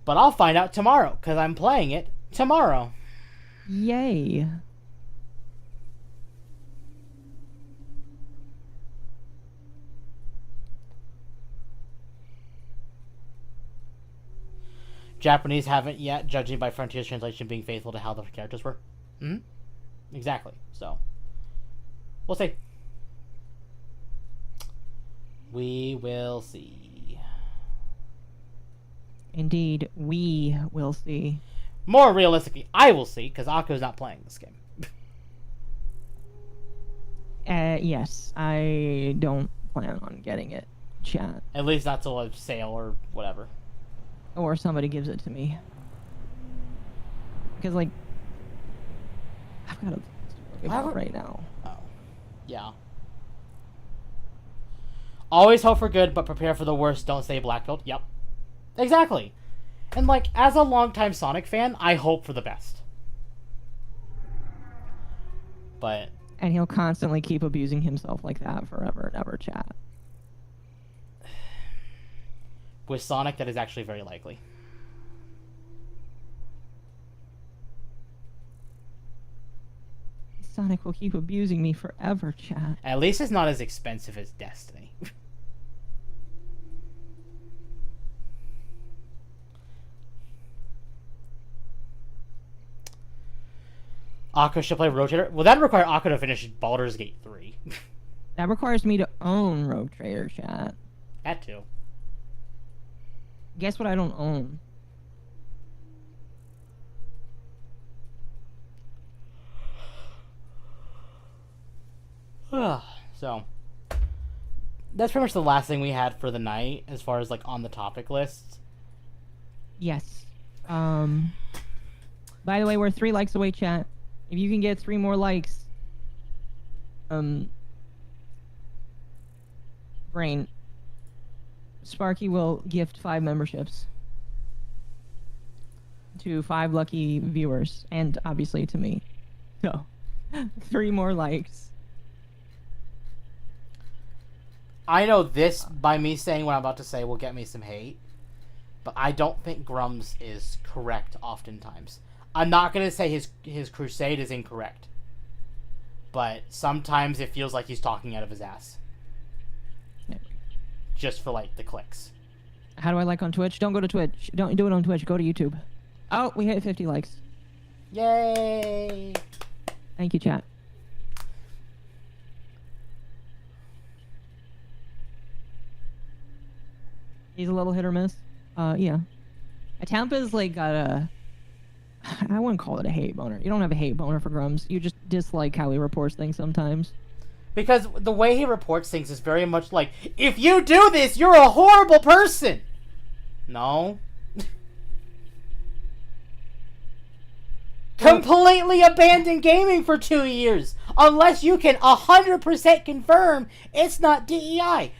But I'll find out tomorrow, because I'm playing it tomorrow.
Yay.
Japanese haven't yet, judging by Frontier's translation being faithful to how the characters were. Exactly. So, we'll see. We will see.
Indeed, we will see.
More realistically, I will see, because Akko's not playing this game.
Yes, I don't plan on getting it, chat.
At least not till a sale or whatever.
Or somebody gives it to me. Because, like, I've got to worry about right now.
Oh. Yeah. Always hope for good, but prepare for the worst. Don't stay black-pilled. Yep. Exactly. And, like, as a longtime Sonic fan, I hope for the best. But...
And he'll constantly keep abusing himself like that forever and ever, chat.
With Sonic, that is actually very likely.
Sonic will keep abusing me forever, chat.
At least it's not as expensive as Destiny. Akko should play Rotator. Will that require Akko to finish Baldur's Gate 3?
That requires me to own Rogue Trader, chat.
That too.
Guess what I don't own?
So, that's pretty much the last thing we had for the night, as far as, like, on the topic list.
Yes. By the way, we're 3 likes away, chat. If you can get 3 more likes, Brain, Sparky will gift 5 memberships to 5 lucky viewers, and obviously to me. So, 3 more likes.
I know this, by me saying what I'm about to say, will get me some hate, but I don't think Grums is correct oftentimes. I'm not going to say his crusade is incorrect, but sometimes it feels like he's talking out of his ass. Just for, like, the clicks.
How do I like on Twitch? Don't go to Twitch. Don't do it on Twitch. Go to YouTube. Oh, we hit 50 likes.
Yay!
Thank you, chat. He's a little hit or miss. Yeah. Tampa's, like, got a... I wouldn't call it a hate boner. You don't have a hate boner for Grums. You just dislike how he reports things sometimes.
Because the way he reports things is very much like, if you do this, you're a horrible person! No. Completely abandon gaming for 2 years, unless you can 100% confirm it's not DEI.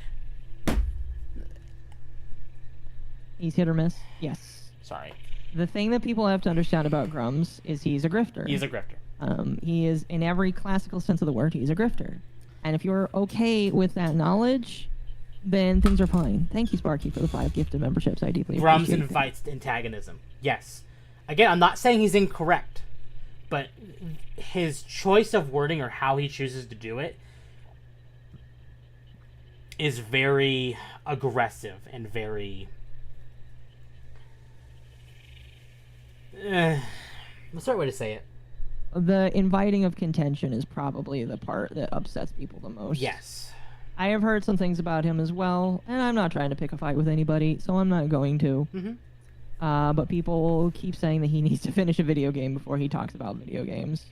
He's hit or miss. Yes.
Sorry.
The thing that people have to understand about Grums is he's a grifter.
He's a grifter.
He is, in every classical sense of the word, he's a grifter. And if you're okay with that knowledge, then things are fine. Thank you, Sparky, for the 5 gifted memberships. I deeply
Grums
appreciate
invites antagonism. Yes. Again, I'm not saying he's incorrect, but his choice of wording or how he chooses to do it is very aggressive and very... what's the right way to say it?
The inviting of contention is probably the part that upsets people the most.
Yes.
I have heard some things about him as well, and I'm not trying to pick a fight with anybody, so I'm not going to. But people keep saying that he needs to finish a video game before he talks about video games.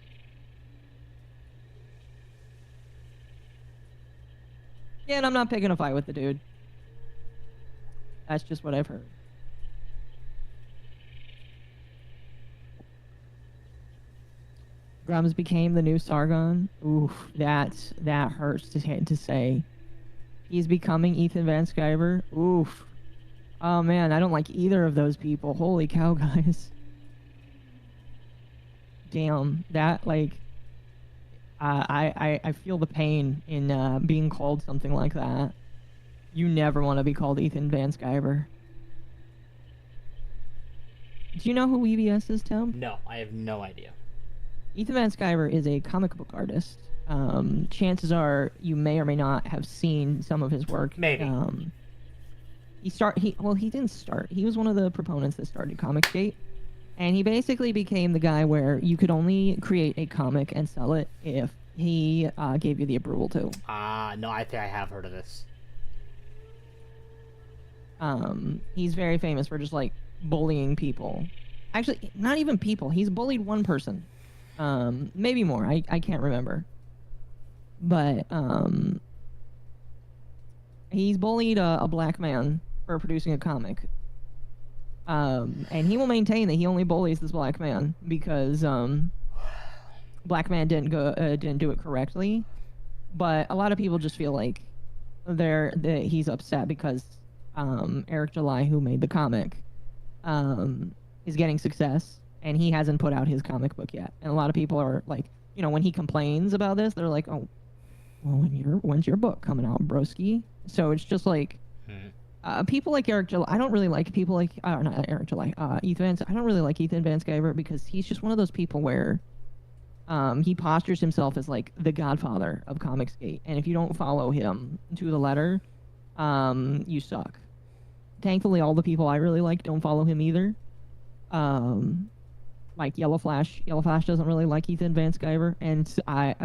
Yeah, and I'm not picking a fight with the dude. That's just what I've heard. Grums became the new Sargon. Oof, that hurts to say. He's becoming Ethan Van Sciver. Oof. Oh man, I don't like either of those people. Holy cow, guys. Damn, that like, I feel the pain in being called something like that. You never want to be called Ethan Van Sciver. Do you know who EVS is, Tim?
No, I have no idea.
Ethan Van Sciver is a comic book artist. Chances are you may or may not have seen some of his work.
Maybe.
He didn't start. He was one of the proponents that started Comicsgate. And he basically became the guy where you could only create a comic and sell it if he gave you the approval to.
No, I think I have heard of this.
He's very famous for just, like, bullying people. Actually, not even people. He's bullied one person. Maybe more. I can't remember. But, he's bullied a black man for producing a comic. And he will maintain that he only bullies this black man because, black man didn't do it correctly. But a lot of people just feel like he's upset because, Eric July, who made the comic, is getting success. And he hasn't put out his comic book yet. And a lot of people are like, you know, when he complains about this, they're like, oh, well, when's your book coming out, broski? So it's just like, people like Eric July. I don't really like people like, not Eric July, Ethan Van. I don't really like Ethan Van Sciver because he's just one of those people where, he postures himself as like the godfather of Comicsgate. And if you don't follow him to the letter, you suck. Thankfully, all the people I really like don't follow him either. Like Yellow Flash. Yellow Flash doesn't really like Ethan Van Sciver, and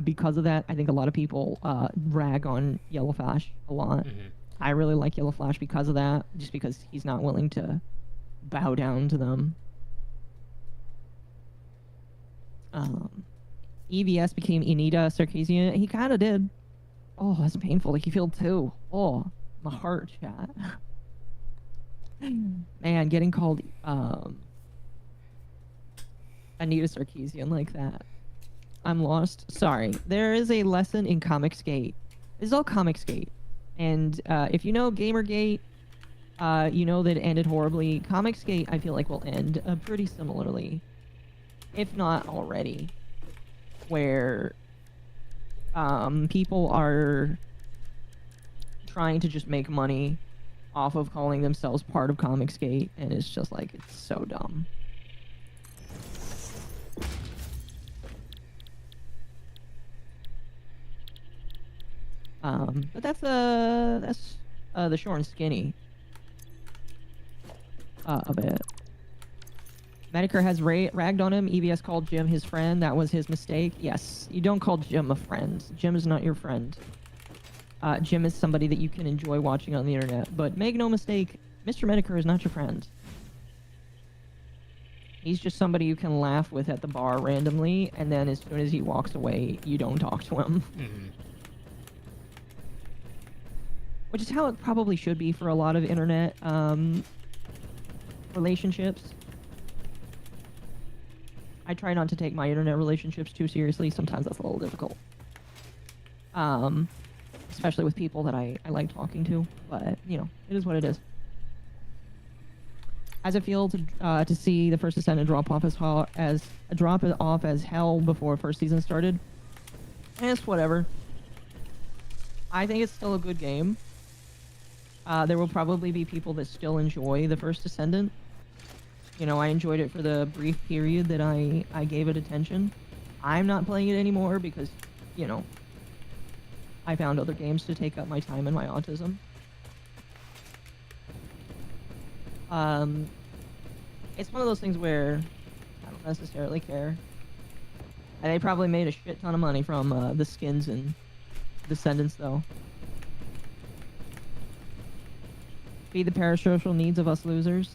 because of that, I think a lot of people rag on Yellow Flash a lot. I really like Yellow Flash because of that, just because he's not willing to bow down to them. EVS became Enita Sarkeesian. He kind of did. Oh, that's painful. Like, you feel too. Oh, my heart, chat. Man, getting called Anita Sarkeesian like that. I'm lost. Sorry. There is a lesson in Comicsgate. This is all Comicsgate. And if you know Gamergate, you know that it ended horribly. Comicsgate, I feel like, will end pretty similarly, if not already, where people are trying to just make money off of calling themselves part of Comicsgate, and it's just like, it's so dumb. But that's the short and skinny of it. Medicare has ragged on him. EVS called Jim his friend. That was his mistake. Yes, you don't call Jim a friend. Jim is not your friend. Jim is somebody that you can enjoy watching on the internet. But make no mistake, Mr. Medicare is not your friend. He's just somebody you can laugh with at the bar randomly, and then as soon as he walks away, you don't talk to him. Which is how it probably should be for a lot of internet relationships. I try not to take my internet relationships too seriously. Sometimes that's a little difficult. Especially with people that I like talking to. But, you know, it is what it is. As it feels to see the first Descendant drop off as hell before first season started, it's whatever. I think it's still a good game. There will probably be people that still enjoy the first Descendant. You know, I enjoyed it for the brief period that I gave it attention. I'm not playing it anymore because, you know, I found other games to take up my time and my autism. It's one of those things where I don't necessarily care. And they probably made a shit ton of money from the skins and Descendants, though. Feed the parasocial needs of us losers.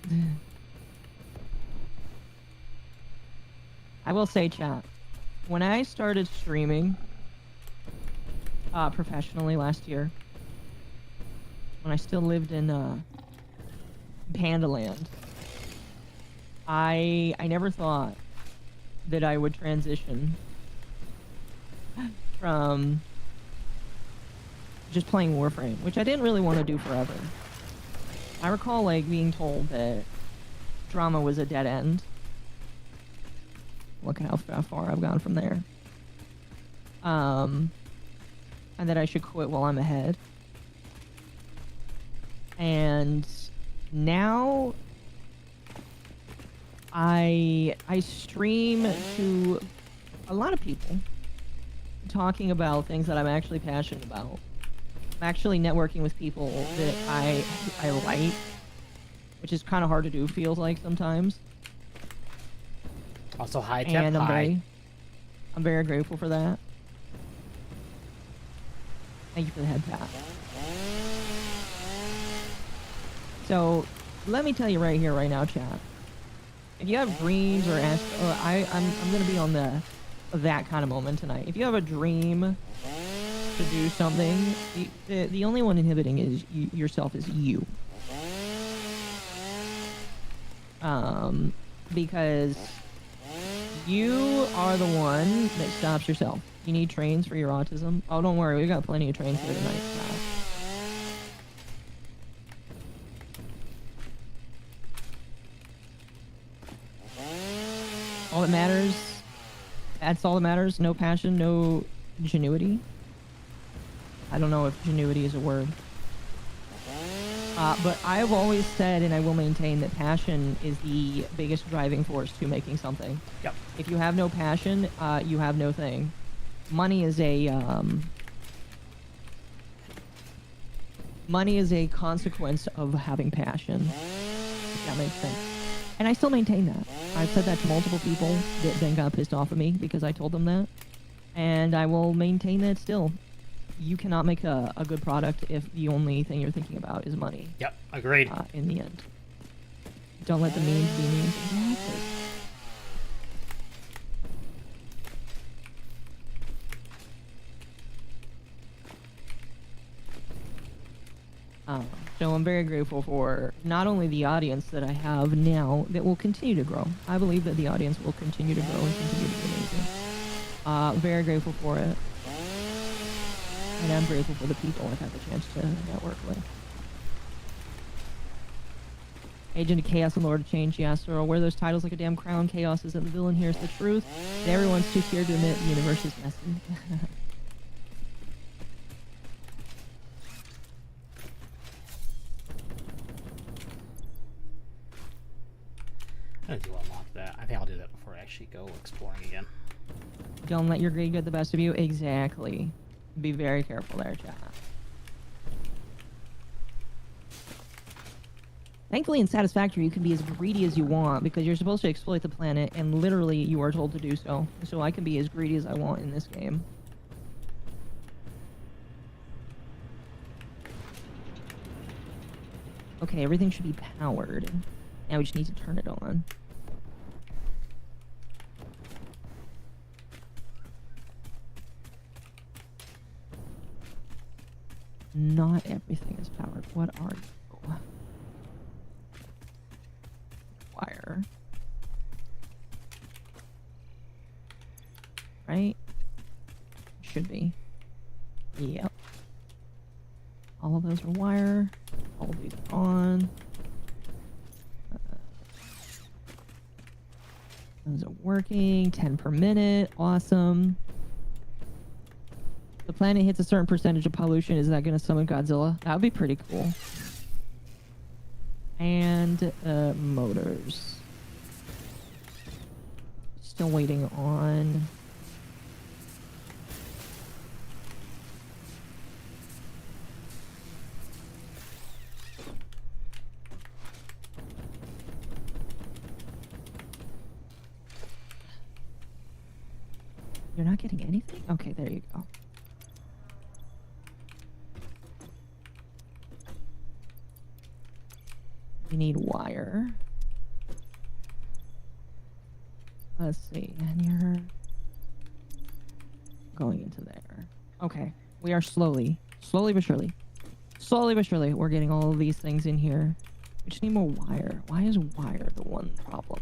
I will say, chat, when I started streaming professionally last year, when I still lived in Pandaland, I never thought that I would transition from just playing Warframe, which I didn't really want to do forever. I recall like being told that drama was a dead end. Look at how far I've gone from there. And that I should quit while I'm ahead. And now I stream to a lot of people talking about things that I'm actually passionate about. I'm actually networking with people that I like, which is kind of hard to do, feels like sometimes.
Also, hi, Temp.
And
Hi.
I'm very grateful for that. Thank you for the head tap. So, let me tell you right here, right now, chat. If you have dreams or I'm gonna be on that kind of moment tonight. If you have a dream to do something, the only one inhibiting is yourself is you. Because you are the one that stops yourself. You need trains for your autism. Oh, don't worry, we got plenty of trains here tonight. All that matters, that's all that matters. No passion, no genuity. I don't know if genuity is a word. But I've always said, and I will maintain, that passion is the biggest driving force to making something.
Yep.
If you have no passion, you have no thing. Money is a consequence of having passion. If that makes sense. And I still maintain that. I've said that to multiple people that then got pissed off at me because I told them that. And I will maintain that still. You cannot make a good product if the only thing you're thinking about is money.
Yep, agreed.
In the end. Don't let the means be means. Exactly. So I'm very grateful for not only the audience that I have now that will continue to grow. I believe that the audience will continue to grow and continue to be amazing. Very grateful for it. And I'm grateful for the people I've had the chance to network with. Agent of Chaos and Lord of Change, yes, or wear those titles like a damn crown. Chaos isn't the villain, here's the truth. And everyone's too scared to admit the universe is messy.
I do unlock that. I think I'll do that before I actually go exploring again.
Don't let your greed get the best of you. Exactly. Be very careful there, chat. Thankfully, in Satisfactory, you can be as greedy as you want because you're supposed to exploit the planet, and literally you are told to do so. So I can be as greedy as I want in this game. Okay, everything should be powered. Now we just need to turn it on. Not everything is powered. What are you? Wire. Right? Should be. Yep. All of those are wire. All of these are on. Those are working. 10 per minute. Awesome. The planet hits a certain percentage of pollution. Is that going to summon Godzilla? That would be pretty cool. And motors. Still waiting on... You're not getting anything? Okay, there you go. We need wire. Let's see. And you're going into there. Okay. We are slowly but surely, we're getting all of these things in here. We just need more wire. Why is wire the one problem?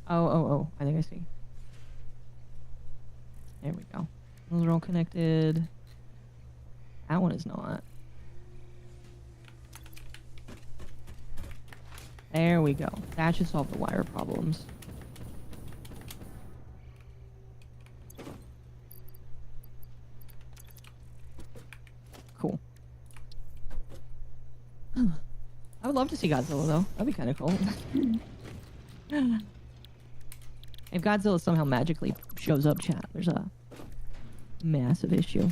Oh, I think I see. There we go. Those are all connected. That one is not. There we go. That should solve the wire problems. Cool. I would love to see Godzilla, though. That'd be kind of cool. If Godzilla somehow magically shows up, chat, there's a massive issue.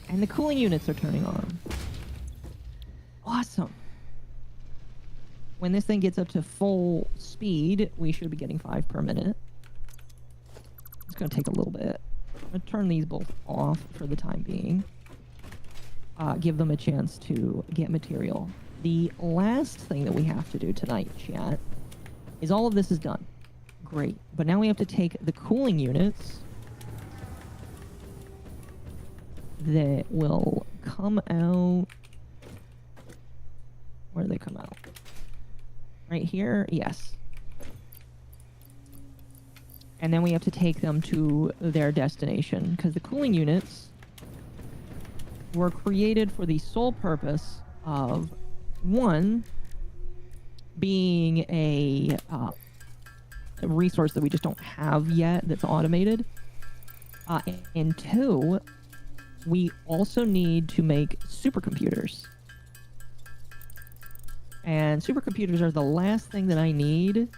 And the cooling units are turning on. Awesome. When this thing gets up to full speed, we should be getting 5 per minute. It's going to take a little bit. I'm going to turn these both off for the time being. Give them a chance to get material. The last thing that we have to do tonight, chat, is all of this is done. Great. But now we have to take the cooling units that will come out... Where do they come out? Right here? Yes. And then we have to take them to their destination, because the cooling units were created for the sole purpose of, one, being a resource that we just don't have yet that's automated. And two, we also need to make supercomputers. And supercomputers are the last thing that I need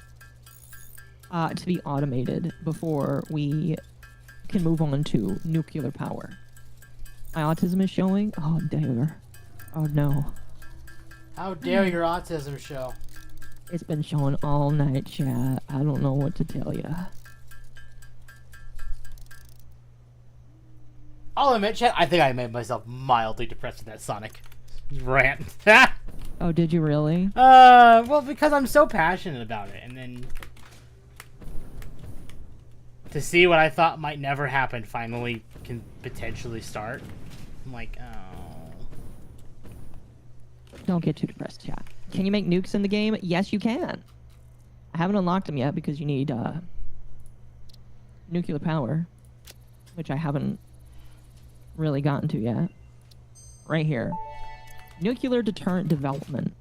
to be automated before we can move on to nuclear power. My autism is showing? Oh, dare. Oh, no.
How dare your autism show?
It's been showing all night, chat. I don't know what to tell you.
I'll admit, chat, I think I made myself mildly depressed with that Sonic rant.
Oh, did you really?
Well, because I'm so passionate about it, and then to see what I thought might never happen finally can potentially start. I'm like, oh.
Don't get too depressed, chat. Can you make nukes in the game? Yes, you can. I haven't unlocked them yet because you need nuclear power, which I haven't really gotten to yet. Right here. Nuclear deterrent development.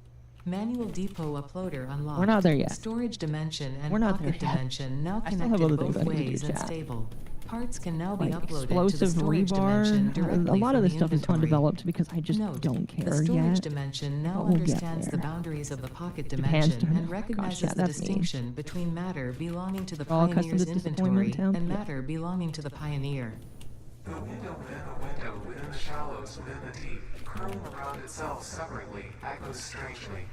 Manual depot uploader unlocked.
We're not there yet.
Storage dimension and
We're not
pocket
there yet.
dimension now
I still have other
connected
things
both
I need to
ways
do,
and
chat.
stable. Parts can now be
Like
uploaded to the
explosive
storage dimension
rebar.
directly
A lot of
from
this
the
stuff is
inventory.
undeveloped because I just
Note,
don't
the
care
storage
yet.
dimension now
But we'll get
understands the
there.
boundaries of the pocket
Japan's
dimension
turn.
and
Gosh,
recognizes
yeah,
the
that's me.
distinction between matter belonging to the
We're all accustomed
pioneer's
to
inventory
disappointment,
and
Temp?
matter belonging to the pioneer.
The window within a window within the shallows within the deep, curling around itself separately, echoes strangely.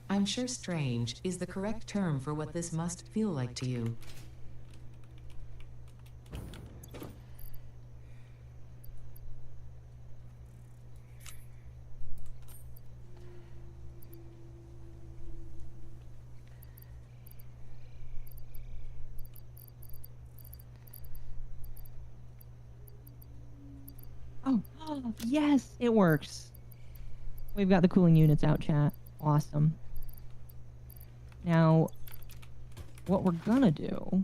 I'm sure strange is the correct term for what this must feel like to you.
Oh, yes, it works. We've got the cooling units out, chat. Awesome. Now, what we're gonna do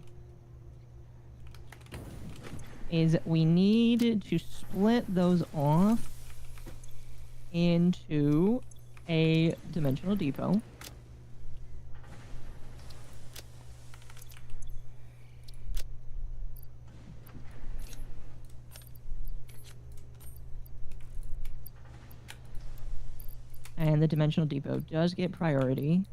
is we need to split those off into a dimensional depot. And the dimensional depot does get priority.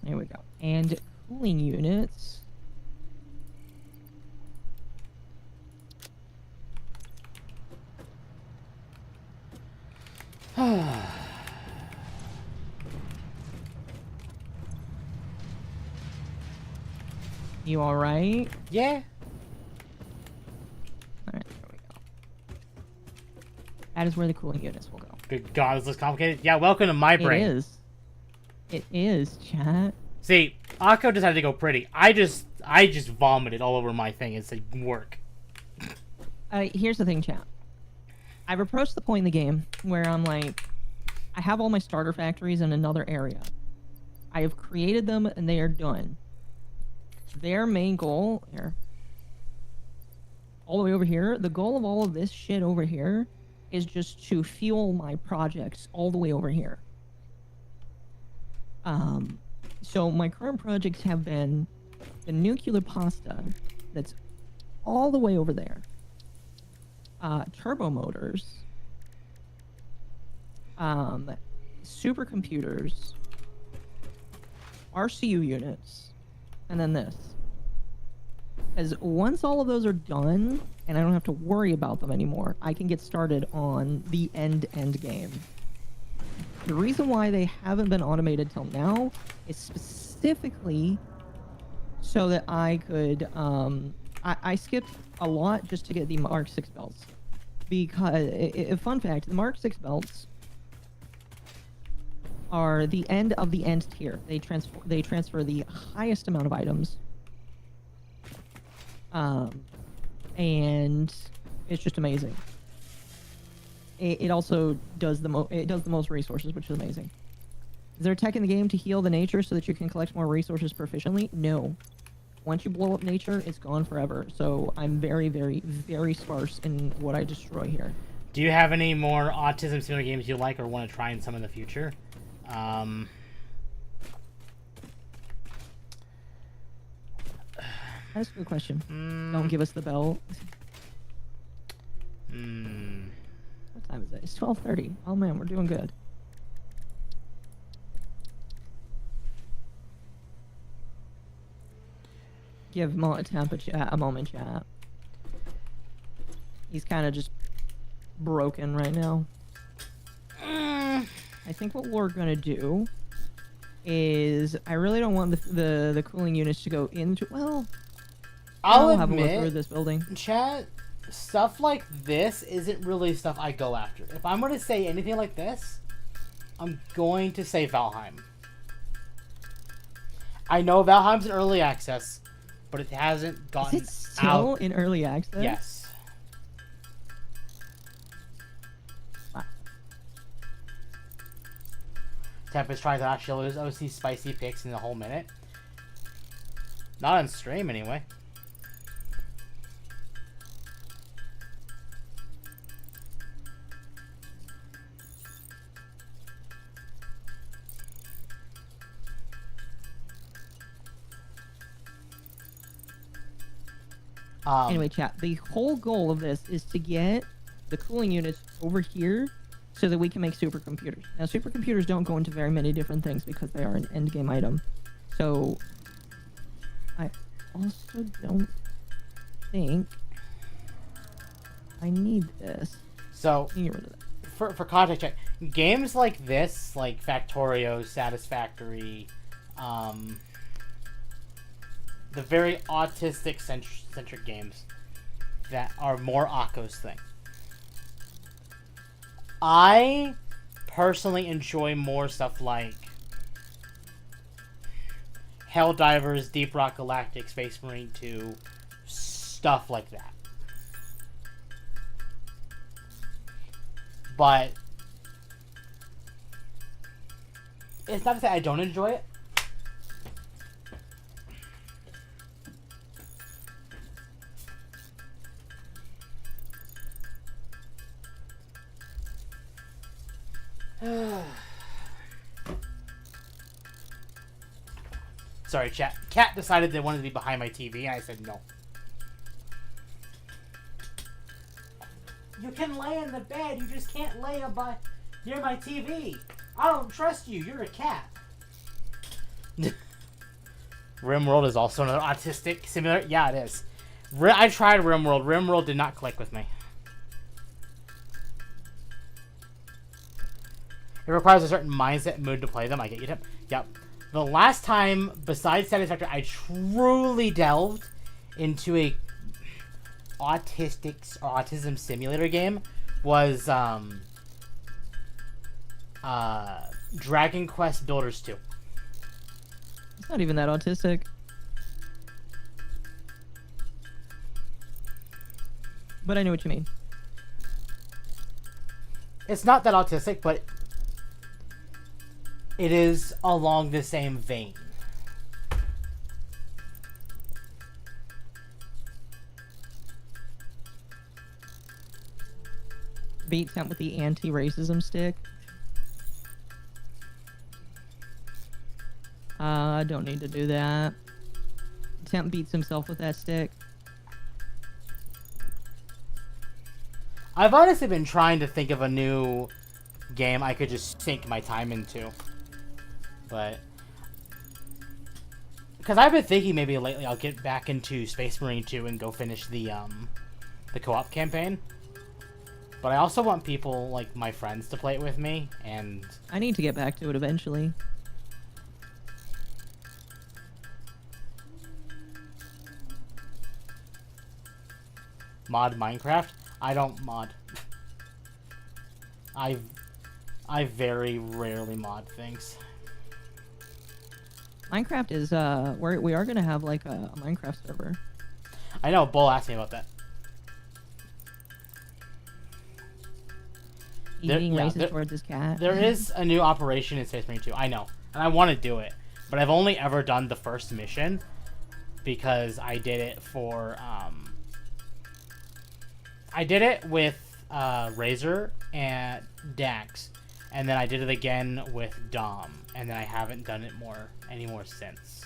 There we go. And cooling units. You alright?
Yeah.
Alright, there we go. That is where the cooling units will go.
Good God, this looks complicated. Yeah, welcome to my brain.
It is. It is, chat.
See, Occo decided to go pretty. I just vomited all over my thing and said work.
Here's the thing, chat. I've approached the point in the game where I'm like, I have all my starter factories in another area. I have created them and they are done. Their main goal here, all the way over here, the goal of all of this shit over here is just to fuel my projects all the way over here. So my current projects have been the nuclear pasta that's all the way over there. Turbo motors, supercomputers, RCU units, and then this. Because once all of those are done, and I don't have to worry about them anymore, I can get started on the end game. The reason why they haven't been automated till now is specifically so that I could, I skipped a lot just to get the Mark 6 belts. Because, fun fact, the Mark 6 belts are the end of the end tier. They transfer the highest amount of items. And it's just amazing. It also does the most resources, which is amazing. Is there a tech in the game to heal the nature so that you can collect more resources proficiently? No. Once you blow up nature, it's gone forever. So I'm very, very, very sparse in what I destroy here.
Do you have any more autism simulator games you like or want to try in some in the future?
That's a good question. Don't give us the bell. What time is it? It's 12:30. Oh man, we're doing good. Give Temp a moment, chat. He's kind of just broken right now. I think what we're gonna do is I really don't want the cooling units to go into. Well,
I'll
have a look
admit,
through this building.
Chat, stuff like this isn't really stuff I go after. If I'm going to say anything like this, I'm going to say Valheim. I know Valheim's in early access, but it hasn't gotten
Is it still
out.
in early access?
Yes.
Wow.
Tempest tries to actually lose OC spicy picks in the whole minute. Not on stream, anyway.
Anyway, chat, the whole goal of this is to get the cooling units over here so that we can make supercomputers. Now, supercomputers don't go into very many different things because they are an endgame item. So, I also don't think I need this.
So,
Get rid of that.
for context check, games like this, like Factorio, Satisfactory, the very autistic centric games, that are MommaOcco's thing. I personally enjoy more stuff like Helldivers, Deep Rock Galactic, Space Marine 2, stuff like that. But it's not to say I don't enjoy it. Sorry, chat. Cat decided they wanted to be behind my TV, and I said no. You can lay in the bed, you just can't lay near my TV. I don't trust you, you're a cat. RimWorld is also another autistic simulator. Yeah, it is. I tried RimWorld. RimWorld did not click with me. It requires a certain mindset and mood to play them. I get you, Tim. Yep. The last time, besides Satisfactory, I truly delved into a autism simulator game was Dragon Quest Builders 2.
It's not even that autistic. But I know what you mean.
It's not that autistic, but it is along the same vein.
Beat Temp with the anti-racism stick. I don't need to do that. Temp beats himself with that stick.
I've honestly been trying to think of a new game I could just sink my time into. But because I've been thinking maybe lately I'll get back into Space Marine 2 and go finish the co-op campaign. But I also want people, like my friends, to play it with me, and
I need to get back to it eventually.
mod Minecraft. I don't mod. I very rarely mod things.
Minecraft is we are gonna have like a Minecraft server.
I know, Bull asked me about that.
He's being racist towards his cat.
There is a new operation in Space Marine 2. I know, and I want to do it, but I've only ever done the first mission because I did it for I did it with Razor and Dax, and then I did it again with Dom, and then I haven't done it anymore since.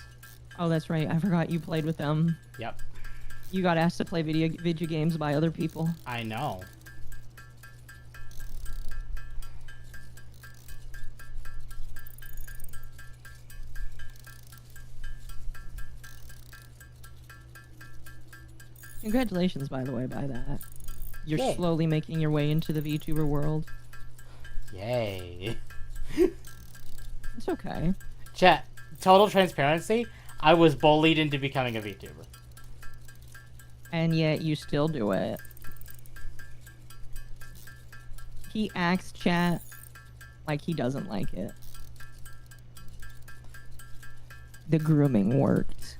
Oh, that's right. I forgot you played with them.
Yep.
You got asked to play video games by other people.
I know.
Congratulations, by the way, by that. You're
Yay.
slowly making your way into the VTuber world.
Yay.
It's okay.
Chat, total transparency, I was bullied into becoming a VTuber.
And yet you still do it. He acts, chat, like he doesn't like it. The grooming worked.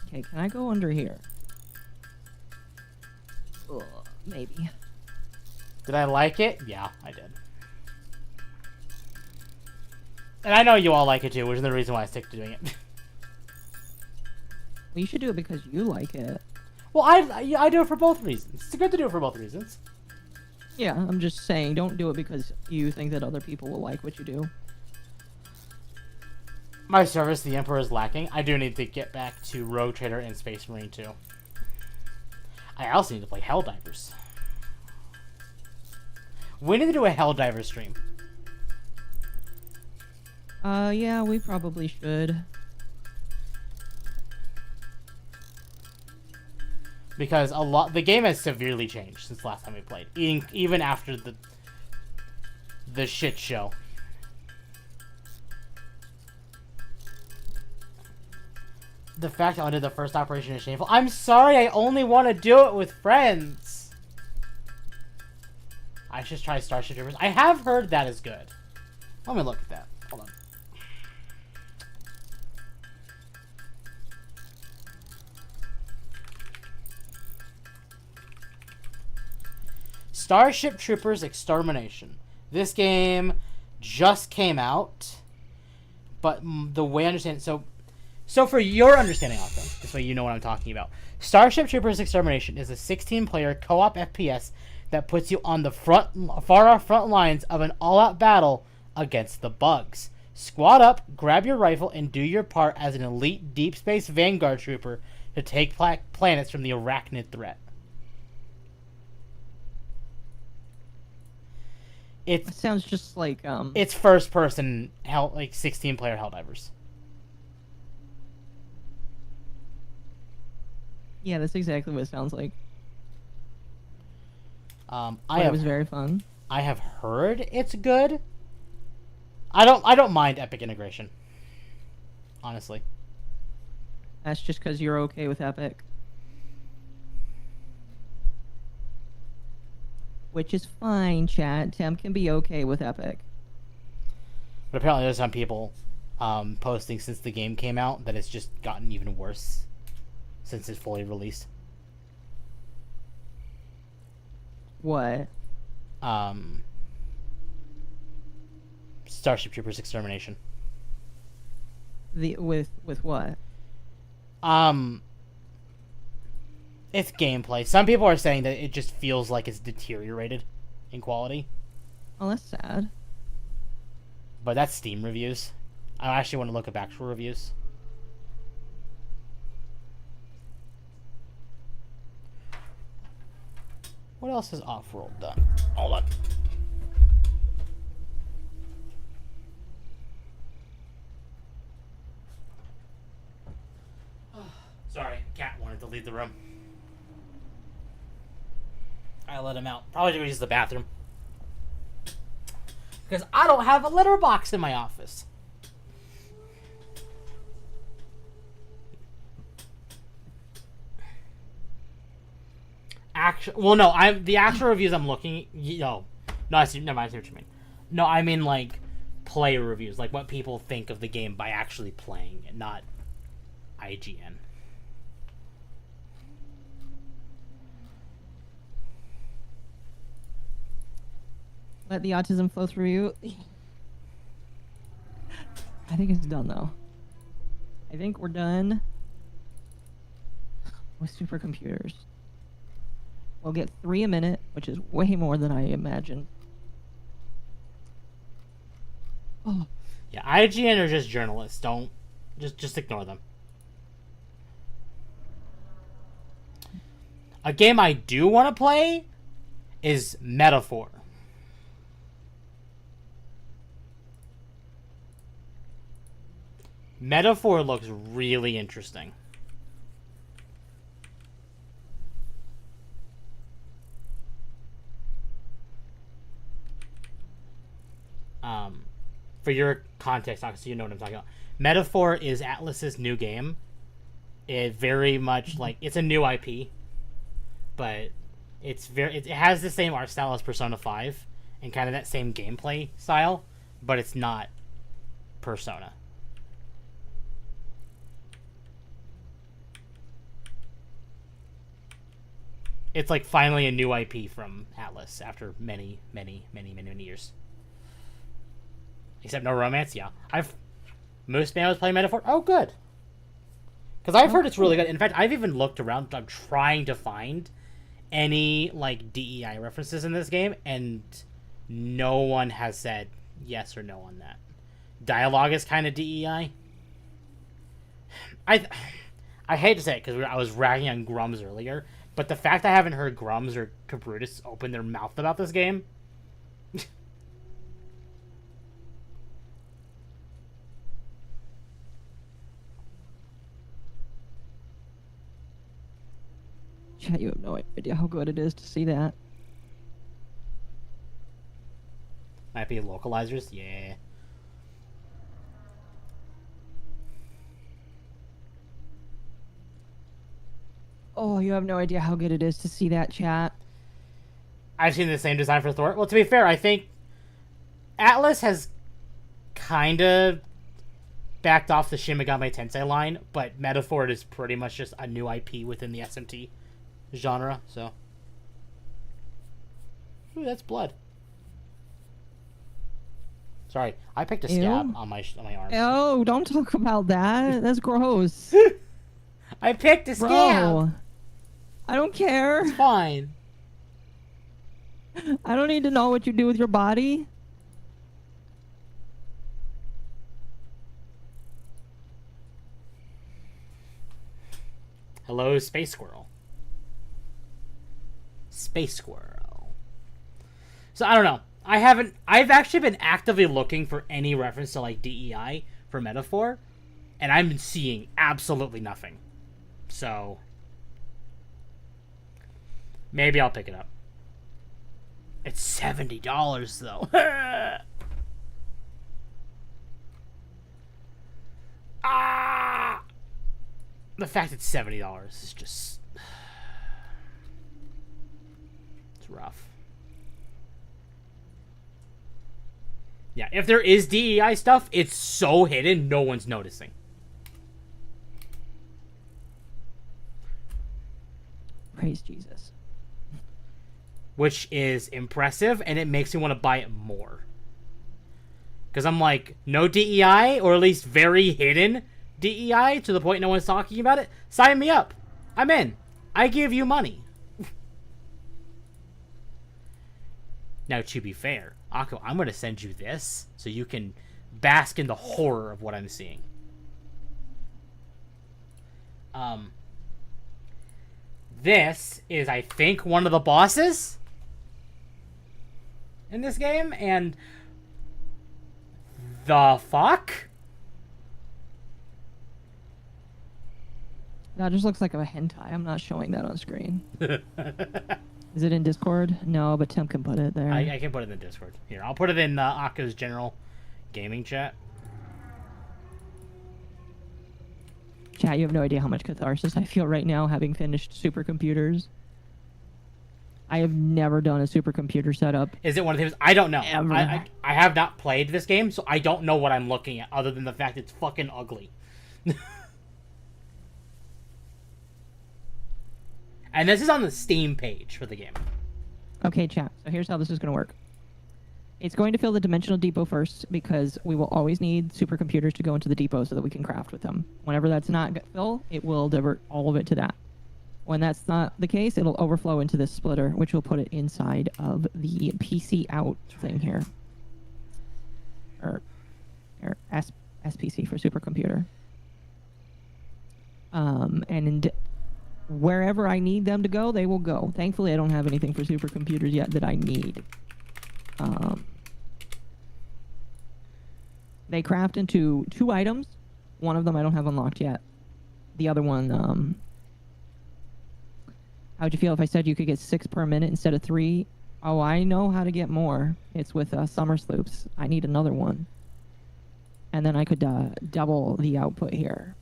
Okay, can I go under here? Ugh, maybe.
Did I like it? Yeah, I did. And I know you all like it too, which is the reason why I stick to doing it.
Well, you should do it because you like it.
Well, I do it for both reasons. It's good to do it for both reasons.
Yeah, I'm just saying, don't do it because you think that other people will like what you do.
My service, the Emperor, is lacking. I do need to get back to Rogue Trader and Space Marine 2. I also need to play Helldivers. We need to do a Helldiver stream.
Yeah, we probably should.
Because the game has severely changed since last time we played. Even after the shit show. The fact I only did the first operation is shameful. I'm sorry, I only want to do it with friends. I should try Starship Troopers. I have heard that is good. Let me look at that. Hold on. Starship Troopers Extermination. This game just came out, but the way I understand it, so for your understanding, Octo, this way you know what I'm talking about. Starship Troopers Extermination is a 16-player co-op FPS that puts you on the far front lines of an all-out battle against the bugs. Squad up, grab your rifle, and do your part as an elite deep space vanguard trooper to take planets from the arachnid threat.
It sounds just like
It's first person, like 16-player Helldivers.
Yeah, that's exactly what it sounds like.
It
was very fun.
I have heard it's good. I don't mind Epic integration. Honestly.
That's just because you're okay with Epic. Which is fine, chat. Temp can be okay with Epic.
But apparently there's some people posting since the game came out that it's just gotten even worse since it's fully released.
What?
Starship Troopers Extermination.
With what?
It's gameplay. Some people are saying that it just feels like it's deteriorated in quality.
Oh, that's sad.
But that's Steam reviews. I actually want to look up actual reviews. What else has Off-World done? Hold on. Sorry, cat wanted to leave the room. I let him out. Probably to use the bathroom. Because I don't have a litter box in my office. The actual reviews I'm looking. No, I see. Never mind. I see what you mean. No, I mean like player reviews, like what people think of the game by actually playing it, not IGN.
Let the autism flow through you. I think it's done though. I think we're done with supercomputers. We'll get 3 a minute, which is way more than I imagined. Oh.
Yeah, IGN are just journalists. Don't just ignore them. A game I do want to play is Metaphor. Metaphor looks really interesting. For your context, so you know what I'm talking about. Metaphor is Atlus's new game. It very much like it's a new IP, but it has the same art style as Persona 5 and kind of that same gameplay style, but it's not Persona. It's like finally a new IP from Atlus after many years. Except no romance, yeah. Most man was playing Metaphor. Oh, good. Because I've heard it's really good. In fact, I've even looked around. I'm trying to find any like DEI references in this game, and no one has said yes or no on that. Dialogue is kind of DEI. I hate to say it because I was ragging on Grums earlier, but the fact I haven't heard Grums or Cabrutus open their mouth about this game.
Chat, you have no idea how good it is to see that.
Might be localizers, yeah.
Oh, you have no idea how good it is to see that chat.
I've seen the same design for Thor. Well, to be fair, I think Atlas has kind of backed off the Shin Megami Tensei line, but Metaphor is pretty much just a new IP within the SMT genre, so. Ooh, that's blood. Sorry, I picked a scab on my arm.
Oh, don't talk about that. That's gross.
I picked a scab.
Bro, I don't care.
It's fine.
I don't need to know what you do with your body.
Hello, Space Squirrel. Space Squirrel. So, I don't know. I've actually been actively looking for any reference to, like, DEI for Metaphor, and I'm seeing absolutely nothing. So, maybe I'll pick it up. It's $70, though. Ah! The fact it's $70 is just... It's rough. Yeah, if there is DEI stuff, it's so hidden, no one's noticing.
Praise Jesus.
Which is impressive, and it makes me want to buy it more. Because I'm like, no DEI, or at least very hidden DEI, to the point no one's talking about it? Sign me up. I'm in. I give you money. Now, to be fair, Akko, I'm going to send you this, so you can bask in the horror of what I'm seeing. This is, I think, one of the bosses in this game, and the fuck?
That just looks like a hentai. I'm not showing that on screen. Is it in Discord? No, but Tim can put it there.
I can put it in the Discord. Here, I'll put it in Akko's general gaming chat.
Chat, you have no idea how much catharsis I feel right now having finished supercomputers. I have never done a supercomputer setup.
Is it one of those? I don't know.
Ever.
I have not played this game, so I don't know what I'm looking at, other than the fact it's fucking ugly. And this is on the Steam page for the game.
Okay, chat. So here's how this is going to work. It's going to fill the dimensional depot first, because we will always need supercomputers to go into the depot so that we can craft with them. Whenever that's not full, it will divert all of it to that. When that's not the case, it'll overflow into this splitter, which will put it inside of the PC out thing here. Or SPC for supercomputer. And wherever I need them to go, they will go. Thankfully, I don't have anything for supercomputers yet that I need. They craft into 2 items. One of them I don't have unlocked yet. The other one, how'd you feel if I said you could get 6 per minute instead of 3? Oh, I know how to get more. It's with summer sloops. I need another one. And then I could double the output here.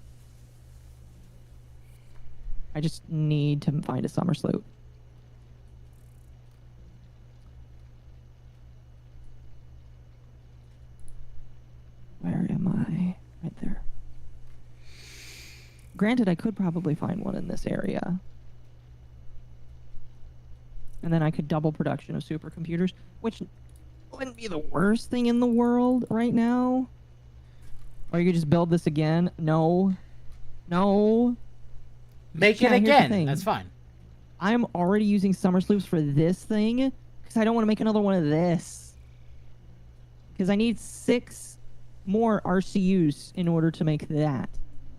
I just need to find a summer sloop. Where am I? Right there. Granted, I could probably find one in this area. And then I could double production of supercomputers, which wouldn't be the worst thing in the world right now. Or you could just build this again. No. No.
Make
Yeah,
it
here's the
again.
thing.
That's fine.
I'm already using summer sloops for this thing because I don't want to make another one of this. Because I need 6 more RCUs in order to make that.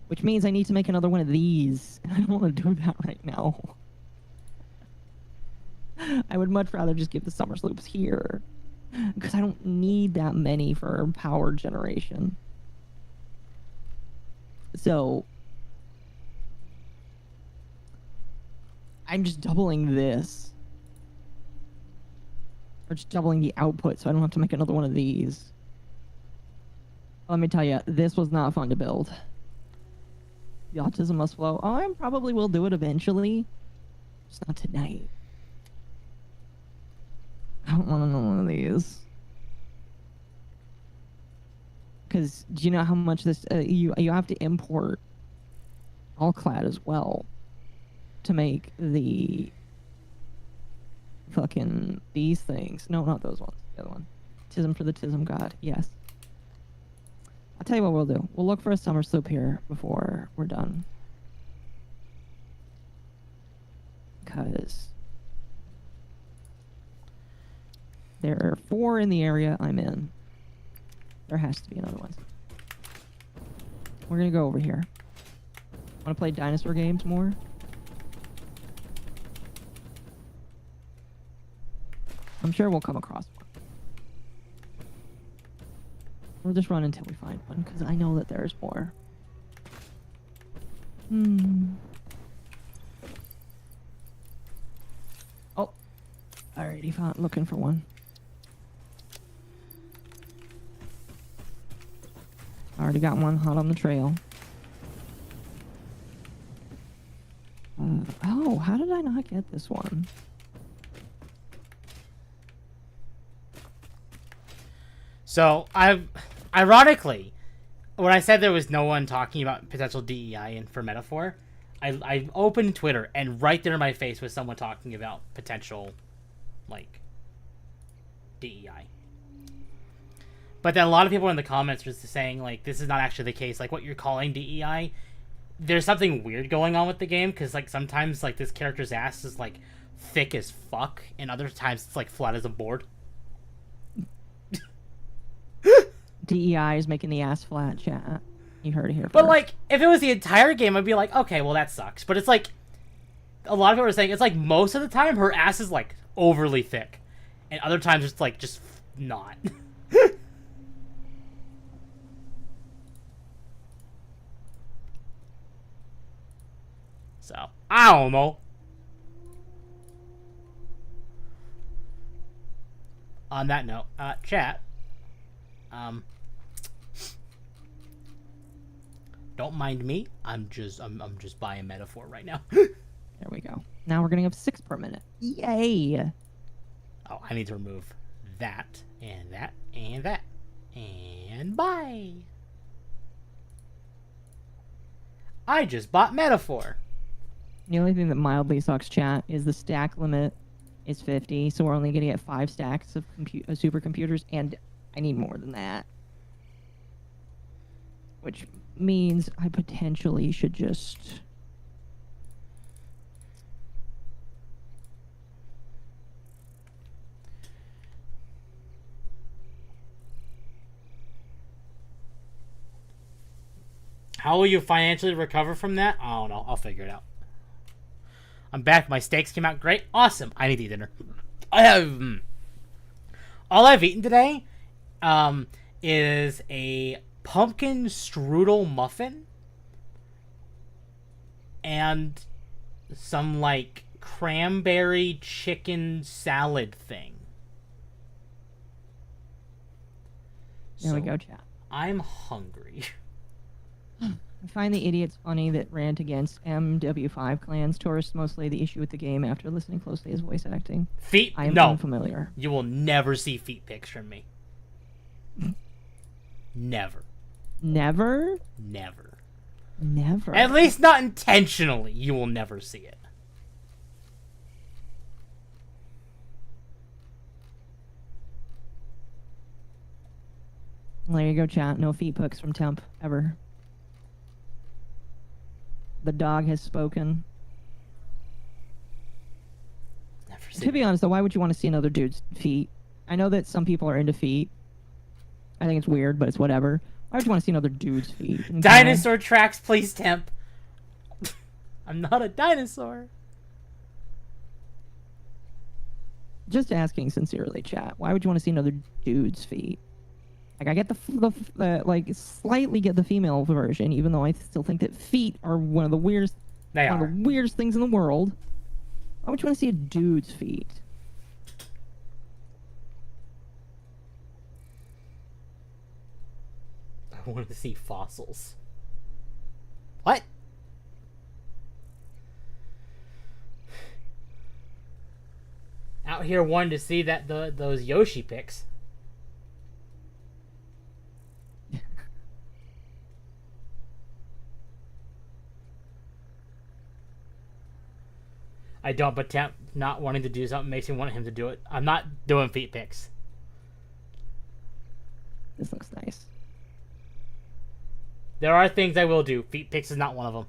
Which means I need to make another one of these. And I don't want to do that right now. I would much rather just get the summer sloops here. Because I don't need that many for power generation. So I'm just doubling this. Or just doubling the output so I don't have to make another one of these. Let me tell you, this was not fun to build. The autism must flow. Oh, I probably will do it eventually. Just not tonight. I don't want to know one of these. Because do you know how much this you have to import Allclad as well to make the fucking these things. No, not those ones. The other one. Tism for the Tism God. Yes. I'll tell you what we'll do. We'll look for a summer sloop here before we're done. Because there are 4 in the area I'm in. There has to be another one. We're gonna go over here. Want to play dinosaur games more? I'm sure we'll come across one. We'll just run until we find one, because I know that there's more. Oh. Alrighty, found looking for one. Already got one hot on the trail. Oh, how did I not get this one?
So, ironically, when I said there was no one talking about potential DEI for Metaphor, I opened Twitter, and right there in my face was someone talking about potential, like, DEI. But then a lot of people in the comments were saying, like, this is not actually the case. Like, what you're calling DEI, there's something weird going on with the game, because, like, sometimes, like, this character's ass is, like, thick as fuck, and other times it's, like, flat as a board.
DEI is making the ass flat, chat. You heard it here first.
But, like, if it was the entire game, I'd be like, okay, well, that sucks. But it's, like, a lot of people are saying, it's, like, most of the time, her ass is, like, overly thick. And other times, it's, like, just not. So, I don't know. On that note, chat. Don't mind me. I'm just buying Metaphor right now.
There we go. Now we're getting up 6 per minute. Yay!
Oh, I need to remove that and that and that. And bye. I just bought Metaphor.
The only thing that mildly sucks, chat, is the stack limit is 50, so we're only going to get 5 stacks of supercomputers, and I need more than that. Which means I potentially should just...
How will you financially recover from that? I don't know. I'll figure it out. I'm back. My steaks came out great. Awesome. I need to eat dinner. I have... all I've eaten today is a pumpkin strudel muffin and some, like, cranberry chicken salad thing.
There we go, chat.
I'm hungry.
I find the idiots funny that rant against MW5 clans. Tourists mostly the issue with the game after listening closely is voice acting.
Feet?
I am
no.
unfamiliar.
You will never see feet pics from me. Never.
Never?
Never.
Never.
At least not intentionally. You will never see it.
Well, there you go, chat. No feet pics from Temp, ever. The dog has spoken.
Never
To be honest, though, why would you want to see another dude's feet? I know that some people are into feet. I think it's weird, but it's whatever. Why would you want to see another dude's feet? Okay?
Dinosaur tracks, please, Temp. I'm not a dinosaur.
Just asking sincerely, chat. Why would you want to see another dude's feet? Like, I get like, slightly get the female version, even though I still think that feet are one of the weirdest things in the world. Why would you want to see a dude's feet?
I wanted to see fossils. What? out here wanting to see those Yoshi pics. I don't, but Temp not wanting to do something makes me want him to do it. I'm not doing feet pics.
This looks nice.
There are things I will do. Feet pics is not one of them.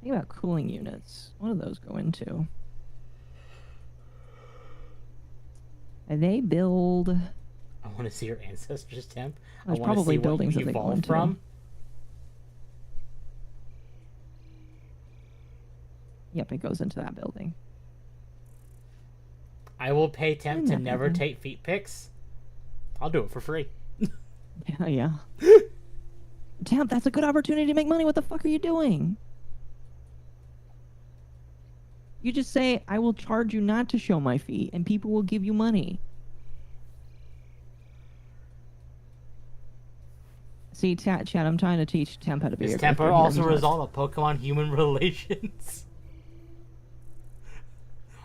Think about cooling units. What do those go into? They build.
I want to see your ancestors, Temp.
There's
I want to
probably
see what
buildings
you
that they go
evolved
into.
from.
Yep, it goes into that building.
I will pay Temp to
that
never
building.
take feet pics. I'll do it for free.
Yeah, yeah. Damn, that's a good opportunity to make money. What the fuck are you doing? You just say, I will charge you not to show my feet, and people will give you money. See, Chad, I'm trying to teach Temp how to be
Is
a
temper
character.
also a
He doesn't
result of Pokemon-human relations?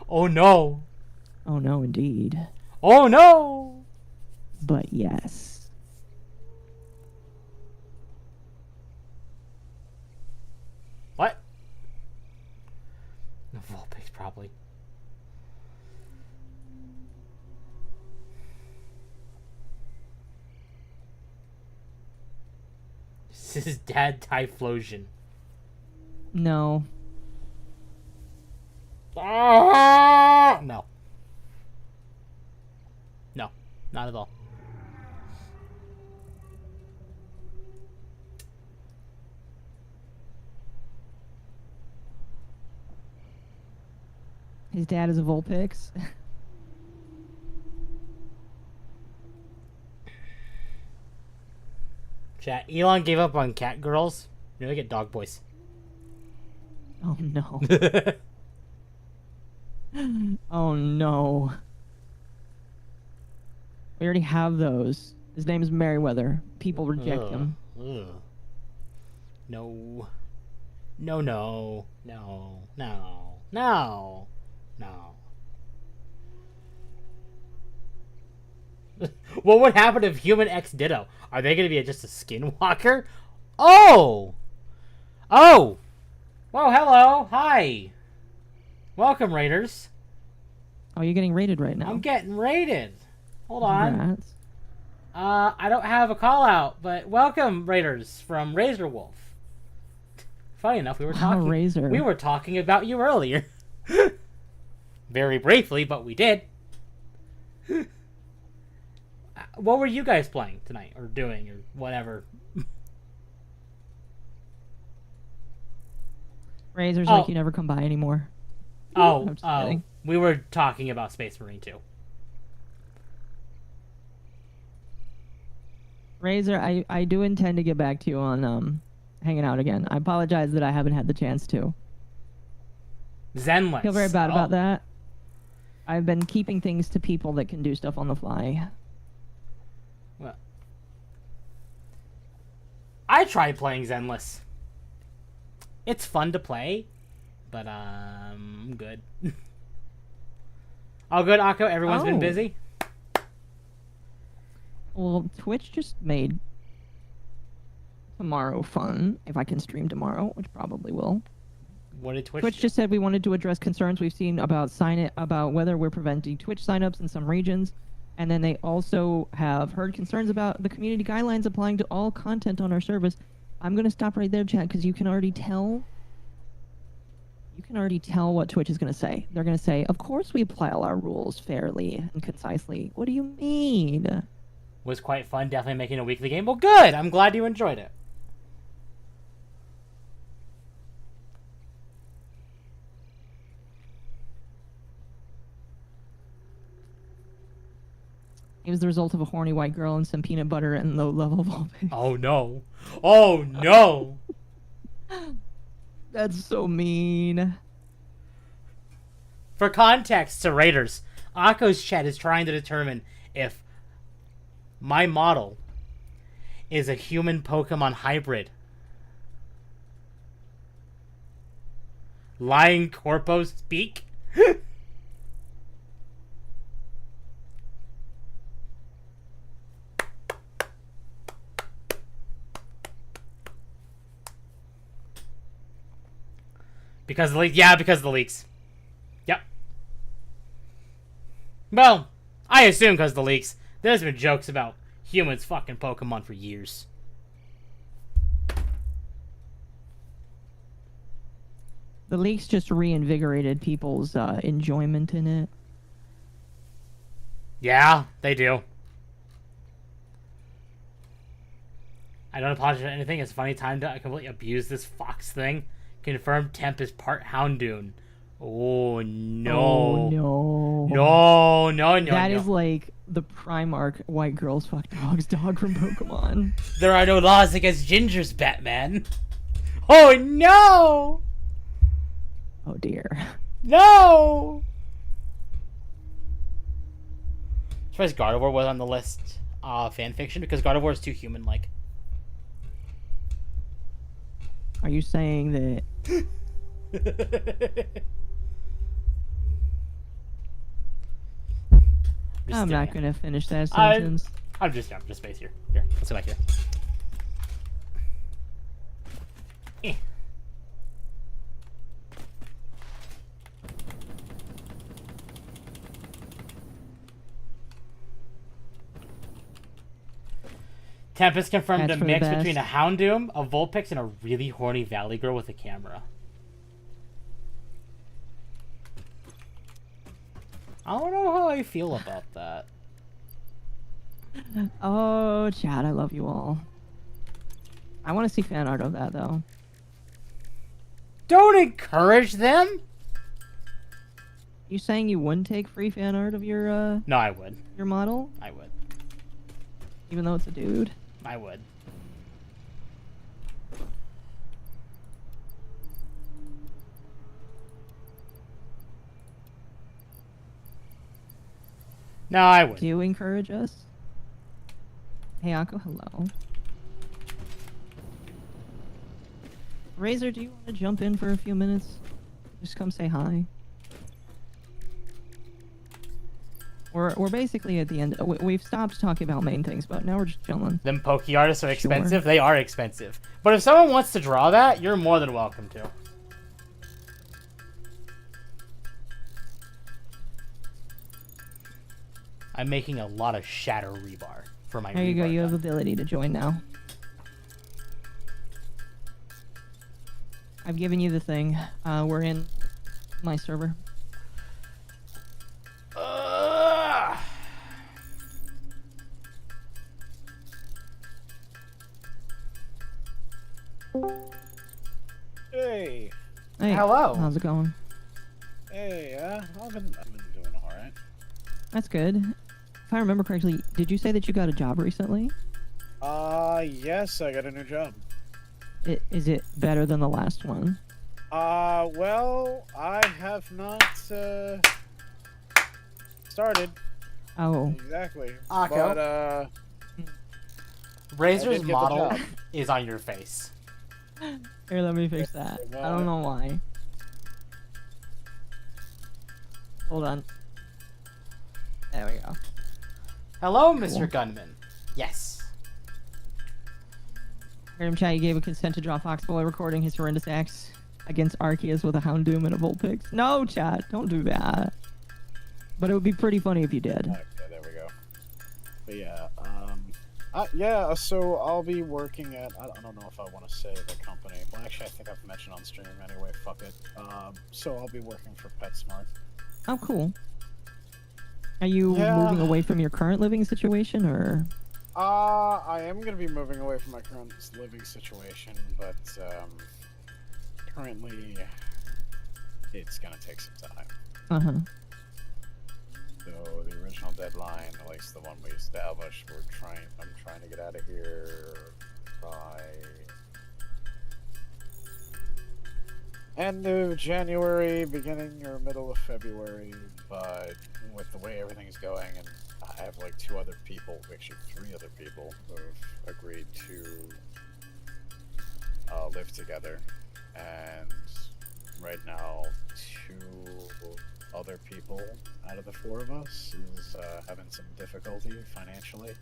Oh no.
Oh, no, indeed.
Oh no!
But yes.
What? The Vulpix, probably. This is Dad Typhlosion.
No.
Ah! No. No, not at all.
His dad is a Vulpix.
Chat. Elon gave up on cat girls. Now they get dog boys.
Oh, no. Oh, no. We already have those. His name is Merriweather. People reject him.
Ugh. No. No, no. No. No. No. No. What would happen if Human X Ditto? Are they going to be just a skinwalker? Oh! Oh! Whoa, hello. Hi. Welcome, Raiders.
Oh, you're getting rated right now.
I'm getting raided. Hold on.
Congrats.
I don't have a call out, but welcome, Raiders from Razor Wolf. Funny enough, we were talking.
Razor.
We were talking about you earlier. Very briefly, but we did. What were you guys playing tonight, or doing, or whatever?
Razor's
Oh.
like, you never come by anymore.
Oh,
I'm just kidding.
we were talking about Space Marine 2.
Razor, I do intend to get back to you on hanging out again. I apologize that I haven't had the chance to.
Zenless.
I feel very bad
Oh.
about that. I've been keeping things to people that can do stuff on the fly.
Well, I tried playing Zenless. It's fun to play, but I'm good. All good, Akko? Everyone's been
Oh.
busy?
Well, Twitch just made tomorrow fun, if I can stream tomorrow, which probably will.
What did Twitch
Twitch
do?
just said we wanted to address concerns we've seen about about whether we're preventing Twitch signups in some regions, and then they also have heard concerns about the community guidelines applying to all content on our service. I'm gonna stop right there, chat, because you can already tell. You can already tell what Twitch is gonna say. They're gonna say, "Of course we apply all our rules fairly and concisely." What do you mean?
Was quite fun, definitely making a weekly game. Well, good! I'm glad you enjoyed it.
It was the result of a horny white girl and some peanut butter and low-level Vulpix.
Oh, no. Oh, no!
That's so mean.
For context to Raiders, Akko's chat is trying to determine if my model is a human Pokemon hybrid. Lying corpo speak? Because of the leaks? Yeah, because of the leaks. Yep. Well, I assume because of the leaks. There's been jokes about humans fucking Pokemon for years.
The leaks just reinvigorated people's enjoyment in it.
Yeah, they do. I don't apologize for anything. It's a funny time to completely abuse this fox thing. Confirmed Temp is part Houndoom. Oh, no.
Oh, no.
No, no, no,
That
no.
is like the Primarch white girls fuck dogs dog from Pokemon.
There are no laws against gingers, Batman. Oh, no!
Oh, dear.
No! I'm surprised Gardevoir was on the list fanfiction, because Gardevoir is too human-like.
Are you saying that... I'm not going to finish that sentence.
I'm just space here. Here, let's go back here. Tempest confirmed
That's
a
for the
mix
best.
between a Houndoom, a Vulpix, and a really horny Valley Girl with a camera. I don't know how I feel about that.
Oh, Chad, I love you all. I want to see fan art of that, though.
Don't encourage them!
You saying you wouldn't take free fan art of your
No, I would.
model,
I would.
even though it's a dude?
I would. No, I would.
Do you encourage us? Hey, Akko, hello. Razor, do you want to jump in for a few minutes? Just come say hi. We're basically at the end. We've stopped talking about main things, but now we're just chilling.
Them Poke artists are
Sure.
expensive. They are expensive. But if someone wants to draw that, you're more than welcome to. I'm making a lot of shadow rebar for my
There you go.
rebar
You have
gun.
ability to join now. I've given you the thing. We're in my server.
Ugh.
Hey,
Hey,
Hello.
how's it going?
hey, I've been doing all right.
That's good. If I remember correctly, did you say that you got a job recently?
Yes, I got a new job.
Is it better than the last one?
Well, I have not, started.
Oh,
Exactly.
Akko.
But,
Razor's
I did get the
model
job.
is on your face.
here, let me fix that. I don't know why. Hold on. There we go.
Hello, Mr.
Cool.
Gunman. Yes.
Heard him chat, he gave a consent to draw Foxboy recording his horrendous acts against Arceus with a Houndoom and a Vulpix. No, chat, don't do that. But it would be pretty funny if you did.
okay, there we go. But yeah, yeah, so I'll be working at, I don't know if I want to say the company. Well, actually, I think I've mentioned on stream anyway, fuck it. So I'll be working for PetSmart.
Oh, cool. Are you
Yeah.
moving away from your current living situation, or?
I am gonna be moving away from my current living situation, but currently it's gonna take some time.
Uh-huh.
So the original deadline, at least the one we established, I'm trying to get out of here by end of January, beginning or middle of February. But with the way everything's going, and I have like 2 other people, actually 3 other people, who have agreed to live together, and right now, 2 other people out of the 4 of us is having some difficulty financially.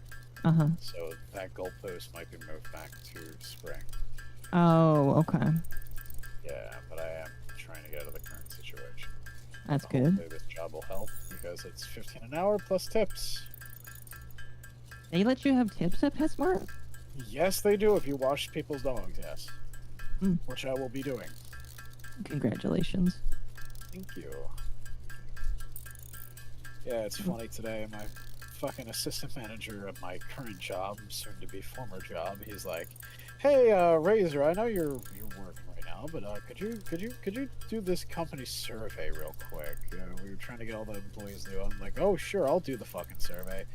Uh-huh.
So that goalpost might be moved back to spring.
Oh, okay.
Yeah, but I am trying to get out of the current situation.
That's
So
good.
hopefully this job will help because it's 15 an hour plus tips.
They let you have tips at PetSmart?
Yes, they do if you wash people's dogs, yes.
Mm.
Which I will be doing.
Congratulations.
Thank you. Yeah, it's funny today, my fucking assistant manager of my current job, soon to be former job, he's like, "Hey, Razor, I know you're working right now, but could you do this company survey real quick? We were trying to get all the employees to do it." I'm like, "Oh, sure, I'll do the fucking survey.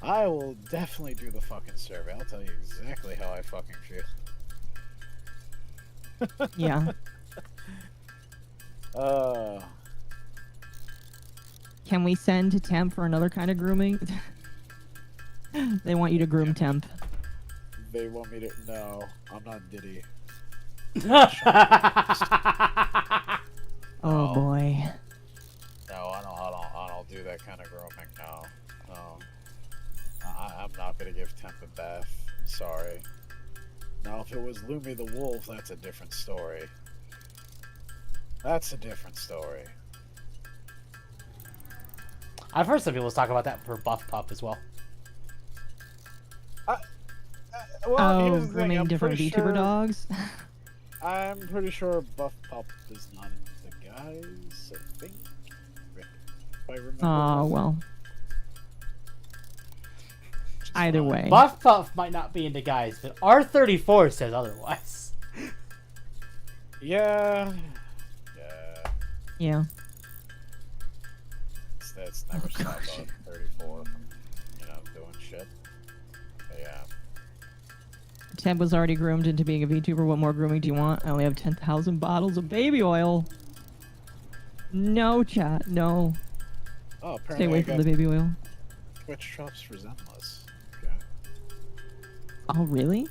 I will definitely do the fucking survey. I'll tell you exactly how I fucking feel."
Yeah. Can we send to Temp for another kind of grooming? They want you to groom Temp.
They want me to. No, I'm not Diddy.
Oh
No.
boy.
No, I don't do that kind of grooming. No, no. I'm not gonna give Temp a bath. I'm sorry. Now, if it was Lumi the Wolf, that's a different story. That's a different story.
I've heard some people talk about that for Buff Pup as well.
Well,
Oh,
here's the thing,
grooming
I'm
different
pretty
VTuber
sure-
dogs?
I'm pretty sure Buff Pup is not into guys. I think. If I remember.
Oh,
right.
well.
Which is
Either
fine.
way.
Buff Puff might not be into guys, but R34 says otherwise.
Yeah. Yeah.
Yeah.
That's never
Oh,
stopped
gosh.
on 34 from, doing shit. But yeah.
Temp was already groomed into being a VTuber. What more grooming do you want? I only have 10,000 bottles of baby oil. No, chat. No.
Oh, apparently
Stay away
I
from
got
the baby oil.
Twitch drops for Zenless. Okay.
Oh, really?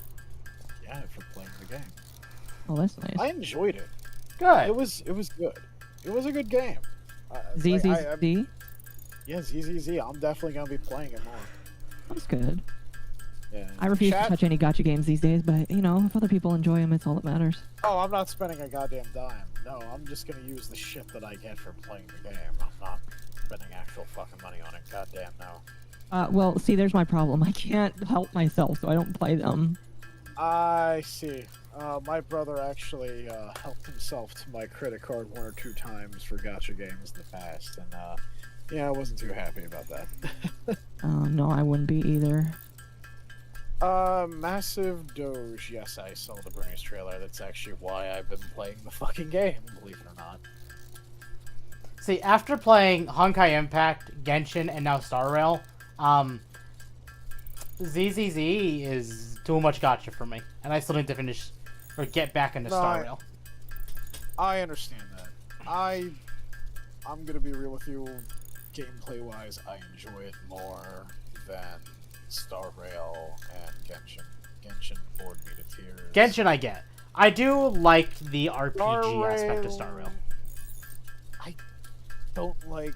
Yeah, for playing the game.
Oh, that's nice.
I enjoyed it.
Good.
It was good. It was a good game.
ZZZ?
Yeah, ZZZ. I'm definitely gonna be playing it more.
That's good.
Yeah.
I refuse
Chat-
to touch any gacha games these days, but, if other people enjoy them, it's all that matters.
Oh, I'm not spending a goddamn dime. No, I'm just gonna use the shit that I get for playing the game. I'm not spending actual fucking money on it. Goddamn no.
Well, see, there's my problem. I can't help myself, so I don't play them.
I see. My brother actually helped himself to my credit card 1 or 2 times for gacha games in the past, and yeah, I wasn't too happy about that.
No, I wouldn't be either.
Massive Doge. Yes, I saw the Brains trailer. That's actually why I've been playing the fucking game, believe it or not.
See, after playing Honkai Impact, Genshin, and now Star Rail, ZZZ is too much gacha for me, and I still need to finish or get back into Star Rail.
I understand that. I'm gonna be real with you. Gameplay wise, I enjoy it more than Star Rail and Genshin. Genshin bored me to tears.
Genshin, I get. I do like the RPG
Star
aspect of Star Rail.
I don't like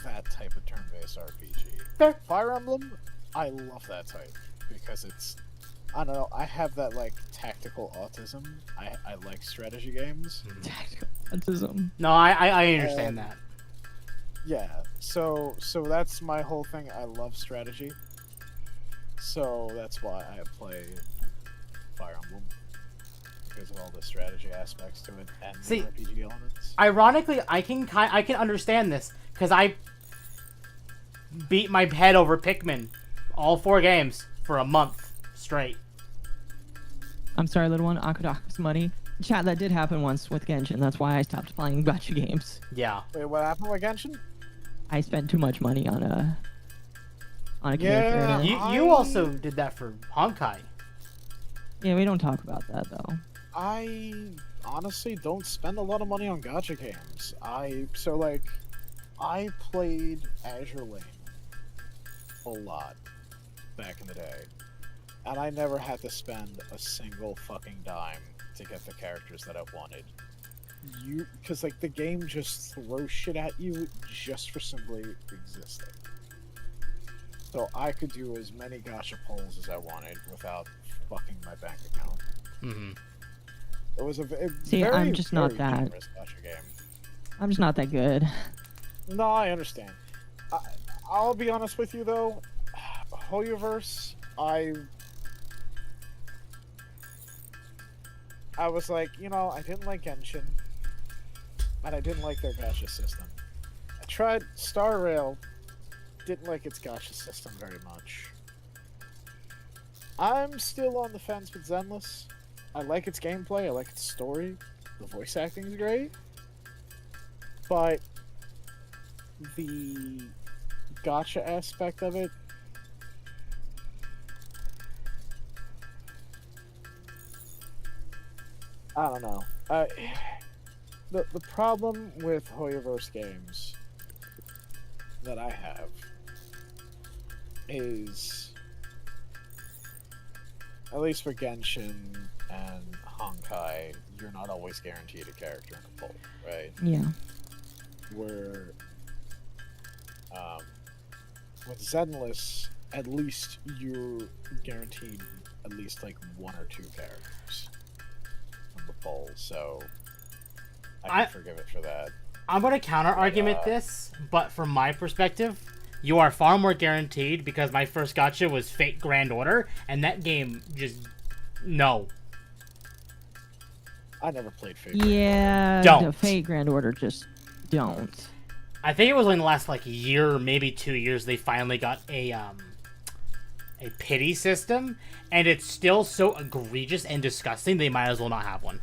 that type of turn-based RPG.
Fair.
Fire Emblem, I love that type because it's, I don't know, I have that tactical autism. I like strategy games.
Tactical autism.
No, I understand that.
Yeah, so that's my whole thing. I love strategy. So that's why I play Fire Emblem. Because of all the strategy aspects to it and
See,
the RPG elements.
Ironically, I can understand this because I beat my head over Pikmin, all 4 games for a month straight.
I'm sorry, little one. Akudaka's money. Chat, that did happen once with Genshin. That's why I stopped playing gacha games.
Yeah.
Wait, what happened with Genshin?
I spent too much money on a character.
Yeah,
and-
You also did that for Honkai.
Yeah, we don't talk about that though.
I honestly don't spend a lot of money on gacha games. I played Azure Lane a lot back in the day, and I never had to spend a single fucking dime to get the characters that I wanted. because like the game just throws shit at you just for simply existing. So I could do as many gacha pulls as I wanted without fucking my bank account.
Mm-hmm.
It was a
See,
very,
I'm just not
very
that.
generous gacha game.
I'm just not that good.
No, I understand. I'll be honest with you though, Hoyoverse, I was like, you know, I didn't like Genshin, and I didn't like their gacha system. I tried Star Rail, didn't like its gacha system very much. I'm still on the fence with Zenless. I like its gameplay, I like its story, the voice acting is great, but the gacha aspect of it, I don't know. The problem with Hoyoverse games that I have is, at least for Genshin and Honkai, you're not always guaranteed a character in a poll, right?
Yeah.
Where with Zenless, at least you're guaranteed at least like 1 or 2 characters on the poll, so I can forgive it for that.
I'm going to counter argument this, but from my perspective, you are far more guaranteed because my first gacha was Fate Grand Order, and that game just no.
I never played Fate.
Yeah.
Don't.
The Fate Grand Order just don't.
I think it was in the last like year, maybe 2 years, they finally got a pity system, and it's still so egregious and disgusting they might as well not have one.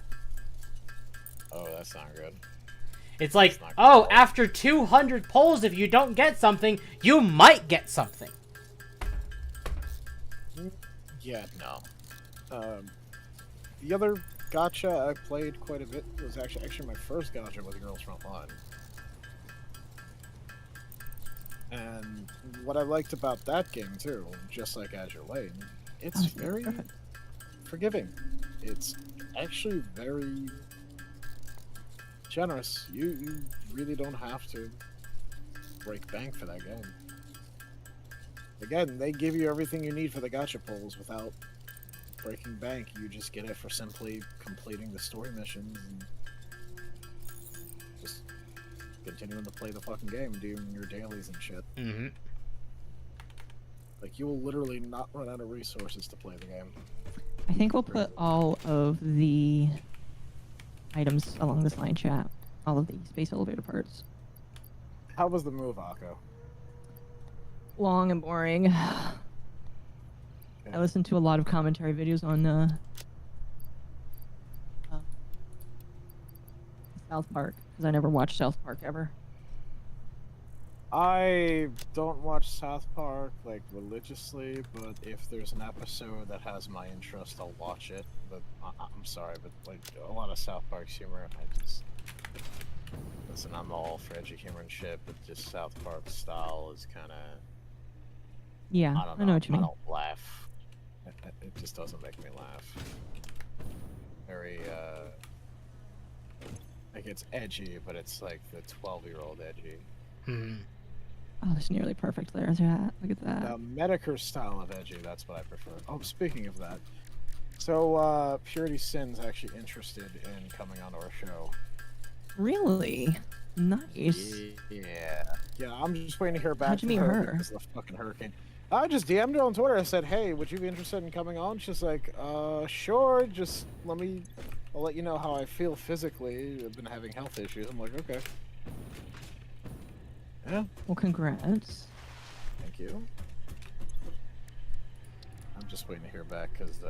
Oh, that's not good.
It's like, oh, after 200 polls, if you don't get something, you might get something.
Yeah, no. The other gacha I played quite a bit was actually my first gacha was Girls Frontline. And what I liked about that game too, just like Azure Lane, it's very forgiving. It's actually very generous. You really don't have to break bank for that game. Again, they give you everything you need for the gacha pulls without breaking bank. You just get it for simply completing the story missions and just continuing to play the fucking game, doing your dailies and shit.
Mm-hmm.
Like, you will literally not run out of resources to play the game.
I think we'll put all of the items along this line chat. All of the space elevator parts.
How was the move, Akko?
Long and boring. I listened to a lot of commentary videos on South Park, because I never watched South Park ever.
I don't watch South Park, like, religiously, but if there's an episode that has my interest, I'll watch it. But I'm sorry, but, like, a lot of South Park's humor, I just... Listen, I'm all for edgy humor and shit, but just South Park's style is kind of...
Yeah, I know what you mean.
I don't laugh. It just doesn't make me laugh. Very, like, it's edgy, but it's like the 12-year-old edgy.
Mm-hmm.
Oh, it's nearly perfect there. Look at that.
The Medicare style of edgy, that's what I prefer. Oh, speaking of that, so, Purity Sin's actually interested in coming on our show.
Really? Nice.
Yeah. Yeah, I'm just waiting to hear back
How'd you
from
meet
her
her?
because of the fucking hurricane. I just DM'd her on Twitter. I said, hey, would you be interested in coming on? She's like, sure, just I'll let you know how I feel physically. I've been having health issues. I'm like, okay. Yeah.
Well, congrats.
Thank you. I'm just waiting to hear back because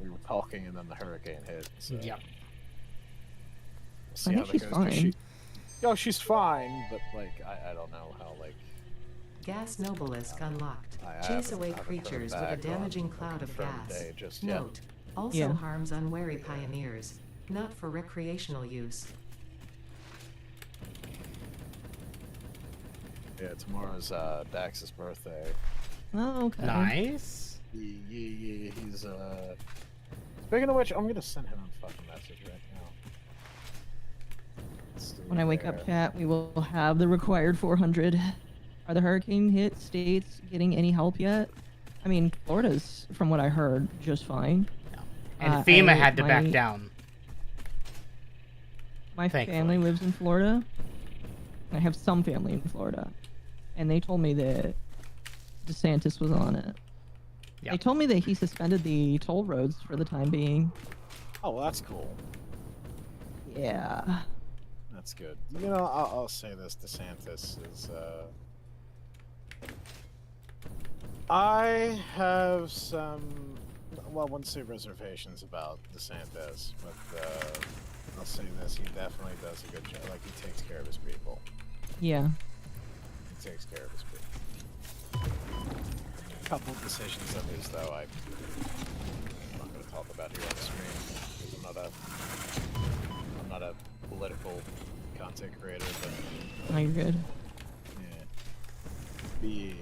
we were talking and then the hurricane hit. So.
Yep.
See
I
how
think
that
she's
goes.
fine.
She's fine, but like I don't know how like.
Gas Nobelisk unlocked.
I
Chase
haven't-
away
I haven't
creatures
heard
with a
back
damaging
on
cloud of
confirmed
gas.
day just yet.
Note, also
Yeah.
harms unwary pioneers. Not for recreational use.
Yeah, tomorrow's Dax's birthday.
Oh, okay.
Nice.
He's Speaking of which, I'm gonna send him a fucking message right now.
When I wake up, chat, we will have the required 400. Are the hurricane hit states getting any help yet? I mean, Florida's, from what I heard, just fine.
And FEMA had to back down.
My
Thankfully.
family lives in Florida. I have some family in Florida. And they told me that DeSantis was on it.
Yeah.
They told me that he suspended the toll roads for the time being.
Oh, well, that's cool.
Yeah.
That's good. You know, I'll say this: DeSantis is. I have some. Well, I wouldn't say reservations about DeSantis, but I'll say this: he definitely does a good job. Like, he takes care of his people.
Yeah.
He takes care of his people. A couple of decisions of his, though, I'm not going to talk about here on the stream because I'm not a political content creator, but
No, you're good.
yeah.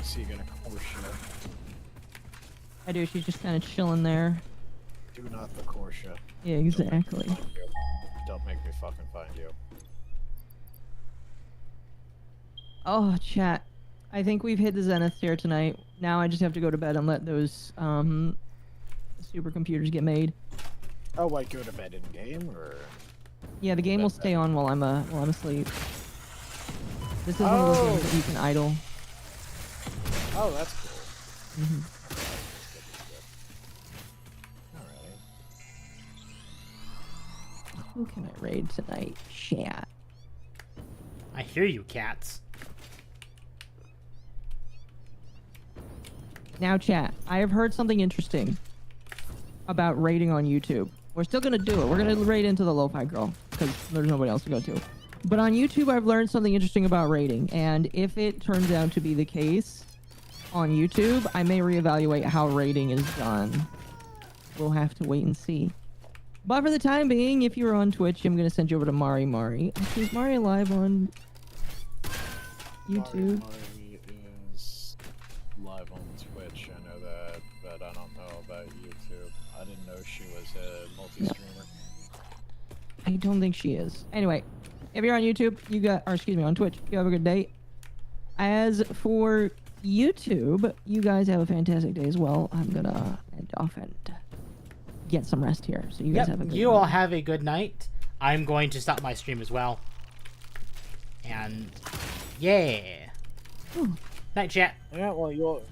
SEGA Porsche.
I do. She's just kind of chilling there.
Do not the Porsche.
Yeah, exactly.
Don't make me fucking find you.
Oh, chat. I think we've hit the zenith here tonight. Now I just have to go to bed and let those supercomputers get made.
Oh, like go to bed in game or?
Yeah, the game will stay on while I'm asleep. This is one of those games that you can idle.
Oh, that's cool.
Hmm.
Alright.
Who can I raid tonight? Chat.
I hear you, cats.
Now, chat. I have heard something interesting about raiding on YouTube. We're still gonna do it. We're gonna raid into the Lo-Fi Girl because there's nobody else to go to. But on YouTube, I've learned something interesting about raiding, and if it turns out to be the case on YouTube, I may reevaluate how raiding is done. We'll have to wait and see. But for the time being, if you're on Twitch, I'm gonna send you over to Mari Mari. Actually, is Mari live on YouTube?
Mari is live on Twitch. I know that, but I don't know about YouTube. I didn't know she was a multi-streamer.
I don't think she is. Anyway, if you're on YouTube, on Twitch, you have a good day. As for YouTube, you guys have a fantastic day as well. I'm gonna end off and get some rest here. So you guys have a good
You
one.
all have a good night. I'm going to stop my stream as well. And yeah. Night, chat.
Yeah, well, you'll